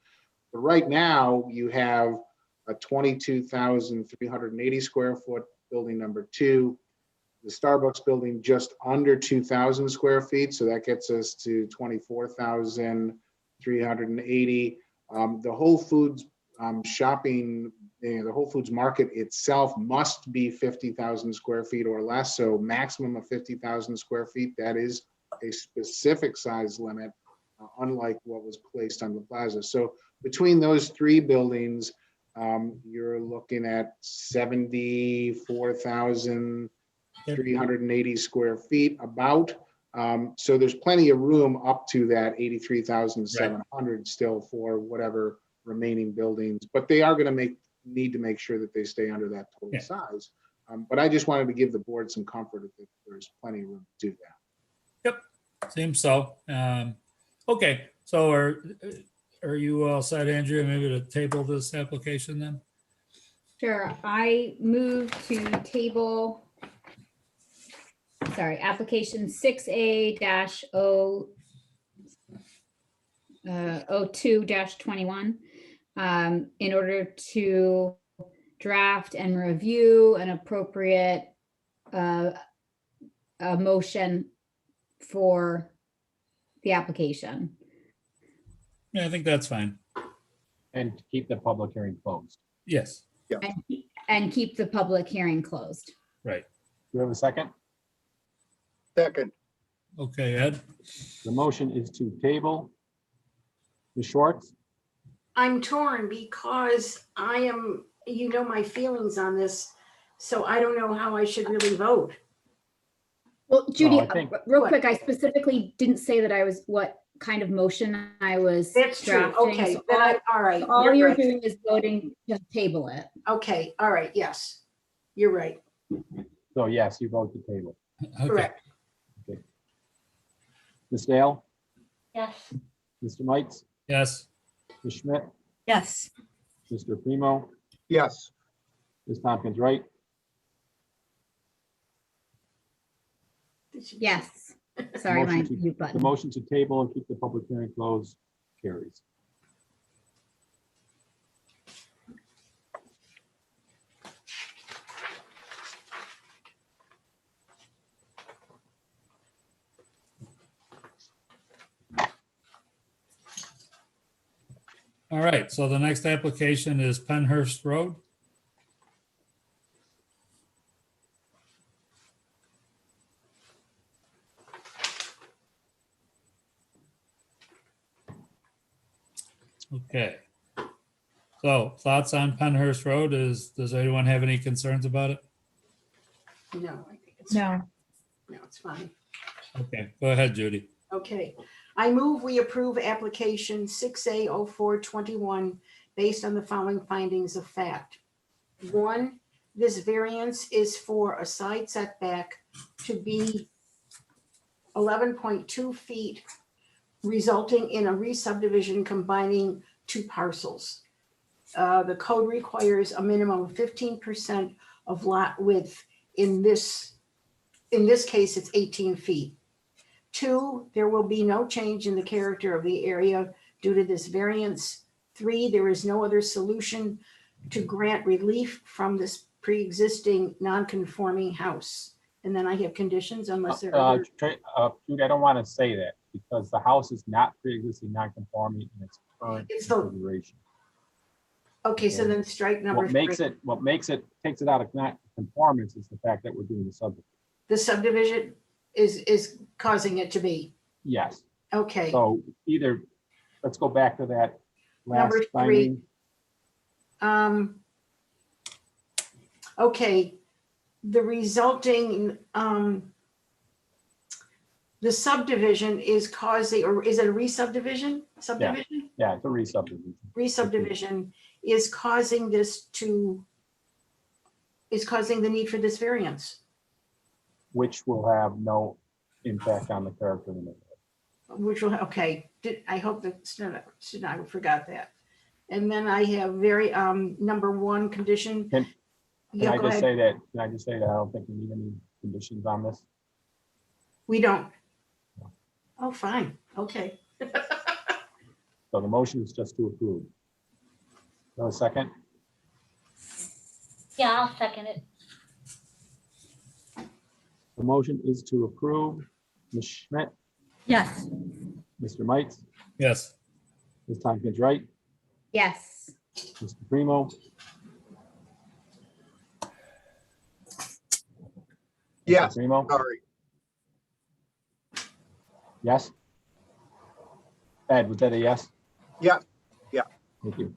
But right now you have a 22,380 square foot building number 2, the Starbucks building just under 2,000 square feet. So that gets us to 24,380. The Whole Foods shopping, the Whole Foods market itself must be 50,000 square feet or less. So maximum of 50,000 square feet. That is a specific size limit, unlike what was placed on the plaza. So between those three buildings, you're looking at 74,380 square feet about. So there's plenty of room up to that 83,700 still for whatever remaining buildings, but they are going to need to make sure that they stay under that total size. But I just wanted to give the board some comfort that there's plenty of room to do that. Yep, seems so. Okay, so are you all set, Andrea, maybe to table this application then? Sure, I move to table, application 6A-02-21 in order to draft and review an appropriate motion for the application. Yeah, I think that's fine. And to keep the public hearing closed. Yes, And keep the public hearing closed. right. Do we have a second? Second. Okay, Ed? The motion is to table. Ms. Schwartz? I'm torn because I am, you know, my feelings on this, so I don't know how I should really vote. Well, Judy, I think- real What? quick, I specifically didn't say that I was, what kind of motion I was That's true. drafting. Okay, So then all right. all you're you're right. doing is voting to table it. Okay, all right, yes. You're right, So yes, you vote to table. Okay. correct. Ms. Dale? Yes. Mr. Mites? Yes, Ms. Schmidt? Yes. Mr. Primo? Yes. Ms. Tompkins, right? Yes. Sorry, my Motion to- mute The button. motion to table and keep the public hearing closed carries. all right, so the next application is Penhurst Road. Okay. So thoughts on Penhurst Road does anyone have any concerns about it? No, I think it's, No. no, it's fine. Okay, go ahead, Judy. Okay, I move we approve application 6A0421 based on the following findings of fact. One, this variance is for a side setback to be 11.2 feet, resulting in a re-subdivision combining two parcels. The code requires a minimum of 15% of lot width. In this case, it's 18 feet. Two, there will be no change in the character of the area due to this variance. Three, there is no other solution to grant relief from this pre-existing non-conforming house. And then I have conditions unless there are other. Judy, I don't want to say that because the house is not pre-existing non-conforming in its current It's the- configuration. Okay, so then strike number What three. makes it, takes it out of conformance is the fact that we're doing the subdivision. The subdivision is causing it to be. Yes. Okay, So either, let's go back to that last Number three. finding. Okay, the resulting, the subdivision is causing, or is it a re-subdivision? Subdivision? Yeah, it's a re-subdivision. Re-subdivision is causing this to, is causing the need for this variance, Which will have no impact on the character of the neighborhood. which will, okay, I hope that Stenographer forgot that. And then I have number one condition. Can Yeah, I go just ahead. say that, can I just say that I don't think we need any conditions on this? We don't. Oh, fine, okay. So the motion is just to approve. No second? Yeah, I'll second it. The motion is to approve. Ms. Schmidt, Yes. Mr. Mites, Yes, Ms. Tompkins, right? Yes. Mr. Primo, Yes, Primo, sorry. yes? Ed, was that a yes? Yeah, yeah. Thank you.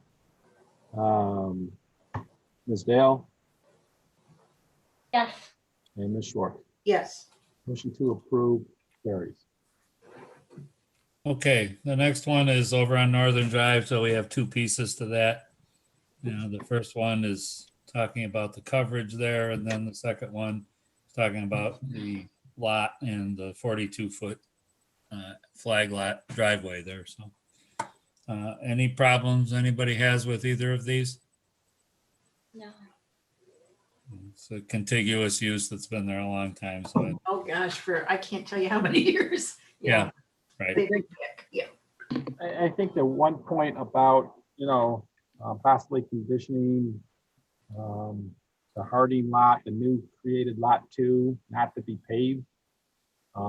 Ms. Dale Yes. and Ms. Schwartz. Yes, Motion to approve carries. okay, the next one is over on Northern Drive, so we have two pieces to that. You know, the first one is talking about the coverage there, and then the second one is talking about the lot and the 42-foot flag lot driveway there, so. Any problems anybody has with either of these? No. It's a contiguous use that's been there a long time, so, oh gosh, I can't tell you how many years. yeah, right. Big, yeah. I think the one point about, possibly conditioning the Harding lot, the new created lot 2, not to be paved.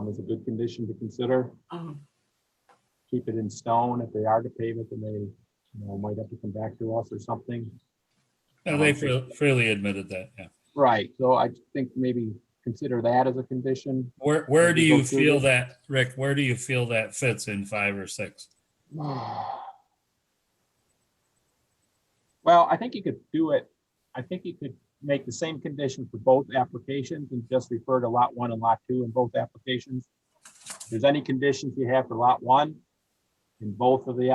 is a good condition to consider. Keep it in stone. If they are to pave it, then they, might have to come back to us or something. No, they freely admitted that, yeah. Right, so I think maybe consider that as a condition. Where As do we go you through feel this. that, Rick, where do you feel that fits in 5 or 6? Well, I think you could do it, I think you could make the same condition for both applications and just refer to lot 1 and lot 2 in both applications. If there's any conditions you have for lot 1 in both of the,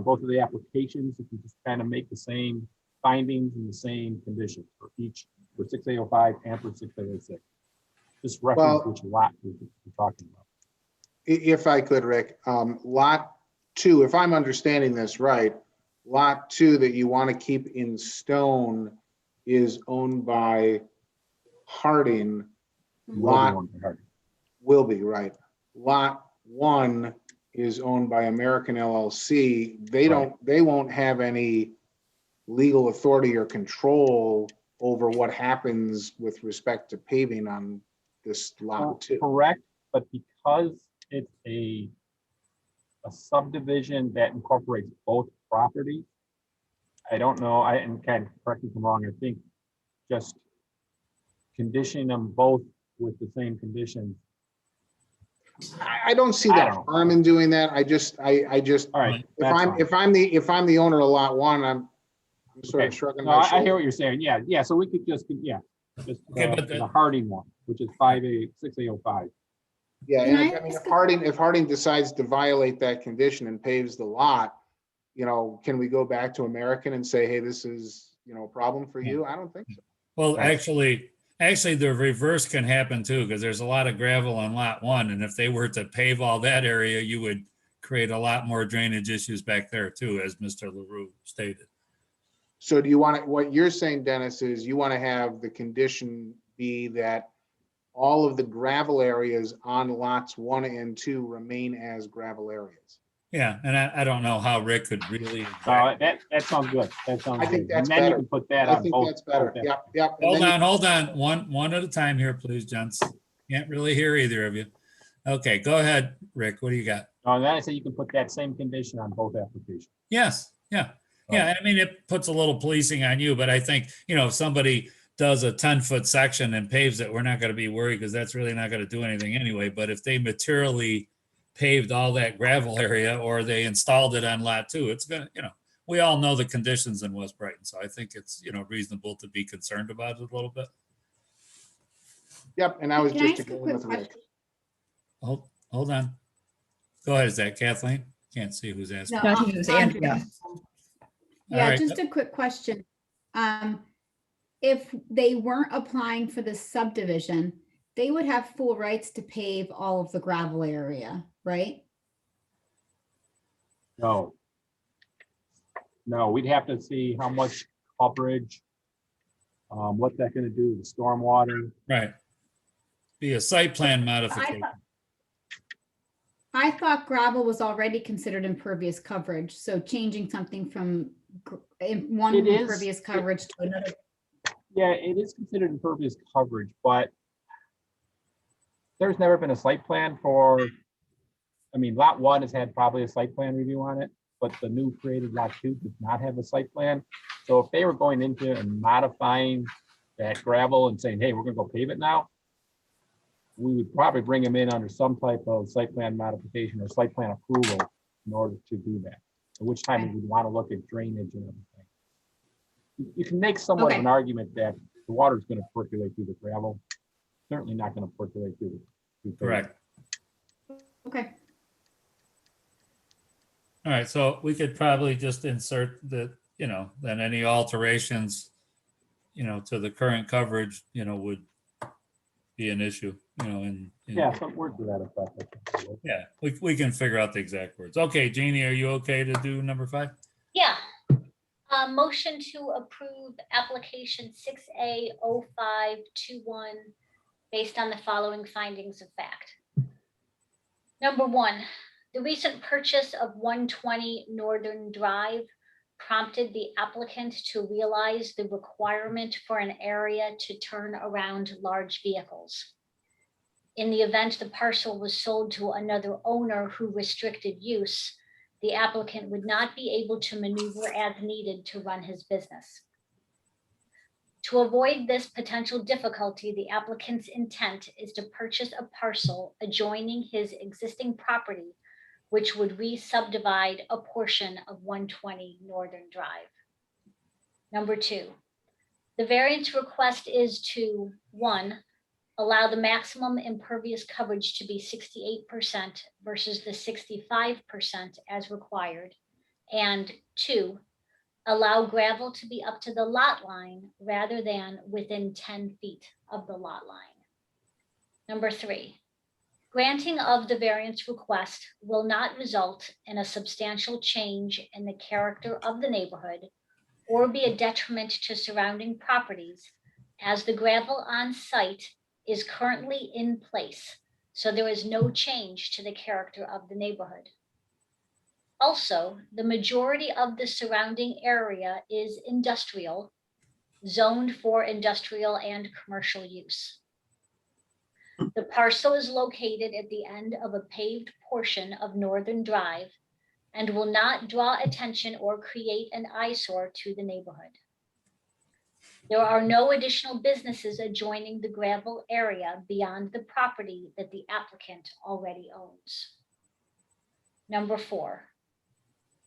both of the applications, if you just kind of make the same findings and the same conditions for each, for 6805 and for 6806. Just reference which lot we're talking about. If I could, Rick, lot 2, if I'm understanding this right, lot 2 that you want to keep in stone is owned by Harding. Lot will be, right. Lot 1 is owned by American LLC. They won't have any legal authority or control over what happens with respect to paving on this lot 2. Correct, but because it's a subdivision that incorporates both properties, I don't know, and Ken, correct me if I'm wrong, I think just conditioning them both with the same conditions. I don't see that harm in doing that. I just, all right. If I'm the owner of lot 1, I'm sort of shrugging No, my I shoulders. hear what you're saying. Yeah. So we could just, Okay, but the Harding one, which is 6805. Yeah, Can and I I mean, ask if Harding decides to violate that condition and paves the lot, can we go back to American and say, hey, this is, a problem for you? I don't think so. Well, Right. actually, the reverse can happen too, because there's a lot of gravel on lot 1, and if they were to pave all that area, you would create a lot more drainage issues back there too, as Mr. LaRue stated. So do you want to, what you're saying, Dennis, is you want to have the condition be that all of the gravel areas on lots 1 and 2 remain as gravel areas? Yeah, and I don't know how Rick could really. That sounds good. That sounds I think good. that's And then you better. can put that I on think both. that's better. both Yep. And Hold then on. One at a time here, please, gents. Can't really hear either of you. Okay, go ahead, Rick. What do you got? And then I say you can put that same condition on both applications. Yes, yeah. Yeah, I mean, it puts a little policing on you, but I think, if somebody does a 10-foot section and paves it, we're not going to be worried because that's really not going to do anything anyway. But if they materially paved all that gravel area or they installed it on lot 2, it's going to, we all know the conditions in West Brighton. So I think it's, reasonable to be concerned about it a little bit. Yep, and I was Can I just ask a agreeing quick with Rick. Hold on. Go ahead. Is that Kathleen? Can't see who's asking. No, That was Andrea. Yeah, All right. just a quick question. If they weren't applying for the subdivision, they would have full rights to pave all of the gravel area, right? No, we'd have to see how much coverage, what's that going to do, the stormwater. Right. Be a site plan modification. I thought gravel was already considered impervious coverage, so changing something from one It is. impervious coverage to another. Yeah, it is considered impervious coverage, but there's never been a site plan for, lot 1 has had probably a site plan review on it, but the new created lot 2 does not have a site plan. So if they were going into and modifying that gravel and saying, hey, we're gonna go pave it now, we would probably bring them in under some type of site plan modification or site plan approval in order to do that. At which time we would want to look at drainage and everything. You can make somewhat of an argument that the water is going to percolate through the gravel. Certainly not going to percolate through the. Correct. Okay. All right, so we could probably just insert that, then any alterations, to the current coverage, would be an issue, Yeah, some words to that effect. Yeah, we can figure out the exact words. Okay, Jeannie, are you okay to do number 5? Yeah. Motion to approve application 6A0521 based on the following findings of fact. Number 1, the recent purchase of 120 Northern Drive prompted the applicant to realize the requirement for an area to turn around large vehicles. In the event the parcel was sold to another owner who restricted use, the applicant would not be able to maneuver as needed to run his business. To avoid this potential difficulty, the applicant's intent is to purchase a parcel adjoining his existing property, which would re-subdivide a portion of 120 Northern Drive. Number 2, the variance request is to, 1, allow the maximum impervious coverage to be 68% versus the 65% as required, and 2, allow gravel to be up to the lot line rather than within 10 feet of the lot line. Number 3, granting of the variance request will not result in a substantial change in the character of the neighborhood or be a detriment to surrounding properties, as the gravel on site is currently in place, so there is no change to the character of the neighborhood. Also, the majority of the surrounding area is industrial, zoned for industrial and commercial use. The parcel is located at the end of a paved portion of Northern Drive and will not draw attention or create an eyesore to the neighborhood. There are no additional businesses adjoining the gravel area beyond the property that the applicant already owns. Number 4,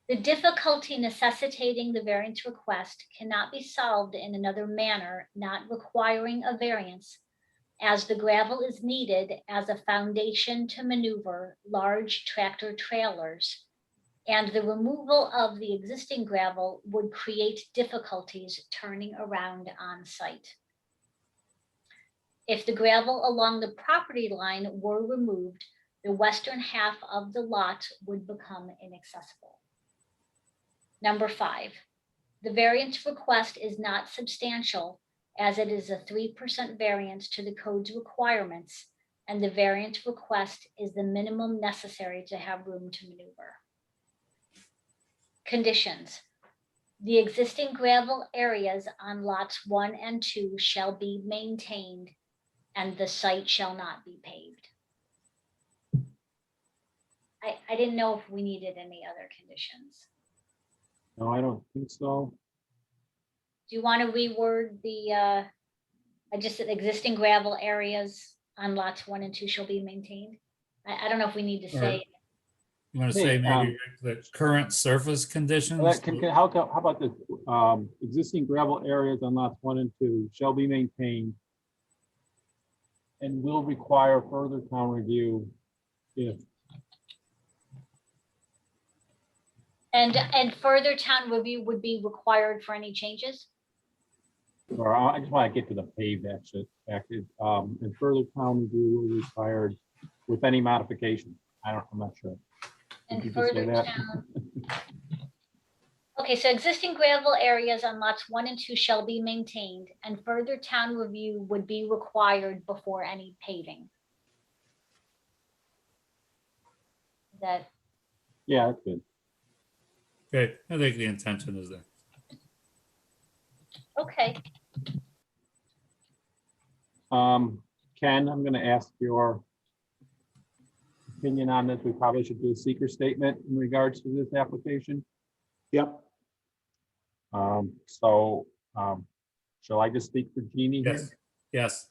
the difficulty necessitating the variance request cannot be solved in another manner not requiring a variance, as the gravel is needed as a foundation to maneuver large tractor trailers, and the removal of the existing gravel would create difficulties turning around on site. If the gravel along the property line were removed, the western half of the lot would become inaccessible. Number 5, the variance request is not substantial, as it is a 3% variance to the code's requirements, and the variance request is the minimum necessary to have room to maneuver. Conditions. The existing gravel areas on lots 1 and 2 shall be maintained, and the site shall not be paved. I didn't know if we needed any other conditions. No, I don't think so. Do you want to reword the, just the existing gravel areas on lots 1 and 2 shall be maintained? I don't know if we need to say. You want to say maybe the current surface conditions? How about this? Existing gravel areas on lots 1 and 2 shall be maintained and will require further town review if. And further town review would be required for any changes? Or I just want to get to the paved action, and further town review will be required with any modification. I'm not sure. Did you And just say further that? town. Okay, so existing gravel areas on lots 1 and 2 shall be maintained, and further town review would be required before any paving. That, Yeah, that's good. Okay, I think the intention is there. okay, Ken, I'm going to ask your opinion on this. We probably should do a seeker statement in regards to this application. Yep. Shall I just speak for Jeannie here? Yes. Yes.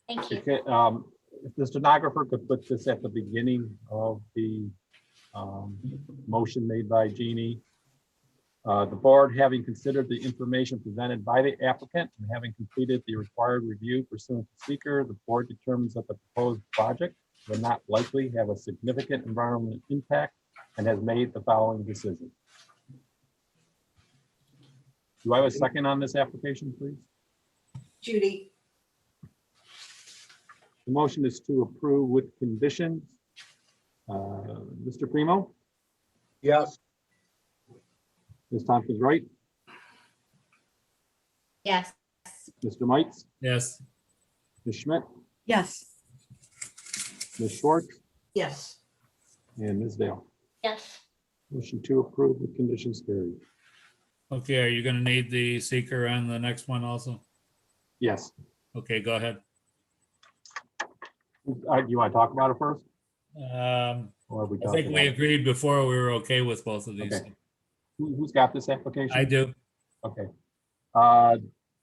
thank you. Okay, if the stenographer could put this at the beginning of the motion made by Jeannie. The board, having considered the information presented by the applicant and having completed the required review pursuant to seeker, the board determines that the proposed project will not likely have a significant environmental impact and has made the following decision. Do I have a second on this application, please? Judy, The motion is to approve with conditions. Mr. Primo, Yes. Ms. Tompkins Wright, Yes. Mr. Mites, Yes. Ms. Schmidt, Yes. Ms. Schwartz, yes. and Ms. Dale. Yes, Motion to approve with conditions carried. Okay, are you going to need the seeker on the next one also? Yes. Okay, go ahead. You want to talk about it first? Or have we I talked think about we it? agreed before we were okay with both of these. Okay. Who's got this application? I do. Okay.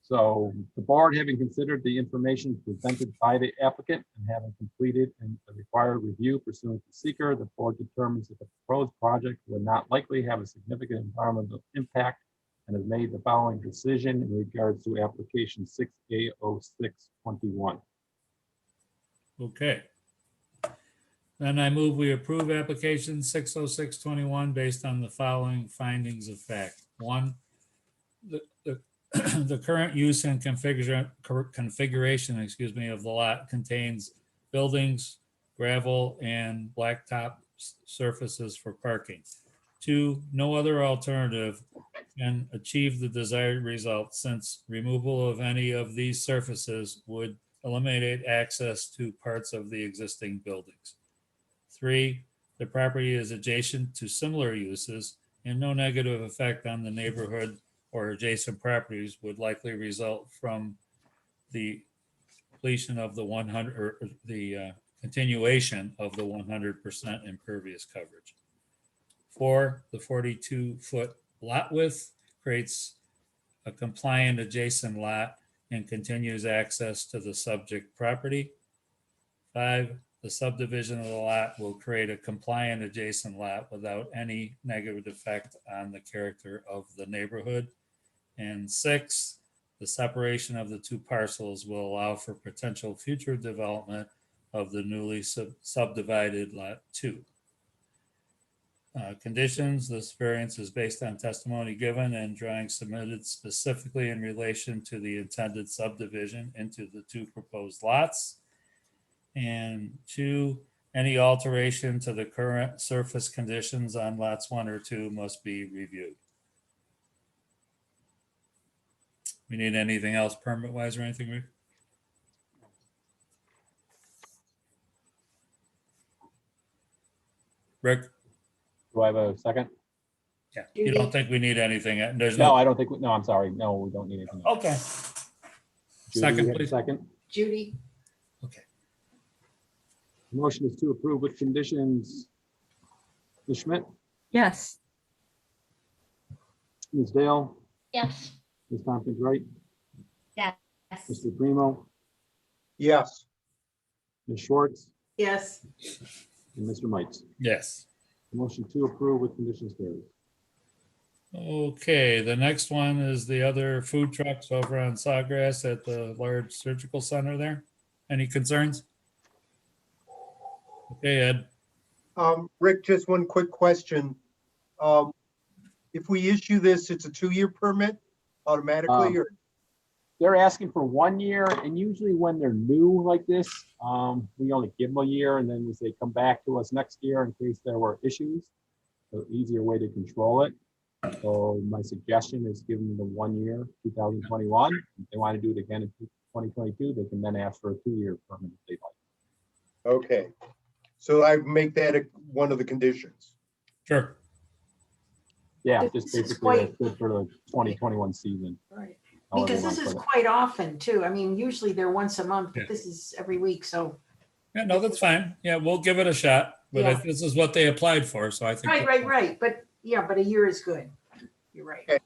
So the board, having considered the information presented by the applicant and having completed the required review pursuant to seeker, the board determines that the proposed project will not likely have a significant environmental impact and has made the following decision in regards to application 6A0621. Okay. Then I move we approve application 60621 based on the following findings of fact. One, the current use and configuration, of the lot contains buildings, gravel, and blacktop surfaces for parking. Two, no other alternative can achieve the desired result since removal of any of these surfaces would eliminate access to parts of the existing buildings. Three, the property is adjacent to similar uses and no negative effect on the neighborhood or adjacent properties would likely result from the completion of the 100 or the continuation of the 100% impervious coverage. Four, the 42-foot lot width creates a compliant adjacent lot and continues access to the subject property. Five, the subdivision of the lot will create a compliant adjacent lot without any negative effect on the character of the neighborhood. And six, the separation of the two parcels will allow for potential future development of the newly subdivided lot 2. Conditions, this variance is based on testimony given and drawings submitted specifically in relation to the intended subdivision into the two proposed lots. And 2, any alteration to the current surface conditions on lots 1 or 2 must be reviewed. We need anything else permit wise or anything, Rick? Rick? Do I have a second? Yeah, you don't think we need anything? There's No, no. I don't think, no, I'm sorry. No, we don't need anything. else. Okay. Judy, Second, you have a please. Second. Judy, The motion is to approve with conditions. Ms. Schmidt, Yes. Ms. Dale, Yes. Ms. Tompkins Wright, Yes. Mr. Primo, Yes. Ms. Schwartz, yes. and Mr. Mites. Yes. Motion to approve with conditions carried. Okay, the next one is the other food trucks over on Sawgrass at the large surgical center there. Any concerns? Okay, Ed. Rick, just one quick question. If we issue this, it's a 2-year permit automatically, or? They're asking for 1 year, and usually when they're new like this, we only give them a year, and then we say, come back to us next year in case there were issues. So easier way to control it. So my suggestion is give them the 1 year, 2021. If they want to do it again in 2022, they can then ask for a 2-year permit if they'd like. Okay, so I make that one of the conditions. Sure. Yeah, This just is basically quite- that's good for the 2021 season. Right. however Because you this wanna is put it. quite often too. I mean, usually they're once a month, Yeah. but this is every week, so. Yeah, no, that's fine. Yeah, we'll give it a shot, but Yeah. this is what they applied for, so I think. Right. But yeah, but a year is good. You're right. Okay.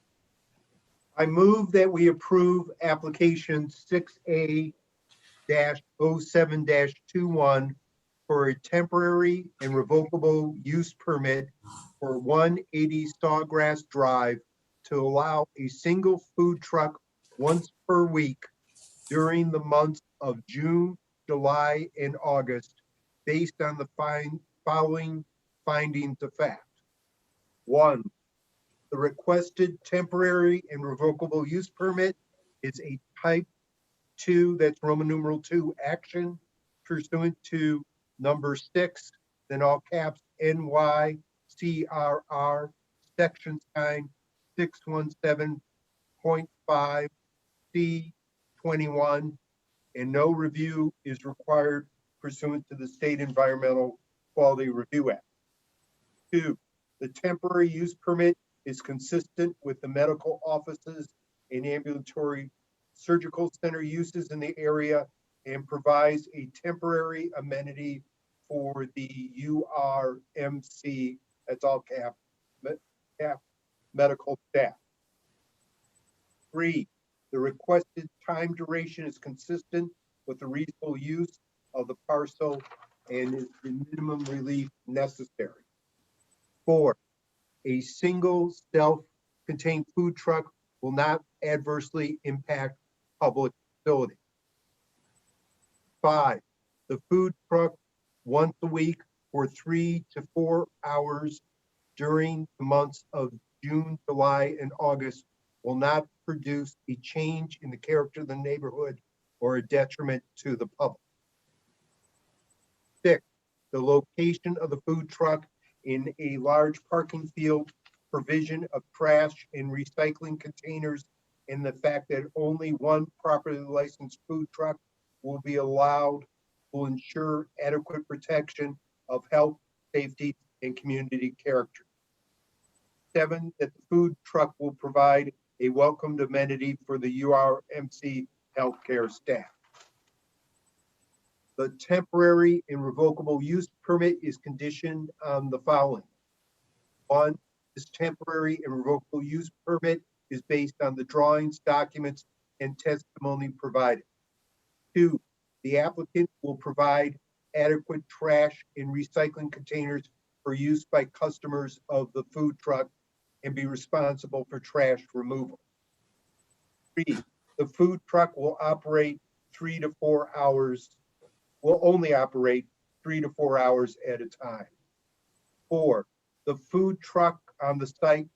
I move that we approve application 6A-07-21 for a temporary and revocable use permit for 180 Sawgrass Drive to allow a single food truck once per week during the months of June, July, and August, based on the following findings of fact. 1, the requested temporary and revocable use permit is a type 2, that's Roman numeral 2 action pursuant to number 6, then all caps NYCRR section sign 617.5 C21, and no review is required pursuant to the State Environmental Quality Review Act. 2, the temporary use permit is consistent with the medical offices and ambulatory surgical center uses in the area and provides a temporary amenity for the URMC, that's all cap, medical staff. 3, the requested time duration is consistent with the reasonable use of the parcel and is the minimum relief necessary. 4, a single self-contained food truck will not adversely impact public facility. 5, the food truck once a week for 3 to 4 hours during the months of June, July, and August will not produce a change in the character of the neighborhood or a detriment to the public. 6, the location of the food truck in a large parking field, provision of trash and recycling containers, and the fact that only one properly licensed food truck will be allowed will ensure adequate protection of health, safety, and community character. 7, that the food truck will provide a welcomed amenity for the URMC healthcare staff. The temporary and revocable use permit is conditioned on the following. 1, this temporary and revocable use permit is based on the drawings, documents, and testimony provided. 2, the applicant will provide adequate trash and recycling containers for use by customers of the food truck and be responsible for trash removal. 3, the food truck will operate 3 to 4 hours, will only operate 3 to 4 hours at a time. 4, the food truck on the site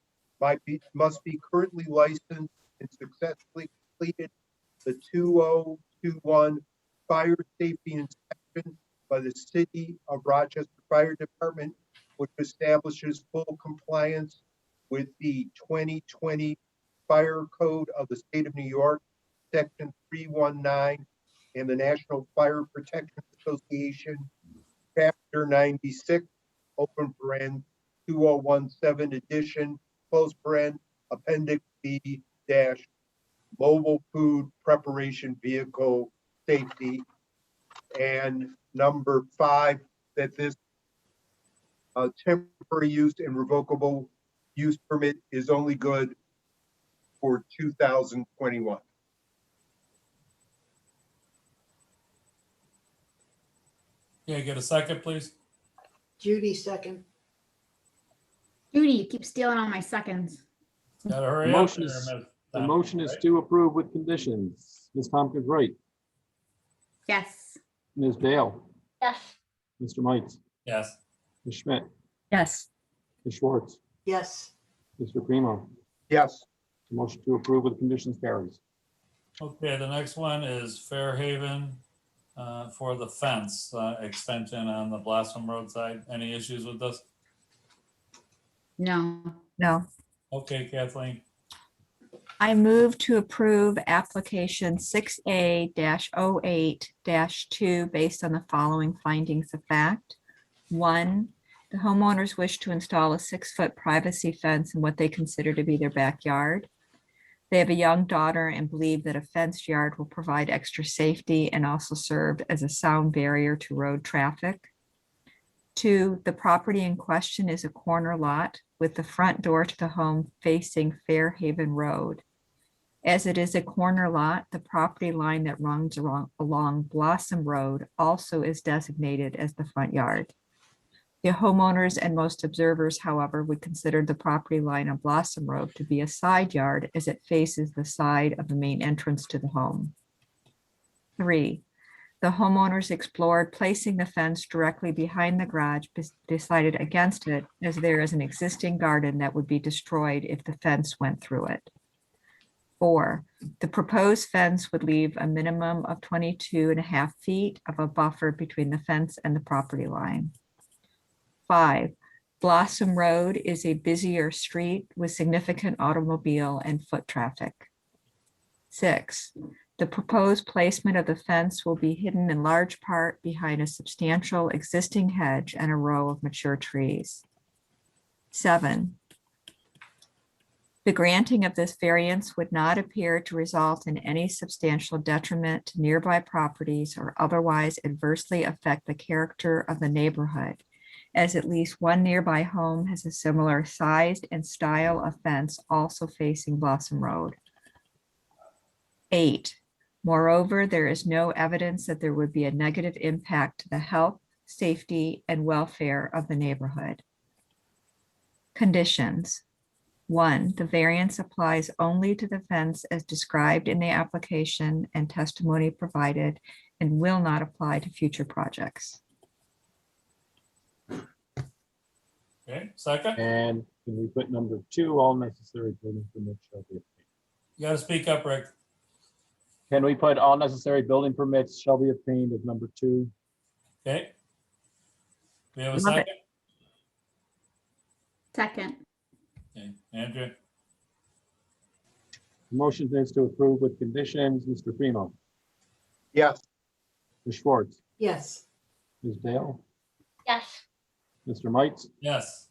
must be currently licensed and successfully completed the 2021 fire safety inspection by the City of Rochester Fire Department, which establishes full compliance with the 2020 Fire Code of the State of New York, Section 319, and the National Fire Protection Association, Chapter 96, open paren 2017 edition, close paren, Appendix B dash mobile food preparation vehicle safety. And number 5, that this temporary use and revocable use permit is only good for 2021. Yeah, get a second, please. Judy, second. Judy, you keep stealing all my seconds. Gotta The hurry up motion there, is, Ms. the Tompkins, motion is right? to approve with conditions. Ms. Tompkins, right? Yes. Ms. Dale, Yes. Mr. Mites, Yes. Ms. Schmidt, Yes. Ms. Schwartz, Yes. Mr. Primo. Yes. The motion to approve with conditions carries. Okay, the next one is Fairhaven for the fence extension on the Blossom Road side. Any issues with this? No. No. Okay, Kathleen. I move to approve application 6A-08-2 based on the following findings of fact. 1, the homeowners wish to install a 6-foot privacy fence in what they consider to be their backyard. They have a young daughter and believe that a fenced yard will provide extra safety and also serve as a sound barrier to road traffic. 2, the property in question is a corner lot with the front door to the home facing Fairhaven Road. As it is a corner lot, the property line that runs along Blossom Road also is designated as the front yard. The homeowners and most observers, however, would consider the property line on Blossom Road to be a side yard as it faces the side of the main entrance to the home. 3, the homeowners explored placing the fence directly behind the garage, but decided against it as there is an existing garden that would be destroyed if the fence went through it. 4, the proposed fence would leave a minimum of 22.5 feet of a buffer between the fence and the property line. 5, Blossom Road is a busier street with significant automobile and foot traffic. 6, the proposed placement of the fence will be hidden in large part behind a substantial existing hedge and a row of mature trees. 7, The granting of this variance would not appear to result in any substantial detriment to nearby properties or otherwise adversely affect the character of the neighborhood, as at least one nearby home has a similar sized and style of fence also facing Blossom Road. 8. Moreover, there is no evidence that there would be a negative impact to the health, safety, and welfare of the neighborhood. Conditions. 1, the variance applies only to the fence as described in the application and testimony provided and will not apply to future projects. Okay, second, And can we put number 2, all necessary building permits shall be obtained? you gotta speak up, Rick. Can we put all necessary building permits shall be obtained as number 2? Okay. We have a Love it. second? Second. Okay, Andrew, Motion is to approve with conditions. Mr. Primo, Yes. Ms. Schwartz, Yes. Ms. Dale, Yes. Mr. Mites, yes.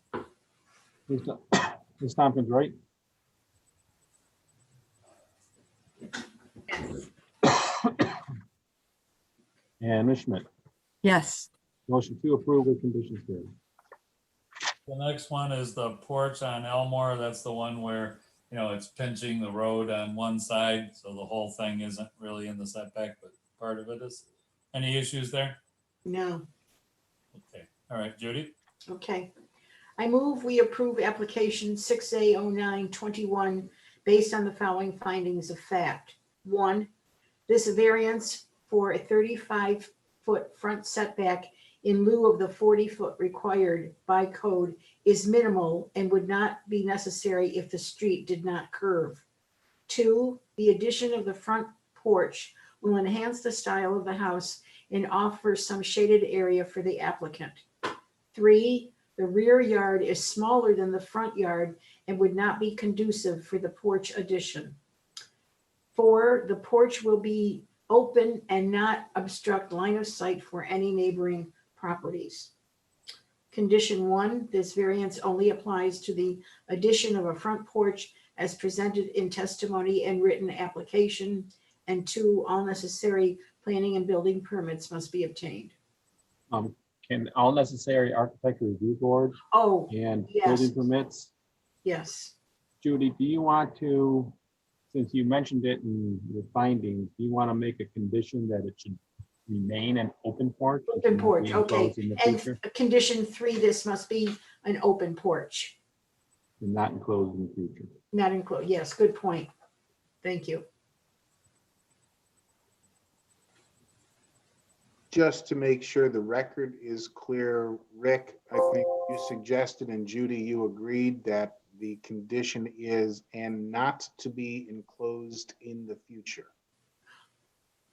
Ms. Tompkins, right? And Ms. Schmidt. Yes. Motion to approve with conditions carried. The next one is the porch on Elmore. That's the one where, you know, it's pinching the road on one side, so the whole thing isn't really in the setback, but part of it is. Any issues there? No. Okay, all right, Judy? Okay. I move we approve application 6A0921 based on the following findings of fact. 1, this variance for a 35-foot front setback in lieu of the 40-foot required by code is minimal and would not be necessary if the street did not curve. 2, the addition of the front porch will enhance the style of the house and offer some shaded area for the applicant. 3, the rear yard is smaller than the front yard and would not be conducive for the porch addition. 4, the porch will be open and not obstruct line of sight for any neighboring properties. Condition 1, this variance only applies to the addition of a front porch as presented in testimony and written application. And 2, all necessary planning and building permits must be obtained. Can all necessary architecture review board Oh, and yes. building permits? Yes. Judy, do you want to, since you mentioned it in your findings, do you want to make a condition that it should remain an open porch? It Open should not porch, be okay. enclosed in the And future, condition 3, this must be an open porch, and not enclosed in the future. not include. Yes, good point. Thank you. Just to make sure the record is clear, Rick, I think you suggested, and Judy, you agreed that the condition is and not to be enclosed in the future.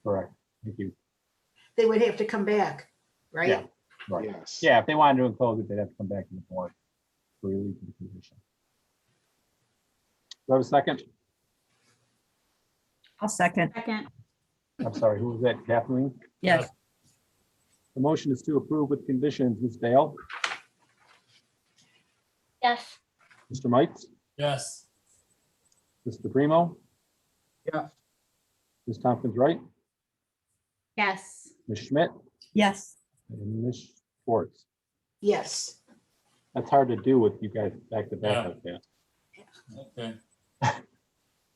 Correct. Thank you. They would have to come back, right? Yeah. Right. Yes. Yeah, if they wanted to enclose it, they'd have to come back to the board for relief of the condition. Do I have a second? I'll second. Second. I'm sorry, who was that? Kathleen? Yes. The motion is to approve with conditions. Ms. Dale, Yes. Mr. Mites, Yes. Mr. Primo, Yes. Ms. Tompkins, right? Yes. Ms. Schmidt, Yes. and Ms. Schwartz. Yes. That's hard to do with you guys back to back Yeah. like that. Okay.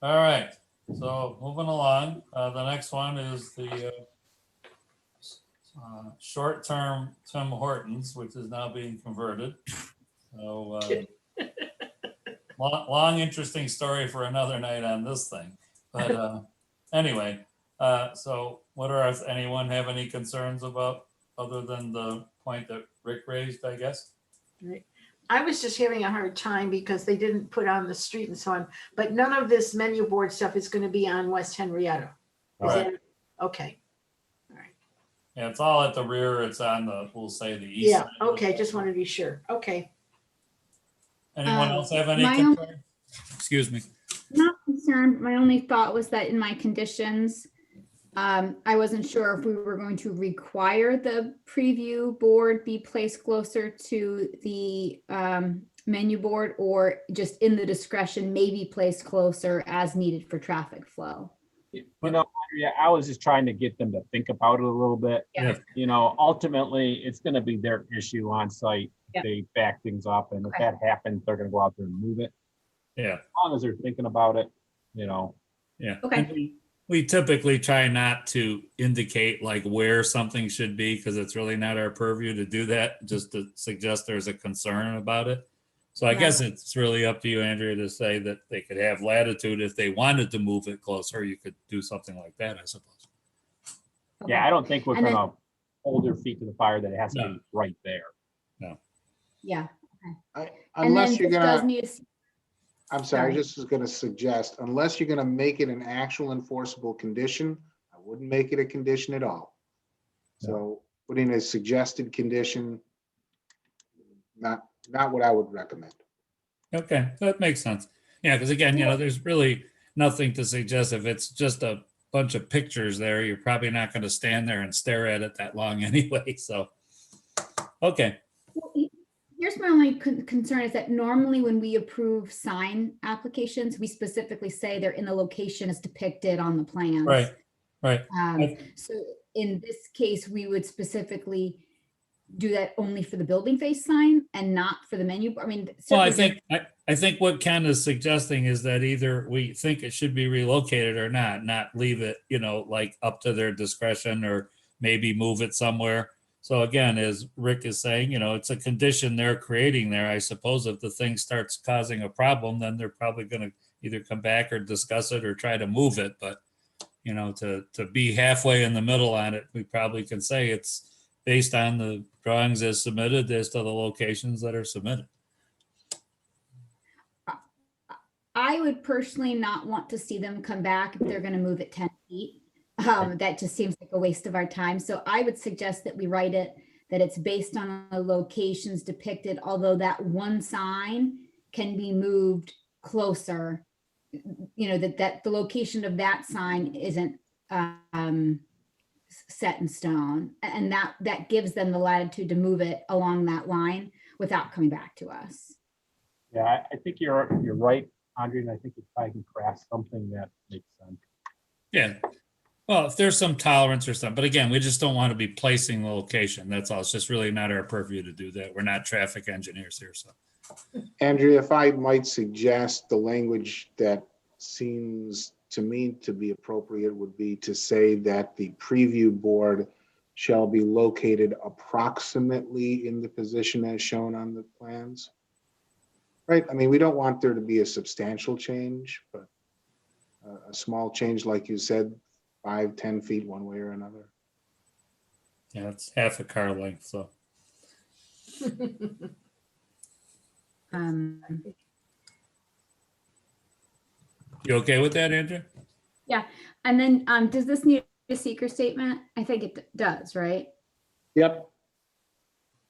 All right, so moving along, the next one is the short-term Tim Hortons, which is now being converted. So long, interesting story for another night on this thing. But anyway, so anyone have any concerns about, other than the point that Rick raised, I guess? Right. I was just having a hard time because they didn't put on the street and so on, but none of this menu board stuff is going to be on West Henrietta. Is Right. that- Okay. Yeah, it's all at the rear. It's on the, we'll say the east. Yeah, side of it. okay, just wanted to be sure. Okay. Anyone else have any my own- concern? Excuse me. Not concerned. My only thought was that in my conditions, I wasn't sure if we were going to require the preview board be placed closer to the menu board, or just in the discretion, maybe placed closer as needed for traffic flow. You know, Andrea, I was just trying to get them to think about it a little bit. Yeah. You know, ultimately, it's gonna be their issue on site. Yeah. They back things up, and if Okay. that happens, they're gonna go out there and move it. Yeah. As long as they're thinking about it, you know. Yeah. Okay. And we typically try not to indicate like where something should be, because it's really not our purview to do that, just to suggest there's a concern about it. So I guess it's really up to you, Andrea, to say that they could have latitude. If they wanted to move it closer, you could do something like that, I suppose. Yeah, I don't think we're And then- gonna hold their feet to the fire that it has to No. be right there. No. Yeah. And Unless then you're this does gonna, need a- I'm sorry, sorry. just was gonna suggest, unless you're gonna make it an actual enforceable condition, I wouldn't make it a condition at all. So putting a suggested condition, not what I would recommend. Okay, that makes sense. Yeah, because again, there's really nothing to suggest. If it's just a bunch of pictures there, you're probably not going to stand there and stare at it that long anyway. So, okay. Here's my only concern is that normally when we approve sign applications, we specifically say they're in the location as depicted on the plans. Right, right. So in this case, we would specifically do that only for the building face sign and not for the menu. I mean, Well, I certainly think think what Ken is suggesting is that either we think it should be relocated or not leave it, like up to their discretion, or maybe move it somewhere. So again, as Rick is saying, it's a condition they're creating there. I suppose if the thing starts causing a problem, then they're probably going to either come back or discuss it or try to move it. But, to be halfway in the middle on it, we probably can say it's based on the drawings as submitted as to the locations that are submitted. I would personally not want to see them come back if they're going to move it 10 feet. That just seems like a waste of our time. So I would suggest that we write it that it's based on the locations depicted, although that one sign can be moved closer, that the location of that sign isn't set in stone, and that gives them the latitude to move it along that line without coming back to us. Yeah, I think you're right, Andre, and I think if I can craft something that makes sense. Yeah. Well, if there's some tolerance or something, but again, we just don't want to be placing the location. That's all. It's just really not our purview to do that. We're not traffic engineers here, so. Andrea, if I might suggest, the language that seems to me to be appropriate would be to say that the preview board shall be located approximately in the position as shown on the plans. Right? I mean, we don't want there to be a substantial change, but a small change, like you said, 5-10 feet one way or another. Yeah, it's half a car length, so. You okay with that, Andrea? Yeah, and then does this need a seeker statement? I think it does, right? Yep.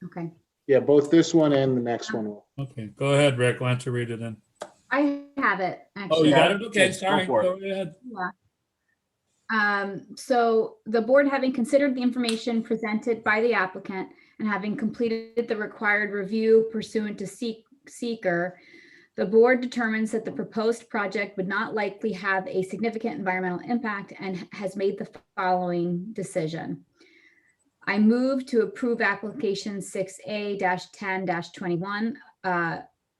Okay. Yeah, both this one and the next one will. Okay, go ahead, Rick. Why don't you read it in? I have it, actually. Oh, you got it? Okay, Go sorry. for it. Go ahead. Yeah. So the board, having considered the information presented by the applicant and having completed the required review pursuant to seeker, the board determines that the proposed project would not likely have a significant environmental impact and has made the following decision. I move to approve application 6A-10-21,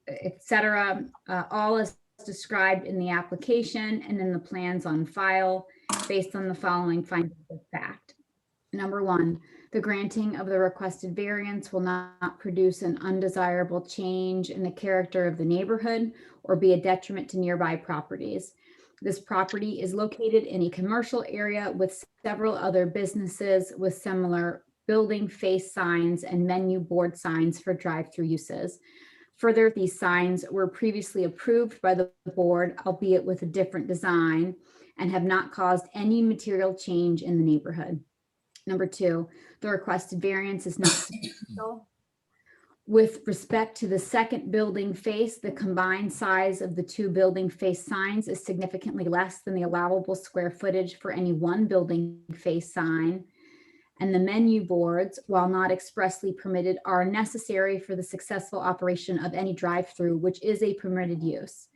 et cetera, all as described in the application and in the plans on file based on the following findings of fact. Number one, the granting of the requested variance will not produce an undesirable change in the character of the neighborhood or be a detriment to nearby properties. This property is located in a commercial area with several other businesses with similar building face signs and menu board signs for drive-through uses. Further, these signs were previously approved by the board, albeit with a different design, and have not caused any material change in the neighborhood. Number two, the requested variance is not substantial. With respect to the second building face, the combined size of the two building face signs is significantly less than the allowable square footage for any one building face sign. And the menu boards, while not expressly permitted, are necessary for the successful operation of any drive-through, which is a permitted use.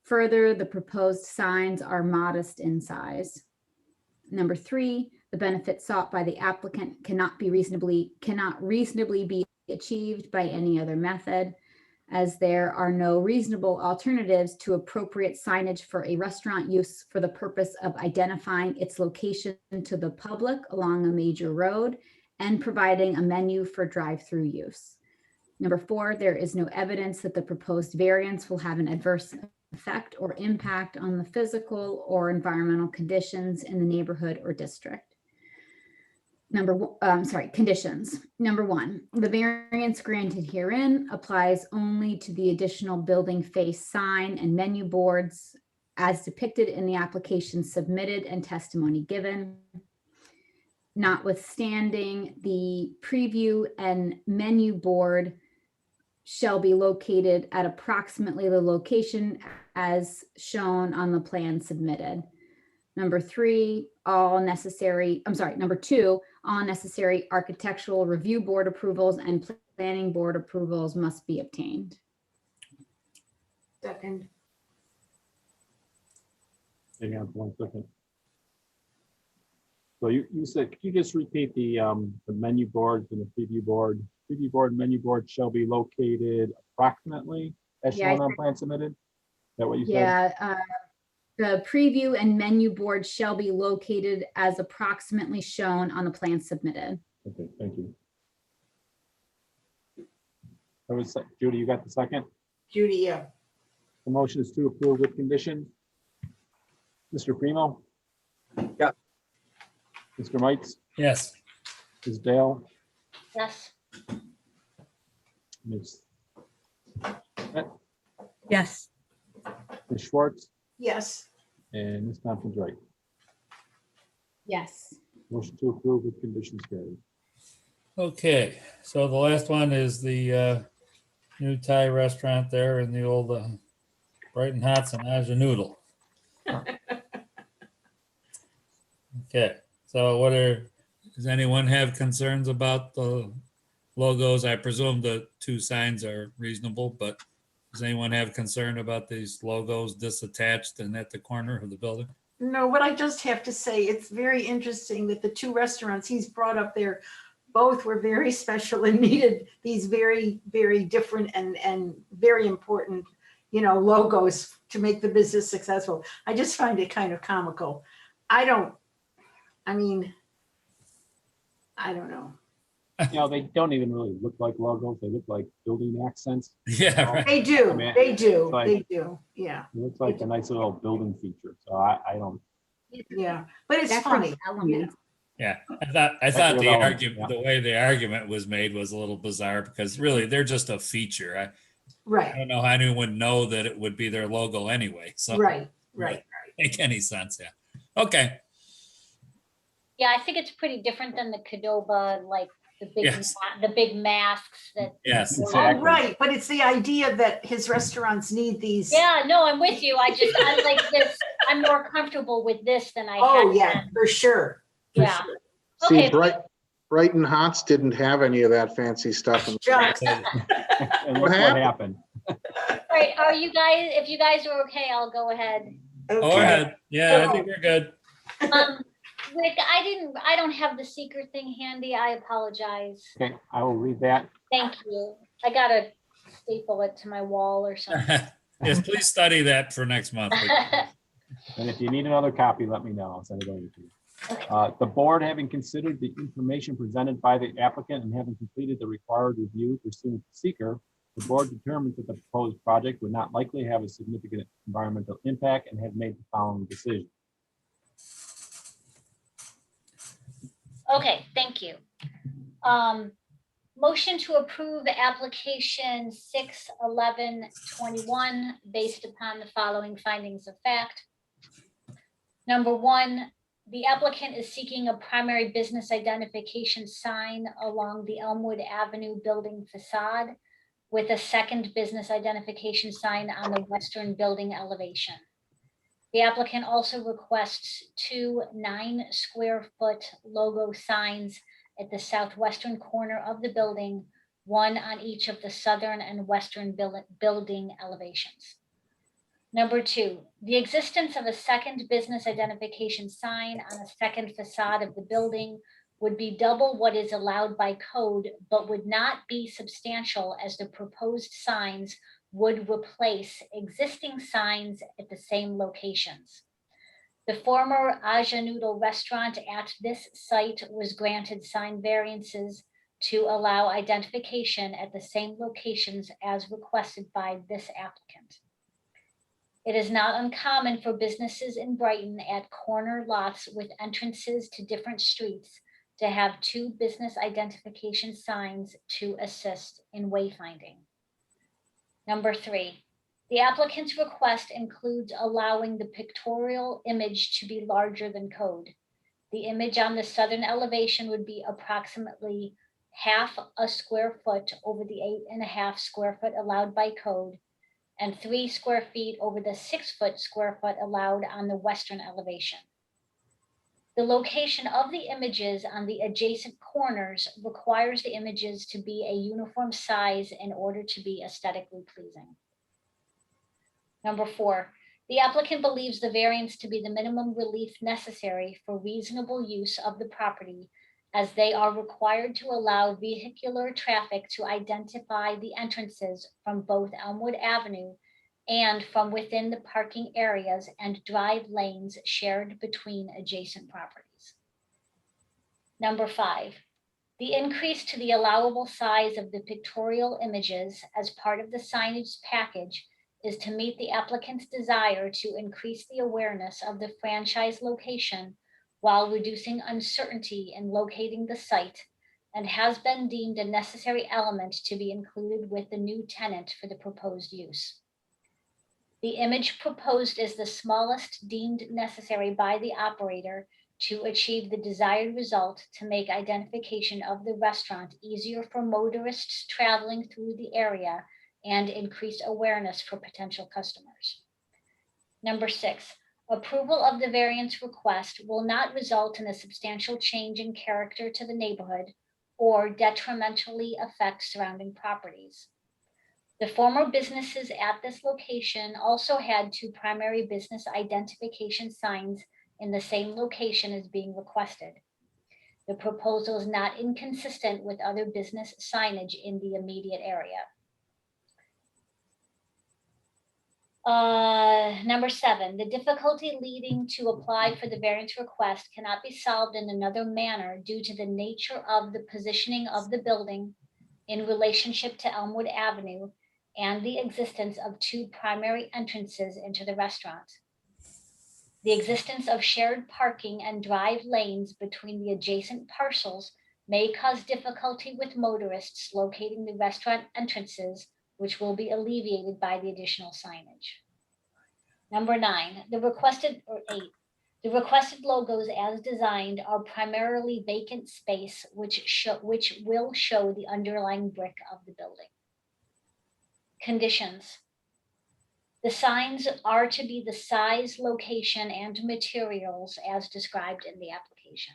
Further, the proposed signs are modest in size. Number 3, the benefit sought by the applicant cannot reasonably be achieved by any other method, as there are no reasonable alternatives to appropriate signage for a restaurant use for the purpose of identifying its location to the public along a major road and providing a menu for drive-through use. Number 4, there is no evidence that the proposed variance will have an adverse effect or impact on the physical or environmental conditions in the neighborhood or district. Conditions. Number 1, the variance granted herein applies only to the additional building face sign and menu boards as depicted in the application submitted and testimony given. Notwithstanding, the preview and menu board shall be located at approximately the location as shown on the plan submitted. Number 2, all necessary architectural review board approvals and planning board approvals must be obtained. Second. Hang on 1 second. So you said, could you just repeat the menu boards and the preview board? Preview board and menu board shall be located approximately as shown on plan submitted? Is that what you said? Yeah, the preview and menu board shall be located as approximately shown on the plan submitted. Okay, thank you. That was Judy, you got the second? Judy, yeah. The motion is to approve with conditions. Mr. Primo? Yeah. Mr. Mites? Yes. Ms. Dale? Yes. Ms. Yes. Ms. Schwartz? Yes. And Ms. Thompson's right. Yes. Motion to approve with conditions carried. Okay, so the last one is the new Thai restaurant there in the old Brighton Hots and Aja Noodle. Okay, so does anyone have concerns about the logos? I presume the 2 signs are reasonable, but does anyone have concern about these logos disattached and at the corner of the building? No, what I just have to say, it's very interesting that the 2 restaurants he's brought up there, both were very special and needed these very, very different and very important, logos to make the business successful. I just find it kind of comical. I don't know. They don't even really look like logos. They look like building accents. Yeah, right. They do, I mean, they do, like- they do, yeah, It looks like a nice little building feature. So I don't. yeah, but it's That's funny. an element. Yeah, I thought the Development, argument, the way the argument was made was a little bizarre because really they're just a feature. I Right, don't know how anyone would know that it would be their logo anyway. So right. make any sense. Yeah. Okay. Yeah, I think it's pretty different than the Qdoba, like the big, Yes. the big masks that. Yes. Oh, Exactly. right, but it's the idea that his restaurants need these. Yeah, no, I'm with you. I like this. I'm more comfortable with this than I Oh, had yeah, been. for sure. for Yeah. sure. See, Okay. Brighton Hots didn't have any of that fancy stuff. Shucks. And What look what happened? happened. Right, are you guys, if you guys are okay, I'll go ahead. Go Okay. ahead. Yeah, I think we're good. Rick, I don't have the secret thing handy. I apologize. Okay, I will read that. Thank you. I gotta staple it to my wall or something. Yes, please study that for next month. And if you need another copy, let me know. I'll send it over to you. The board, having considered the information presented by the applicant and having completed the required review pursuant to seeker, the board determined that the proposed project would not likely have a significant environmental impact and have made the following decision. Okay, thank you. Motion to approve application 6/11/21 based upon the following findings of fact. Number 1, The applicant is seeking a primary business identification sign along the Elmwood Avenue building facade with a second business identification sign on the western building elevation. The applicant also requests 2 9-square-foot logo signs at the southwestern corner of the building, one on each of the southern and western building elevations. Number 2, the existence of a second business identification sign on a second facade of the building would be double what is allowed by code, but would not be substantial as the proposed signs would replace existing signs at the same locations. The former Aja Noodle restaurant at this site was granted sign variances to allow identification at the same locations as requested by this applicant. It is not uncommon for businesses in Brighton at corner lots with entrances to different streets to have 2 business identification signs to assist in wayfinding. Number 3, the applicant's request includes allowing the pictorial image to be larger than code. The image on the southern elevation would be approximately half a square foot over the 8.5 square foot allowed by code, and 3 square feet over the 6 square foot allowed on the western elevation. The location of the images on the adjacent corners requires the images to be a uniform size in order to be aesthetically pleasing. Number 4, the applicant believes the variance to be the minimum relief necessary for reasonable use of the property, as they are required to allow vehicular traffic to identify the entrances from both Elmwood Avenue and from within the parking areas and drive lanes shared between adjacent properties. Number 5, the increase to the allowable size of the pictorial images as part of the signage package is to meet the applicant's desire to increase the awareness of the franchise location while reducing uncertainty in locating the site, and has been deemed a necessary element to be included with the new tenant for the proposed use. The image proposed is the smallest deemed necessary by the operator to achieve the desired result to make identification of the restaurant easier for motorists traveling through the area and increase awareness for potential customers. Number 6, approval of the variance request will not result in a substantial change in character to the neighborhood or detrimentally affect surrounding properties. The former businesses at this location also had 2 primary business identification signs in the same location as being requested. The proposal is not inconsistent with other business signage in the immediate area. Number 7, the difficulty leading to apply for the variance request cannot be solved in another manner due to the nature of the positioning of the building in relationship to Elmwood Avenue and the existence of 2 primary entrances into the restaurant. The existence of shared parking and drive lanes between the adjacent parcels may cause difficulty with motorists locating the restaurant entrances, which will be alleviated by the additional signage. Number 9, the requested logos as designed are primarily vacant space, which will show the underlying brick of the building. Conditions. The signs are to be the size, location, and materials as described in the application.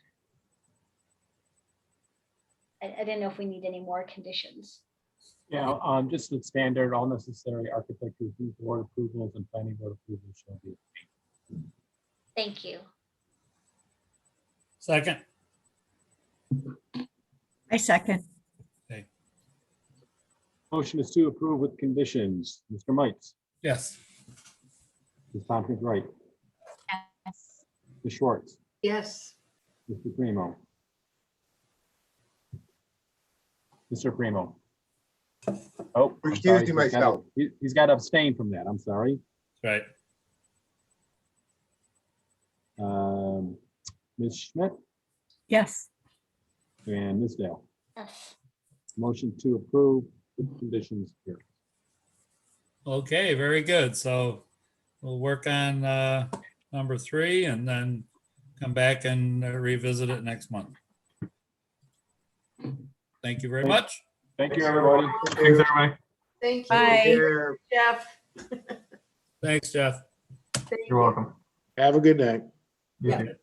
I didn't know if we need any more conditions. Yeah, just the standard, all necessary architecture review board approvals and planning board approvals shall be obtained. Thank you. Second. I second. Okay. Motion is to approve with conditions. Mr. Mites, Yes. Ms. Tompkins Wright, Yes. Ms. Schwartz, Yes. Mr. Primo. Mr. Primo. Oh, I'm sorry, Recusing myself. He's got to abstain from that. I'm sorry. Right. Ms. Schmidt Yes. and Ms. Dale. Yes. Motion to approve with conditions here. Okay, very good. So we'll work on number 3, and then come back and revisit it next month. Thank you very much. Thank you, everybody. Thank you. Bye. Jeff. Thanks, Jeff. Thank You're you. welcome. Have a good night. You Yeah. too.